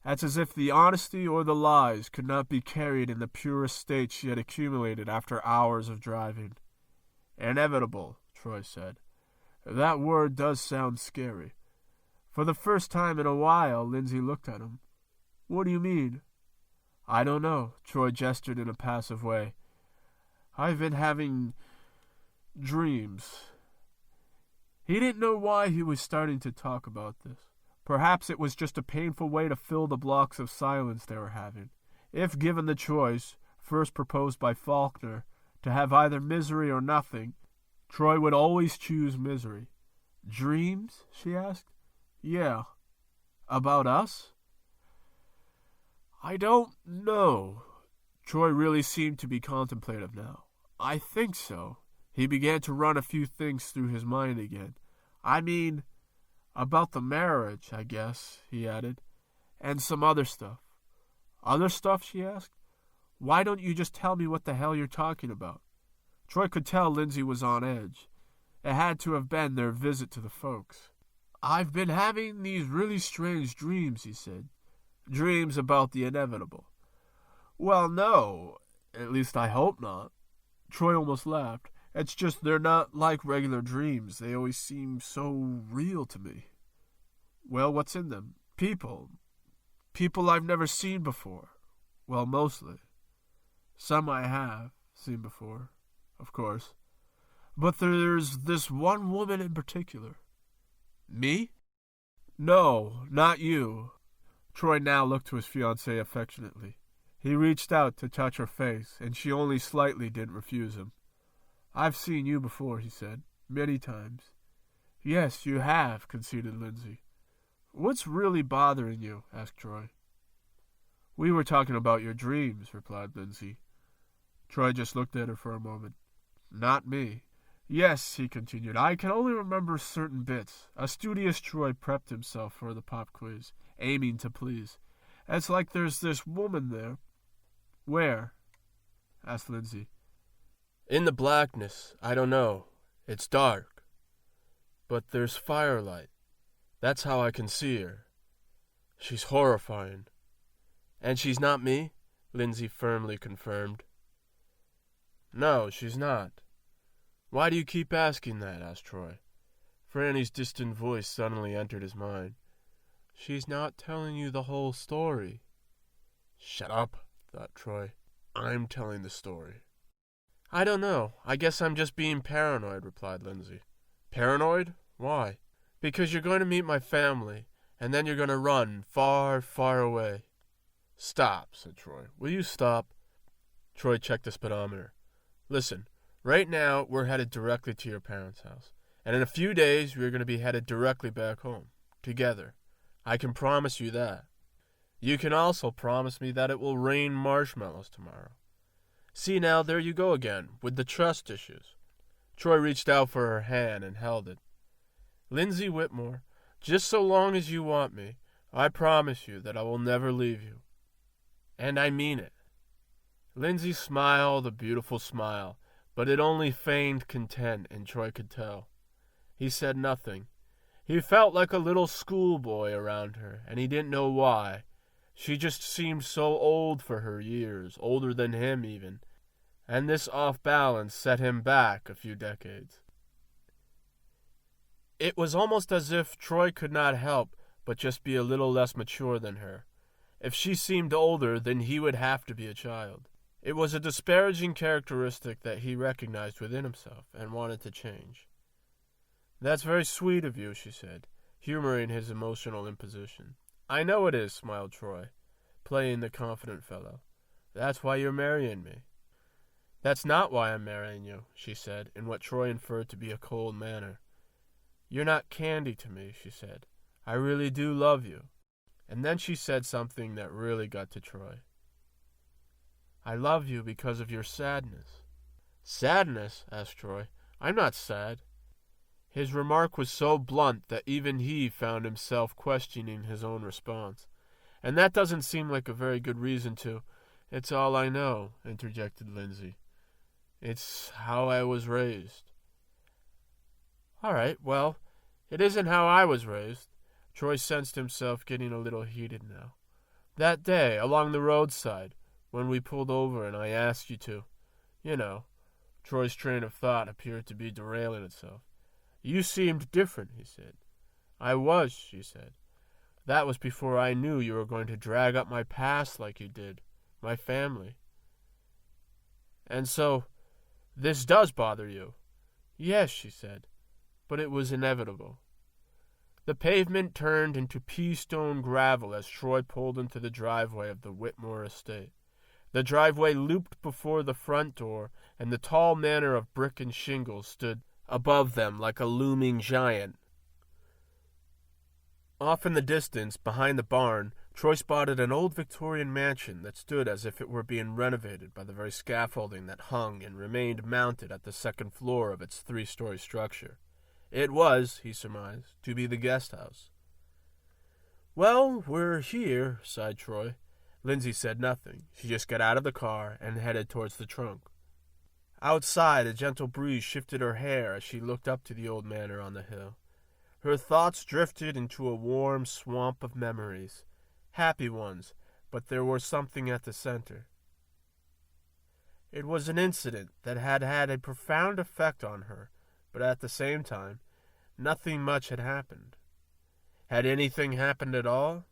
It's as if the honesty or the lies could not be carried in the purest state she had accumulated after hours of driving. "Inevitable," Troy said. "That word does sound scary." For the first time in a while, Lindsay looked at him. "What do you mean?" "I don't know," Troy gestured in a passive way. "I've been having dreams." He didn't know why he was starting to talk about this. Perhaps it was just a painful way to fill the blocks of silence they were having. If given the choice, first proposed by Faulkner, to have either misery or nothing, Troy would always choose misery. "Dreams?" she asked. "Yeah." "About us?" "I don't know." Troy really seemed to be contemplative now. "I think so." He began to run a few things through his mind again. "I mean, about the marriage, I guess," he added, "and some other stuff." "Other stuff?" she asked. "Why don't you just tell me what the hell you're talking about?" Troy could tell Lindsay was on edge. It had to have been their visit to the folks. "I've been having these really strange dreams," he said. "Dreams about the inevitable." "Well, no. At least I hope not." Troy almost laughed. "It's just they're not like regular dreams. They always seem so real to me." "Well, what's in them? People? People I've never seen before. Well, mostly. Some I have seen before, of course. But there's this one woman in particular. Me? No, not you. Troy now looked to his fiancée affectionately. He reached out to touch her face, and she only slightly didn't refuse him. I've seen you before, he said. Many times. Yes, you have, conceded Lindsay. What's really bothering you? Asked Troy. We were talking about your dreams, replied Lindsay. Troy just looked at her for a moment. Not me. Yes, he continued, I can only remember certain bits. A studious Troy prepped himself for the pop quiz, aiming to please. It's like there's this woman there. Where? Asked Lindsay. In the blackness. I don't know. It's dark. But there's firelight. That's how I can see her. She's horrifying. And she's not me? Lindsay firmly confirmed. No, she's not. Why do you keep asking that? Asked Troy. Franny's distant voice suddenly entered his mind. She's not telling you the whole story. Shut up, thought Troy. I'm telling the story. I don't know. I guess I'm just being paranoid, replied Lindsay. Paranoid? Why? Because you're going to meet my family, and then you're going to run far, far away. Stop, said Troy. Will you stop? Troy checked the speedometer. Listen, right now we're headed directly to your parents' house, and in a few days we're going to be headed directly back home, together. I can promise you that. You can also promise me that it will rain marshmallows tomorrow. See now, there you go again, with the trust issues. Troy reached out for her hand and held it. Lindsay Whitmore, just so long as you want me, I promise you that I will never leave you. And I mean it. Lindsay smiled a beautiful smile, but it only feigned content, and Troy could tell. He said nothing. He felt like a little schoolboy around her, and he didn't know why. She just seemed so old for her years, older than him even, and this off-balance set him back a few decades. It was almost as if Troy could not help but just be a little less mature than her. If she seemed older, then he would have to be a child. It was a disparaging characteristic that he recognized within himself and wanted to change. That's very sweet of you, she said, humoring his emotional imposition. I know it is, smiled Troy, playing the confident fellow. That's why you're marrying me. That's not why I'm marrying you, she said, in what Troy inferred to be a cold manner. You're not candy to me, she said. I really do love you. And then she said something that really got to Troy. I love you because of your sadness. Sadness? Asked Troy. I'm not sad. His remark was so blunt that even he found himself questioning his own response. And that doesn't seem like a very good reason to. It's all I know, interjected Lindsay. It's how I was raised. All right, well, it isn't how I was raised. Troy sensed himself getting a little heated now. That day, along the roadside, when we pulled over and I asked you to, you know, Troy's train of thought appeared to be derailing itself. You seemed different, he said. I was, she said. That was before I knew you were going to drag up my past like you did, my family. And so, this does bother you? Yes, she said, but it was inevitable. The pavement turned into pea-stone gravel as Troy pulled into the driveway of the Whitmore estate. The driveway looped before the front door, and the tall manor of brick and shingles stood above them like a looming giant. Off in the distance, behind the barn, Troy spotted an old Victorian mansion that stood as if it were being renovated by the very scaffolding that hung and remained mounted at the second floor of its three-story structure. It was, he surmised, to be the guest house. Well, we're here, sighed Troy. Lindsay said nothing. She just got out of the car and headed towards the trunk. Outside, a gentle breeze shifted her hair as she looked up to the old manor on the hill. Her thoughts drifted into a warm swamp of memories. Happy ones, but there was something at the center. It was an incident that had had a profound effect on her, but at the same time, nothing much had happened. Had anything happened at all?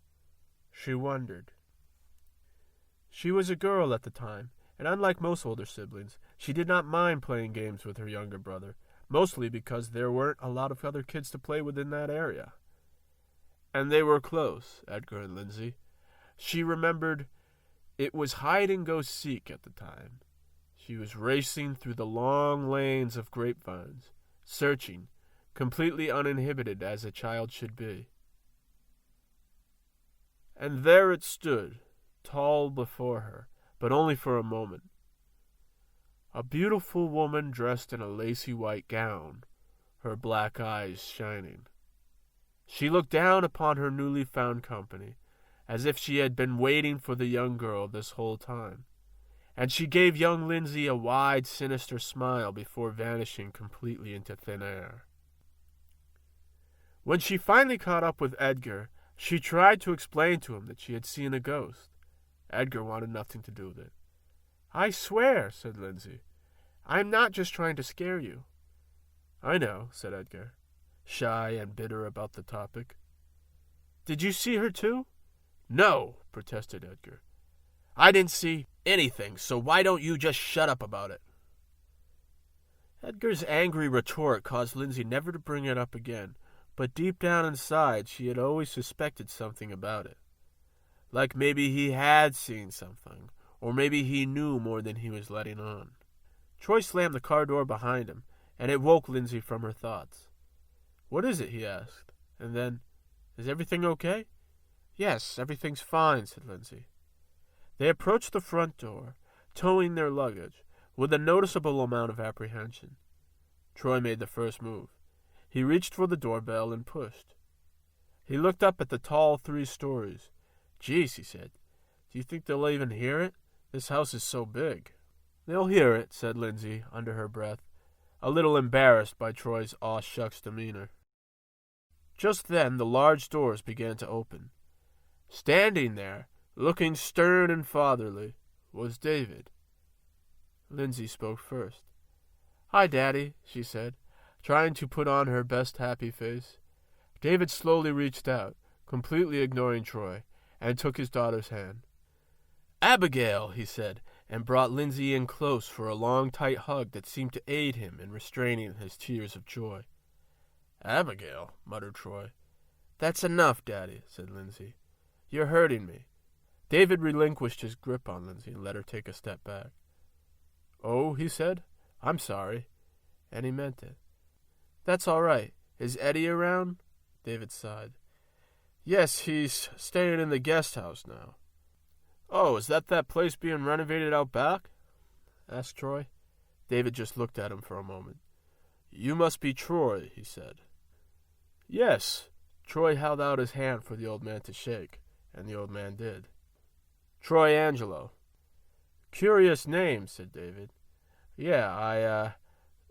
She wondered. She was a girl at the time, and unlike most older siblings, she did not mind playing games with her younger brother, mostly because there weren't a lot of other kids to play with in that area. And they were close, Edgar and Lindsay. She remembered it was hide-and-go-seek at the time. She was racing through the long lanes of grapevines, searching, completely uninhibited as a child should be. And there it stood, tall before her, but only for a moment. A beautiful woman dressed in a lacy white gown, her black eyes shining. She looked down upon her newly found company, as if she had been waiting for the young girl this whole time, and she gave young Lindsay a wide, sinister smile before vanishing completely into thin air. When she finally caught up with Edgar, she tried to explain to him that she had seen a ghost. Edgar wanted nothing to do with it. "I swear," said Lindsay, "I'm not just trying to scare you." "I know," said Edgar, shy and bitter about the topic. "Did you see her too?" "No," protested Edgar. "I didn't see anything, so why don't you just shut up about it?" Edgar's angry retort caused Lindsay never to bring it up again, but deep down inside she had always suspected something about it. Like maybe he had seen something, or maybe he knew more than he was letting on. Troy slammed the car door behind him, and it woke Lindsay from her thoughts. "What is it?" he asked, and then, "Is everything okay?" "Yes, everything's fine," said Lindsay. They approached the front door, towing their luggage, with a noticeable amount of apprehension. Troy made the first move. He reached for the doorbell and pushed. He looked up at the tall 3 stories. "Geez," he said, "do you think they'll even hear it? This house is so big." "They'll hear it," said Lindsay under her breath, a little embarrassed by Troy's aw-shucks demeanor. Just then the large doors began to open. Standing there, looking stern and fatherly, was David. Lindsay spoke first. "Hi, Daddy," she said, trying to put on her best happy face. David slowly reached out, completely ignoring Troy, and took his daughter's hand. "Abigail," he said, and brought Lindsay in close for a long, tight hug that seemed to aid him in restraining his tears of joy. "Abigail," muttered Troy. "That's enough, Daddy," said Lindsay. "You're hurting me." David relinquished his grip on Lindsay and let her take a step back. "Oh," he said, "I'm sorry." And he meant it. "That's all right. Is Eddie around?" David sighed. "Yes, he's staying in the guest house now." "Oh, is that place being renovated out back?" asked Troy. David just looked at him for a moment. "You must be Troy," he said. "Yes." Troy held out his hand for the old man to shake, and the old man did. "Troy Angelo." "Curious name," said David. "Yeah, I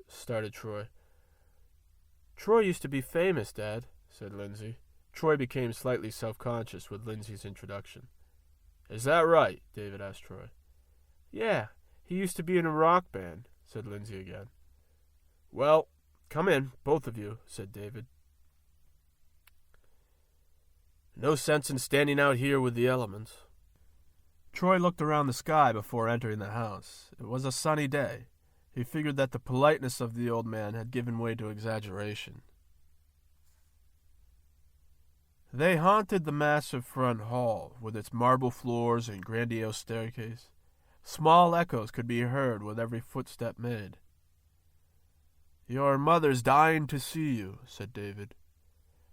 started Troy. "Troy used to be famous, Dad," said Lindsay. Troy became slightly self-conscious with Lindsay's introduction. "Is that right?" David asked Troy. "Yeah, he used to be in a rock band," said Lindsay again. "Well, come in, both of you," said David. "No sense in standing out here with the elements." Troy looked around the sky before entering the house. It was a sunny day. He figured that the politeness of the old man had given way to exaggeration. They haunted the massive front hall, with its marble floors and grandiose staircase. Small echoes could be heard with every footstep made. "Your mother's dying to see you," said David.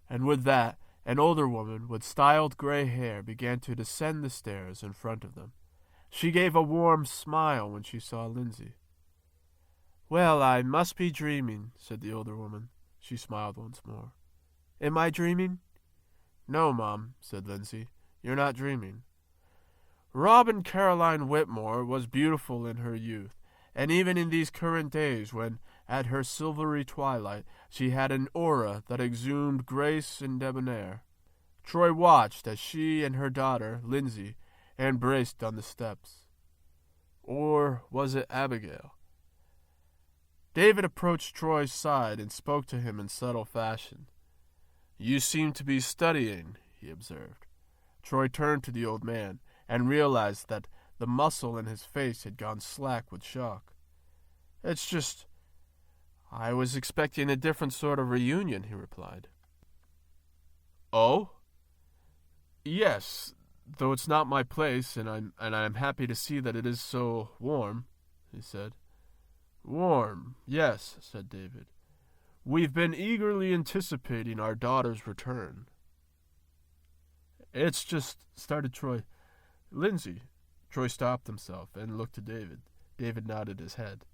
And with that, an older woman with styled gray hair began to descend the stairs in front of them. She gave a warm smile when she saw Lindsay. "Well, I must be dreaming," said the older woman. She smiled once more. "Am I dreaming?" "No, Mom," said Lindsay. "You're not dreaming. Robin Caroline Whitmore was beautiful in her youth, and even in these current days when, at her silvery twilight, she had an aura that exhumed grace and debonair. Troy watched as she and her daughter, Lindsay, embraced on the steps. Or was it Abigail? David approached Troy's side and spoke to him in subtle fashion. "You seem to be studying," he observed. Troy turned to the old man and realized that the muscle in his face had gone slack with shock. "It's just, I was expecting a different sort of reunion," he replied. "Oh? Yes, though it's not my place, and I'm happy to see that it is so warm," he said. "Warm, yes," said David. "We've been eagerly anticipating our daughter's return." "It's just," started Troy. "Lindsay." Troy stopped himself and looked to David. David nodded his head.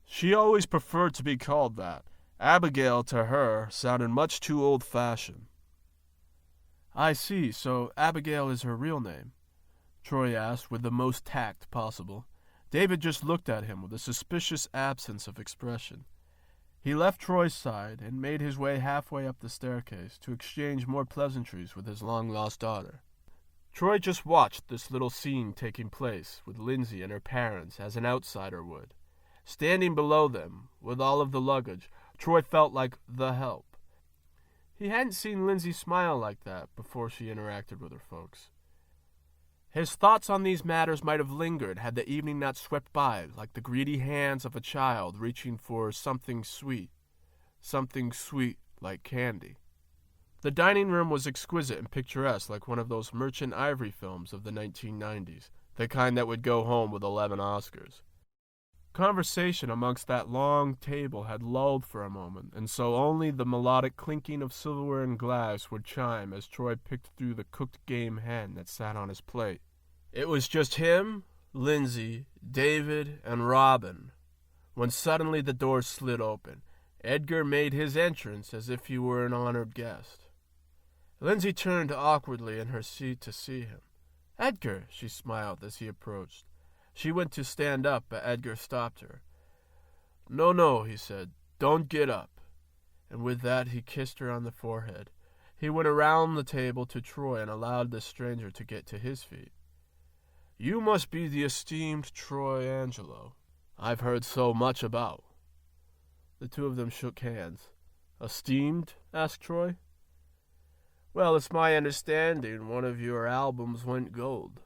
"She always preferred to be called that. Abigail, to her, sounded much too old-fashioned." "I see, so Abigail is her real name?" Troy asked with the most tact possible. David just looked at him with a suspicious absence of expression. He left Troy's side and made his way halfway up the staircase to exchange more pleasantries with his long-lost daughter. Troy just watched this little scene taking place with Lindsay and her parents as an outsider would. Standing below them, with all of the luggage, Troy felt like the help. He hadn't seen Lindsay smile like that before she interacted with her folks. His thoughts on these matters might have lingered had the evening not swept by like the greedy hands of a child reaching for something sweet like candy. The dining room was exquisite and picturesque, like one of those Merchant Ivory films of the 1990s, the kind that would go home with 11 Oscars. Conversation amongst that long table had lulled for a moment, and so only the melodic clinking of silverware and glass would chime as Troy picked through the cooked game hen that sat on his plate. It was just him, Lindsay, David, and Robin, when suddenly the door slid open. Edgar made his entrance as if he were an honored guest. Lindsay turned awkwardly in her seat to see him. "Edgar," she smiled as he approached. She went to stand up, but Edgar stopped her. No, he said. "Don't get up." And with that, he kissed her on the forehead. He went around the table to Troy and allowed the stranger to get to his feet. "You must be the esteemed Troy Angelo I've heard so much about." The two of them shook hands. "Esteemed?" asked Troy. "Well, it's my understanding one of your albums went gold."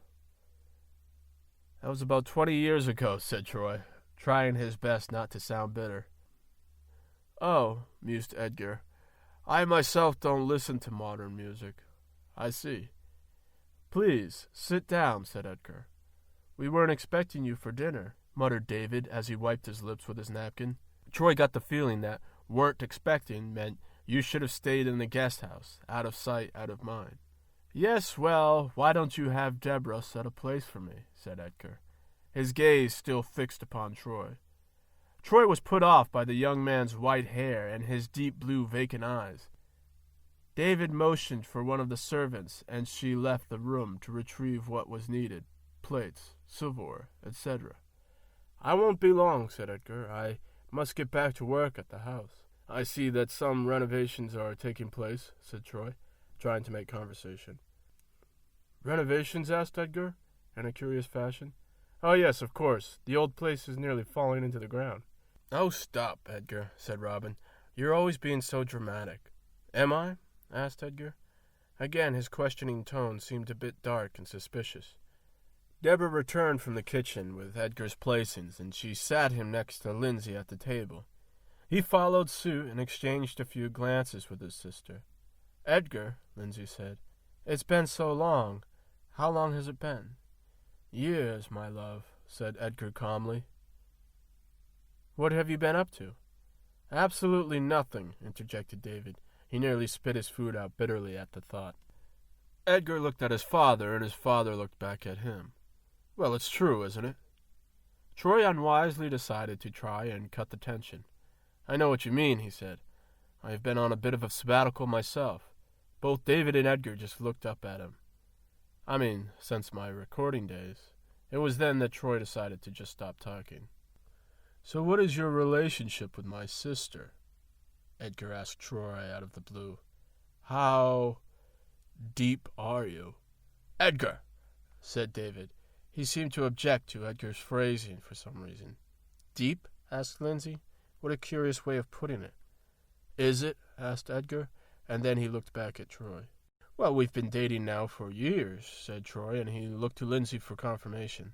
"That was about 20 years ago," said Troy, trying his best not to sound bitter. "Oh," mused Edgar, "I myself don't listen to modern music." "I see." "Please, sit down," said Edgar. "We weren't expecting you for dinner," muttered David as he wiped his lips with his napkin. Troy got the feeling that "weren't expecting" meant you should have stayed in the guest house, out of sight, out of mind. "Yes, well, why don't you have Deborah set a place for me?" said Edgar, his gaze still fixed upon Troy. Troy was put off by the young man's white hair and his deep blue vacant eyes. David motioned for one of the servants, and she left the room to retrieve what was needed, plates, silverware, etc. "I won't be long," said Edgar. "I must get back to work at the house." "I see that some renovations are taking place," said Troy, trying to make conversation. "Renovations?" asked Edgar, in a curious fashion. "Oh, yes, of course. The old place is nearly falling into the ground." "Oh, stop, Edgar," said Robin. "You're always being so dramatic." "Am I?" asked Edgar. Again, his questioning tone seemed a bit dark and suspicious. Deborah returned from the kitchen with Edgar's placings, and she sat him next to Lindsay at the table. He followed suit and exchanged a few glances with his sister. "Edgar," Lindsay said, "it's been so long. How long has it been?" "Years, my love," said Edgar calmly. "What have you been up to?" "Absolutely nothing," interjected David. He nearly spit his food out bitterly at the thought. Edgar looked at his father, and his father looked back at him. "Well, it's true, isn't it?" Troy unwisely decided to try and cut the tension. "I know what you mean," he said. "I have been on a bit of a sabbatical myself." Both David and Edgar just looked up at him. "I mean, since my recording days." It was then that Troy decided to just stop talking. "So what is your relationship with my sister?" Edgar asked Troy out of the blue. "How deep are you?" "Edgar," said David. He seemed to object to Edgar's phrasing for some reason. "Deep?" asked Lindsay. What a curious way of putting it. "Is it?" asked Edgar, and then he looked back at Troy. Well, we've been dating now for years, said Troy, and he looked to Lindsay for confirmation.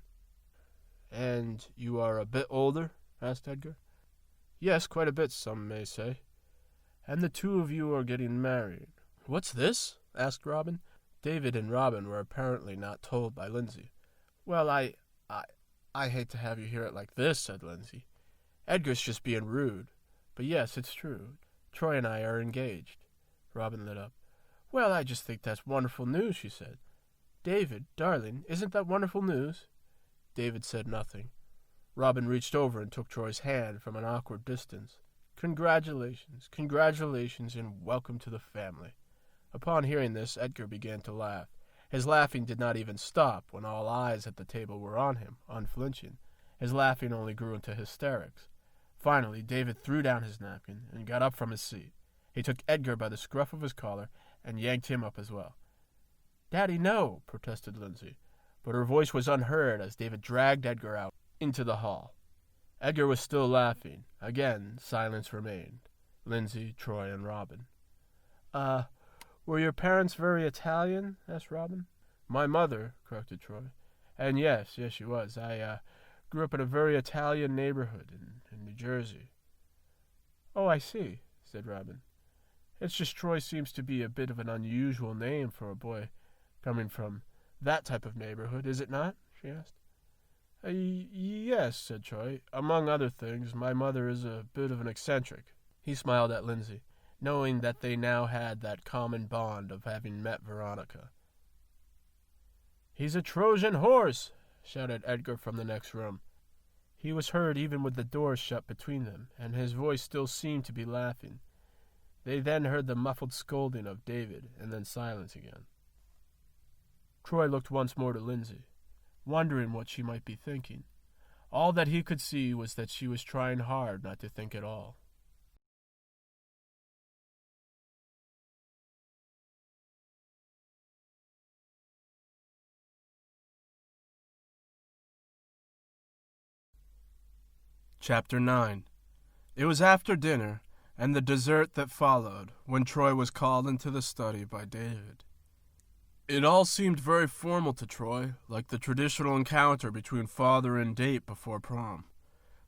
And you are a bit older? Asked Edgar. Yes, quite a bit, some may say. And the two of you are getting married. What's this? Asked Robin. David and Robin were apparently not told by Lindsay. Well, I hate to have you hear it like this, said Lindsay. Edgar's just being rude. But yes, it's true. Troy and I are engaged. Robin lit up. Well, I just think that's wonderful news, she said. David, darling, isn't that wonderful news? David said nothing. Robin reached over and took Troy's hand from an awkward distance. Congratulations, and welcome to the family. Upon hearing this, Edgar began to laugh. His laughing did not even stop when all eyes at the table were on him, unflinching. His laughing only grew into hysterics. Finally, David threw down his napkin and got up from his seat. He took Edgar by the scruff of his collar and yanked him up as well. Daddy, no, protested Lindsay, but her voice was unheard as David dragged Edgar out into the hall. Edgar was still laughing. Again, silence remained. Lindsay, Troy, and Robin. Were your parents very Italian? Asked Robin. My mother, corrected Troy. And yes, she was. I grew up in a very Italian neighborhood in New Jersey. Oh, I see, said Robin. It's just Troy seems to be a bit of an unusual name for a boy coming from that type of neighborhood, is it not? She asked. Yes, said Troy. Among other things, my mother is a bit of an eccentric. He smiled at Lindsay, knowing that they now had that common bond of having met Veronica. He's a Trojan horse, shouted Edgar from the next room. He was heard even with the doors shut between them, and his voice still seemed to be laughing. They then heard the muffled scolding of David, and then silence again. Troy looked once more to Lindsay, wondering what she might be thinking. All that he could see was that she was trying hard not to think at all. Chapter 9. It was after dinner, and the dessert that followed, when Troy was called into the study by David. It all seemed very formal to Troy, like the traditional encounter between father and date before prom.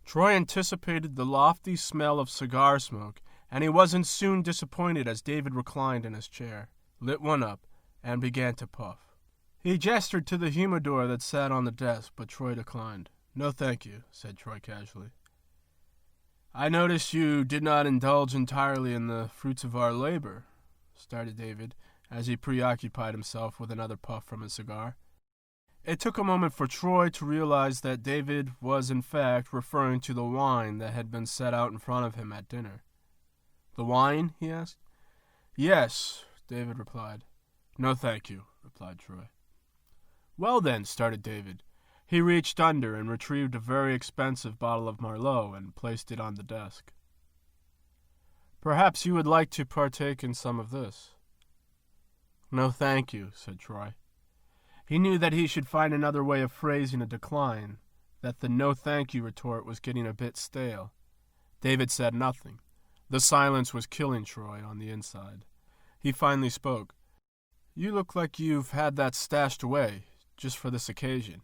Troy anticipated the lofty smell of cigar smoke, and he wasn't soon disappointed as David reclined in his chair, lit one up, and began to puff. He gestured to the humidor that sat on the desk, but Troy declined. No, thank you, said Troy casually. I noticed you did not indulge entirely in the fruits of our labor, started David, as he preoccupied himself with another puff from his cigar. It took a moment for Troy to realize that David was in fact referring to the wine that had been set out in front of him at dinner. The wine? He asked. Yes, David replied. No, thank you, replied Troy. Well then, started David. He reached under and retrieved a very expensive bottle of Merlot and placed it on the desk. Perhaps you would like to partake in some of this. No, thank you, said Troy. He knew that he should find another way of phrasing a decline, that the no thank you retort was getting a bit stale. David said nothing. The silence was killing Troy on the inside. He finally spoke. You look like you've had that stashed away, just for this occasion,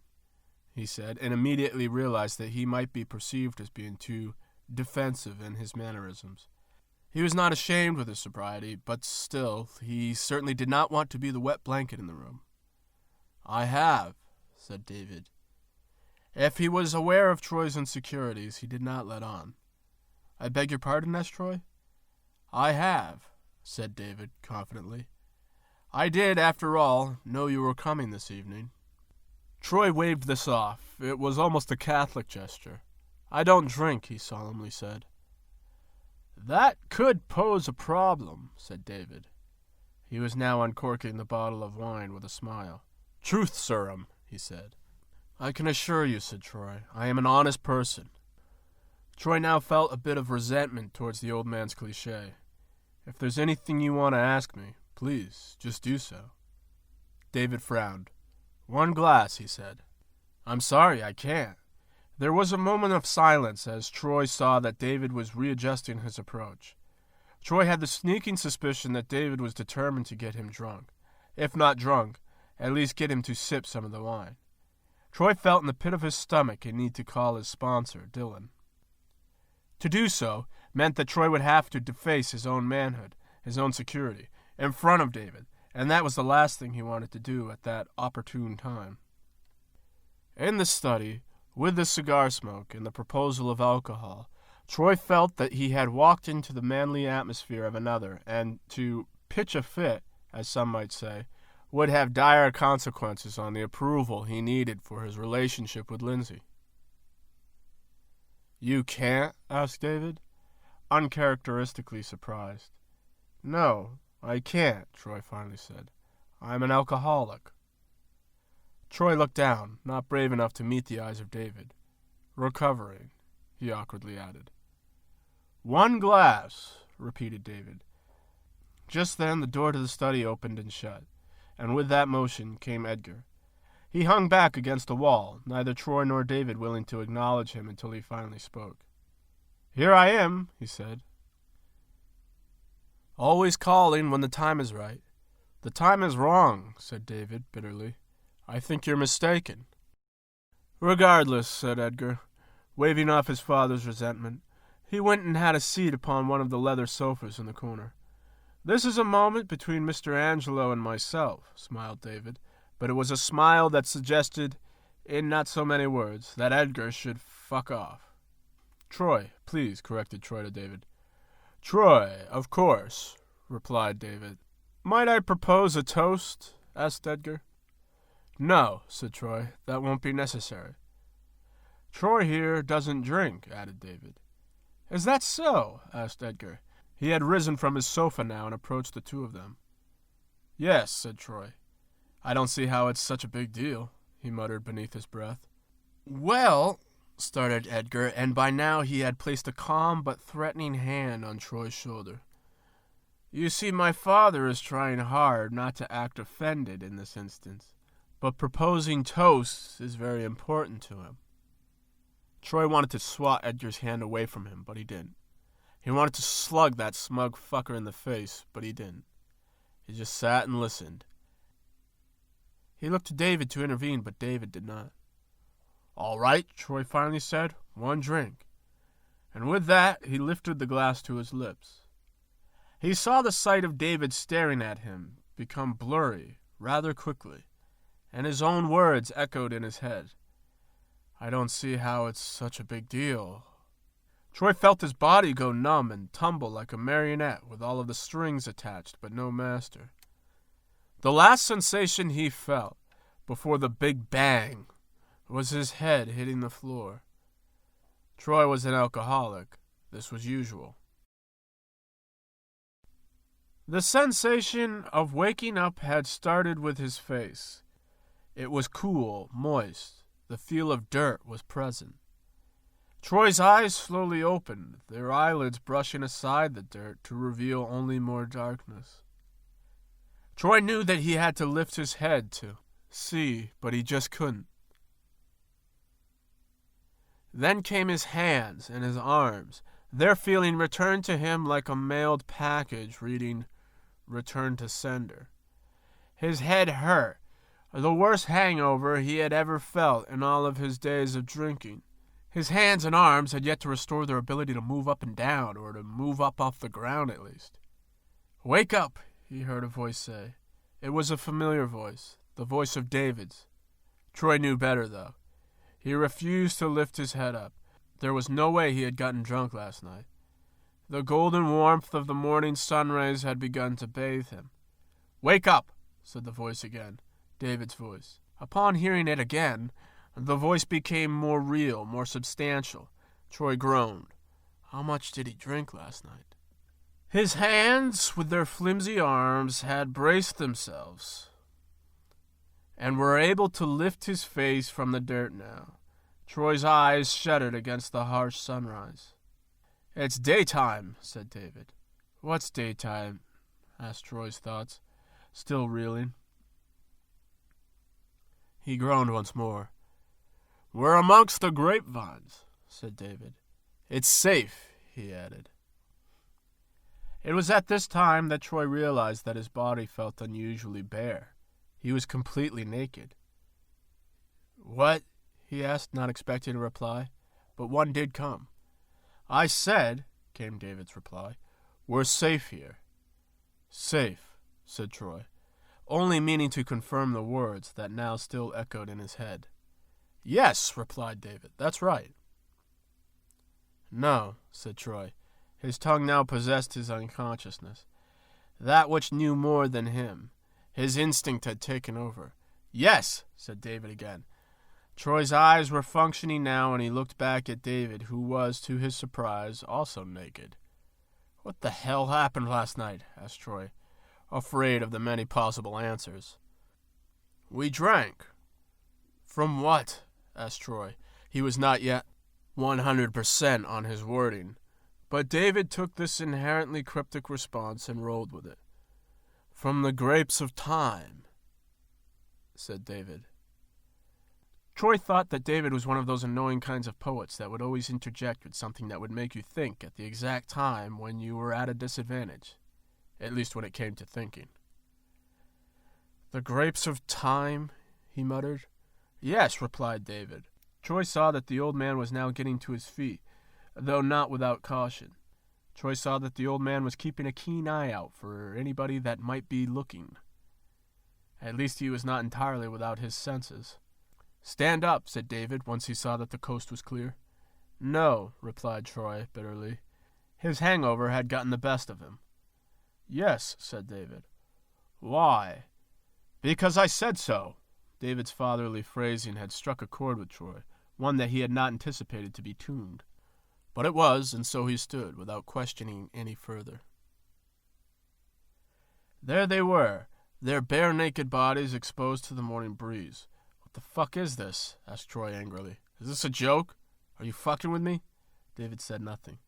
he said, and immediately realized that he might be perceived as being too defensive in his mannerisms. He was not ashamed with his sobriety, but still, he certainly did not want to be the wet blanket in the room. I have, said David. If he was aware of Troy's insecurities, he did not let on. I beg your pardon, asked Troy. I have, said David confidently. I did, after all, know you were coming this evening. Troy waved this off. It was almost a Catholic gesture. I don't drink, he solemnly said. That could pose a problem, said David. He was now uncorking the bottle of wine with a smile. Truth serum, he said. I can assure you, said Troy, I am an honest person. Troy now felt a bit of resentment towards the old man's cliché. If there's anything you want to ask me, please, just do so. David frowned. One glass, he said. I'm sorry, I can't. There was a moment of silence as Troy saw that David was readjusting his approach. Troy had the sneaking suspicion that David was determined to get him drunk. If not drunk, at least get him to sip some of the wine. Troy felt in the pit of his stomach a need to call his sponsor, Dylan. To do so meant that Troy would have to deface his own manhood, his own security, in front of David, and that was the last thing he wanted to do at that opportune time. In the study, with the cigar smoke and the proposal of alcohol, Troy felt that he had walked into the manly atmosphere of another, and to pitch a fit, as some might say, would have dire consequences on the approval he needed for his relationship with Lindsay. "You can't?" asked David, uncharacteristically surprised. "No, I can't," Troy finally said. "I'm an alcoholic." Troy looked down, not brave enough to meet the eyes of David. "Recovering," he awkwardly added. "1 glass," repeated David. Just then the door to the study opened and shut, and with that motion came Edgar. He hung back against the wall, neither Troy nor David willing to acknowledge him until he finally spoke. "Here I am," he said. "Always calling when the time is right." "The time is wrong," said David bitterly. "I think you're mistaken." "Regardless," said Edgar, waving off his father's resentment. He went and had a seat upon one of the leather sofas in the corner. "This is a moment between Mr. Angelo and myself," smiled David, but it was a smile that suggested, in not so many words, that Edgar should fuck off. "Troy, please," corrected Troy to David. "Troy, of course," replied David. "Might I propose a toast?" asked Edgar. "No," said Troy, "that won't be necessary." "Troy here doesn't drink," added David. "Is that so?" asked Edgar. He had risen from his sofa now and approached the two of them. "Yes," said Troy. "I don't see how it's such a big deal," he muttered beneath his breath. "Well," started Edgar, and by now he had placed a calm but threatening hand on Troy's shoulder. "You see, my father is trying hard not to act offended in this instance, but proposing toasts is very important to him." Troy wanted to swat Edgar's hand away from him, but he didn't. He wanted to slug that smug fucker in the face, but he didn't. He just sat and listened. He looked to David to intervene, but David did not. "All right," Troy finally said, "1 drink." And with that, he lifted the glass to his lips. He saw the sight of David staring at him become blurry rather quickly, and his own words echoed in his head. "I don't see how it's such a big deal." Troy felt his body go numb and tumble like a marionette with all of the strings attached but no master. The last sensation he felt, before the big bang, was his head hitting the floor. Troy was an alcoholic. This was usual. The sensation of waking up had started with his face. It was cool, moist. The feel of dirt was present. Troy's eyes slowly opened, their eyelids brushing aside the dirt to reveal only more darkness. Troy knew that he had to lift his head to see, but he just couldn't. Then came his hands and his arms. Their feeling returned to him like a mailed package reading, "Return to sender." His head hurt, the worst hangover he had ever felt in all of his days of drinking. His hands and arms had yet to restore their ability to move up and down, or to move up off the ground at least. "Wake up," he heard a voice say. It was a familiar voice, the voice of David's. Troy knew better, though. He refused to lift his head up. There was no way he had gotten drunk last night. The golden warmth of the morning sun rays had begun to bathe him. "Wake up," said the voice again, David's voice. Upon hearing it again, the voice became more real, more substantial. Troy groaned. How much did he drink last night? His hands, with their flimsy arms, had braced themselves and were able to lift his face from the dirt now. Troy's eyes shuddered against the harsh sunrise. "It's daytime," said David. "What's daytime?" asked Troy's thoughts, still reeling. He groaned once more. "We're amongst the grapevines," said David. "It's safe," he added. It was at this time that Troy realized that his body felt unusually bare. He was completely naked. "What?" he asked, not expecting a reply, but one did come. "I said," came David's reply, "we're safe here." "Safe," said Troy, only meaning to confirm the words that now still echoed in his head. "Yes," replied David, "that's right." "No," said Troy. His tongue now possessed his unconsciousness. That which knew more than him. His instinct had taken over. "Yes," said David again. Troy's eyes were functioning now, and he looked back at David, who was, to his surprise, also naked. "What the hell happened last night?" asked Troy, afraid of the many possible answers. "We drank." "From what?" asked Troy. He was not yet 100% on his wording, but David took this inherently cryptic response and rolled with it. "From the grapes of time," said David. Troy thought that David was one of those annoying kinds of poets that would always interject with something that would make you think at the exact time when you were at a disadvantage, at least when it came to thinking. "The grapes of time," he muttered. "Yes," replied David. Troy saw that the old man was now getting to his feet, though not without caution. Troy saw that the old man was keeping a keen eye out for anybody that might be looking. At least he was not entirely without his senses. "Stand up," said David, once he saw that the coast was clear. "No," replied Troy bitterly. His hangover had gotten the best of him. "Yes," said David. "Why?" "Because I said so." David's fatherly phrasing had struck a chord with Troy, one that he had not anticipated to be tuned. But it was, and so he stood, without questioning any further. There they were, their bare naked bodies exposed to the morning breeze. "What the fuck is this?" asked Troy angrily. "Is this a joke? Are you fucking with me?" David said nothing.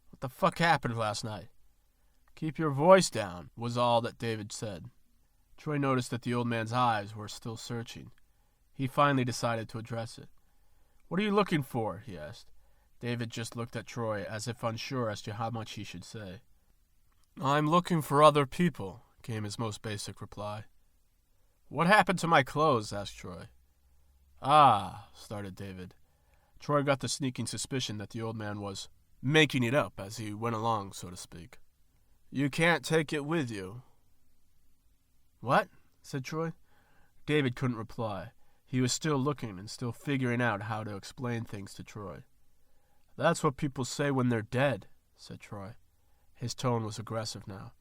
"What the fuck happened last night?" "Keep your voice down," was all that David said. Troy noticed that the old man's eyes were still searching. He finally decided to address it. "What are you looking for?" he asked. David just looked at Troy as if unsure as to how much he should say. "I'm looking for other people," came his most basic reply. "What happened to my clothes?" asked Troy. "Ah," started David. Troy got the sneaking suspicion that the old man was making it up as he went along, so to speak. "You can't take it with you." "What?" said Troy. David couldn't reply. He was still looking and still figuring out how to explain things to Troy. "That's what people say when they're dead," said Troy. His tone was aggressive now.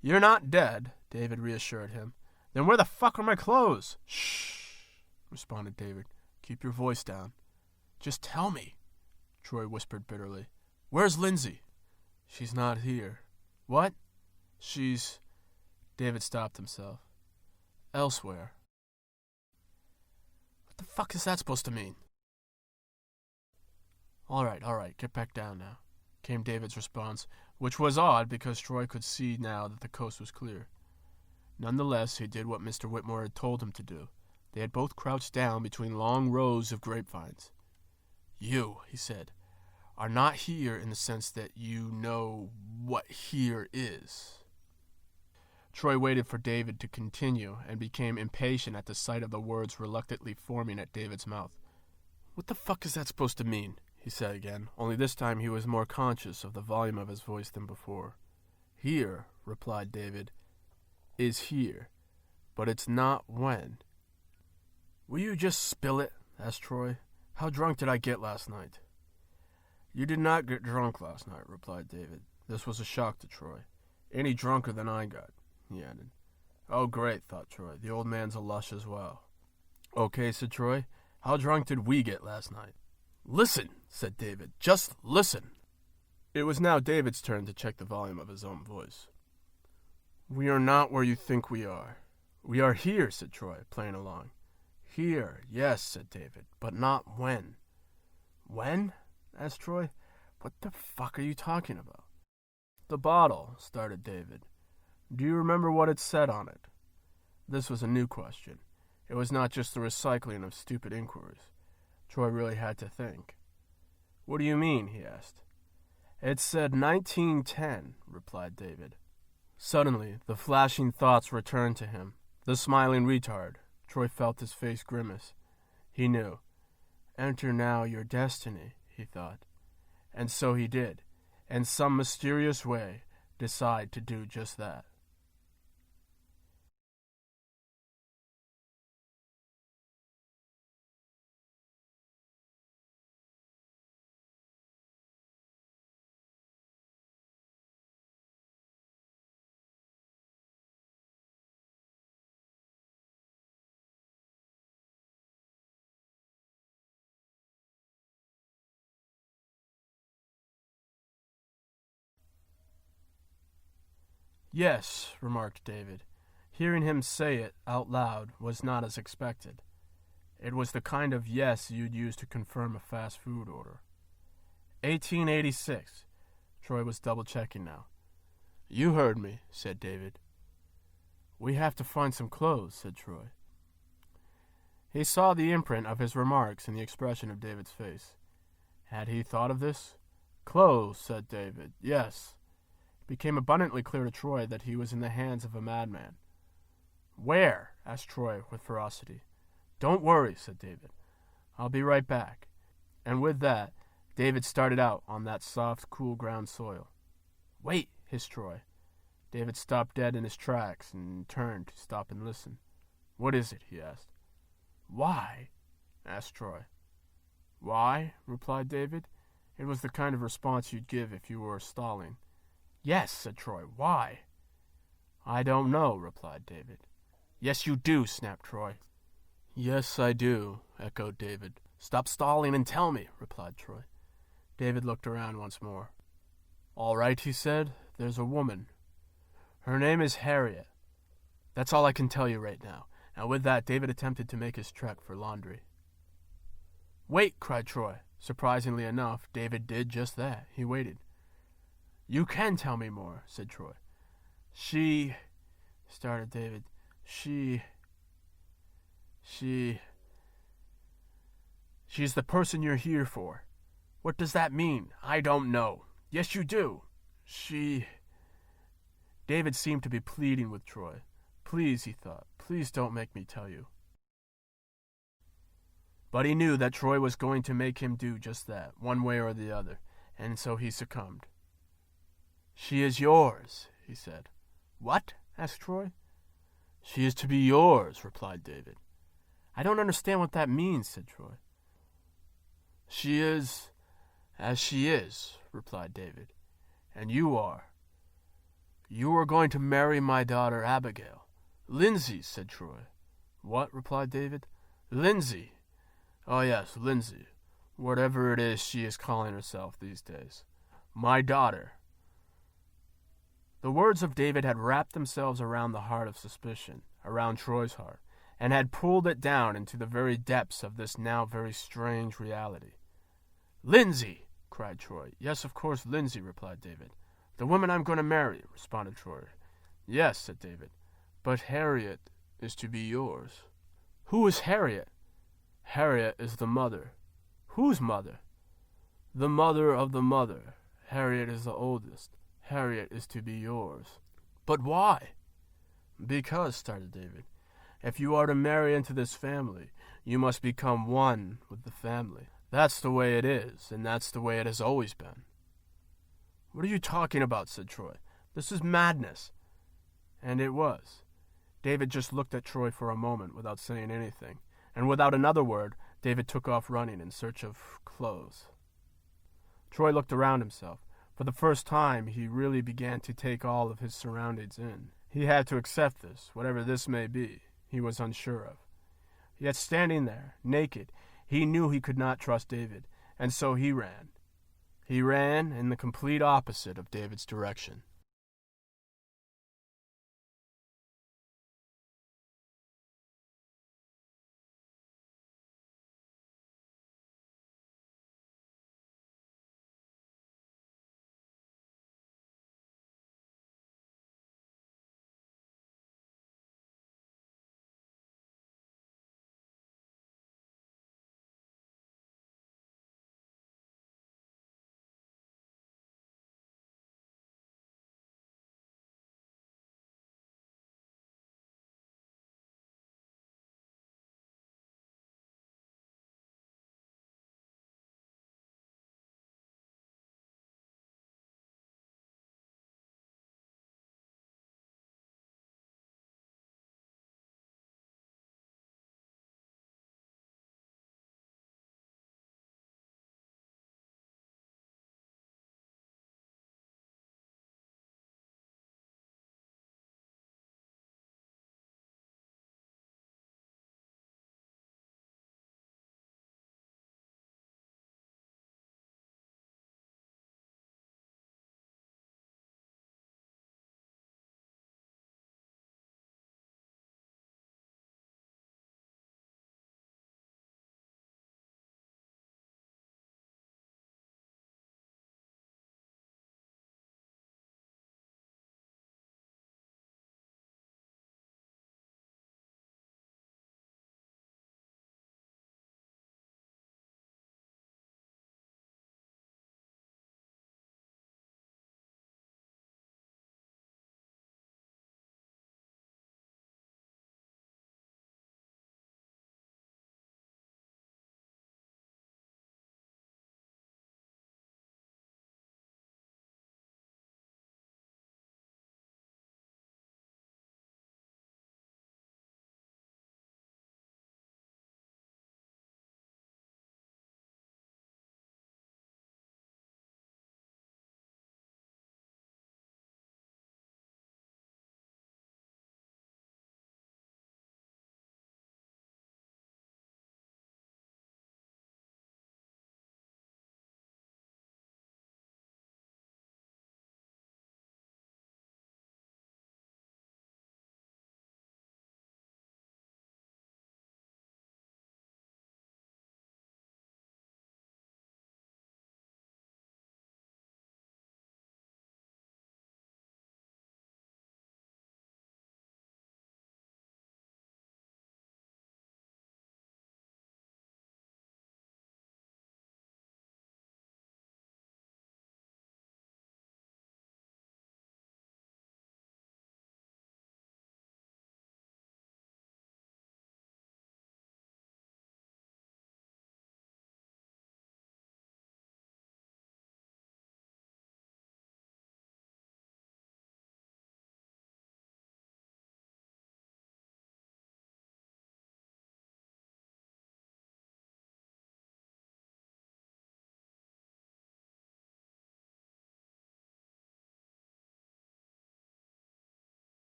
"You're not dead," David reassured him. "Then where the fuck are my clothes?" "Shh," responded David. "Keep your voice down." "Just tell me," Troy whispered bitterly. "Where's Lindsay?" "She's not here." "What?" "She's..." David stopped himself. "Elsewhere." "What the fuck is that supposed to mean?" All right, get back down now," came David's response, which was odd because Troy could see now that the coast was clear. Nonetheless, he did what Mr. Whitmore had told him to do. They had both crouched down between long rows of grapevines. "You," he said, "are not here in the sense that you know what here is." Troy waited for David to continue and became impatient at the sight of the words reluctantly forming at David's mouth. "What the fuck is that supposed to mean?" he said again, only this time he was more conscious of the volume of his voice than before. "Here," replied David, "is here, but it's not when." "Will you just spill it?" asked Troy. "How drunk did I get last night?" "You did not get drunk last night," replied David. This was a shock to Troy. "Any drunker than I got," he added. "Oh, great," thought Troy. "The old man's a lush as well." "Okay," said Troy. "How drunk did we get last night?" "Listen," said David. "Just listen." It was now David's turn to check the volume of his own voice. "We are not where you think we are." "We are here," said Troy, playing along. "Here, yes," said David, "but not when." "When?" asked Troy. "What the fuck are you talking about?" "The bottle," started David. "Do you remember what it said on it?" This was a new question. It was not just the recycling of stupid inquiries. Troy really had to think. "What do you mean?" he asked. "It said 1910, replied David. Suddenly, the flashing thoughts returned to him. The smiling retard. Troy felt his face grimace. He knew. Enter now your destiny, he thought. And so he did, in some mysterious way, decide to do just that. Yes, remarked David. Hearing him say it out loud was not as expected. It was the kind of yes you'd use to confirm a fast food order. 1886. Troy was double-checking now. You heard me, said David. We have to find some clothes, said Troy. He saw the imprint of his remarks in the expression of David's face. Had he thought of this? Clothes, said David. Yes. It became abundantly clear to Troy that he was in the hands of a madman. Where? Asked Troy with ferocity. Don't worry, said David. I'll be right back. And with that, David started out on that soft, cool ground soil. Wait, hissed Troy. David stopped dead in his tracks and turned to stop and listen. What is it? He asked. Why? Asked Troy. Why? Replied David. It was the kind of response you'd give if you were stalling. Yes, said Troy. Why? I don't know, replied David. Yes, you do, snapped Troy. Yes, I do, echoed David. Stop stalling and tell me, replied Troy. David looked around once more. All right, he said. There's a woman. Her name is Harriet. That's all I can tell you right now. And with that, David attempted to make his trek for laundry. Wait, cried Troy. Surprisingly enough, David did just that. He waited. You can tell me more, said Troy. She, started David. She's the person you're here for. What does that mean? I don't know. Yes, you do. David seemed to be pleading with Troy. Please, he thought, please don't make me tell you. But he knew that Troy was going to make him do just that, one way or the other, and so he succumbed. She is yours, he said. What? Asked Troy. She is to be yours, replied David. I don't understand what that means, said Troy. She is as she is, replied David. And you are. You are going to marry my daughter Abigail. Lindsay, said Troy. What? Replied David. Lindsay. Oh, yes, Lindsay. Whatever it is she is calling herself these days. My daughter. The words of David had wrapped themselves around the heart of suspicion, around Troy's heart, and had pulled it down into the very depths of this now very strange reality. Lindsay, cried Troy. Yes, of course, Lindsay, replied David. The woman I'm going to marry, responded Troy. Yes, said David, but Harriet is to be yours. Who is Harriet? Harriet is the mother. Whose mother? The mother of the mother. Harriet is the oldest. Harriet is to be yours. But why? Because, started David, if you are to marry into this family, you must become one with the family. That's the way it is, and that's the way it has always been. What are you talking about, said Troy. This is madness. And it was. David just looked at Troy for a moment without saying anything, and without another word, David took off running in search of clothes. Troy looked around himself. For the first time, he really began to take all of his surroundings in. He had to accept this, whatever this may be, he was unsure of. Yet standing there, naked, he knew he could not trust David, and so he ran. He ran in the complete opposite of David's direction.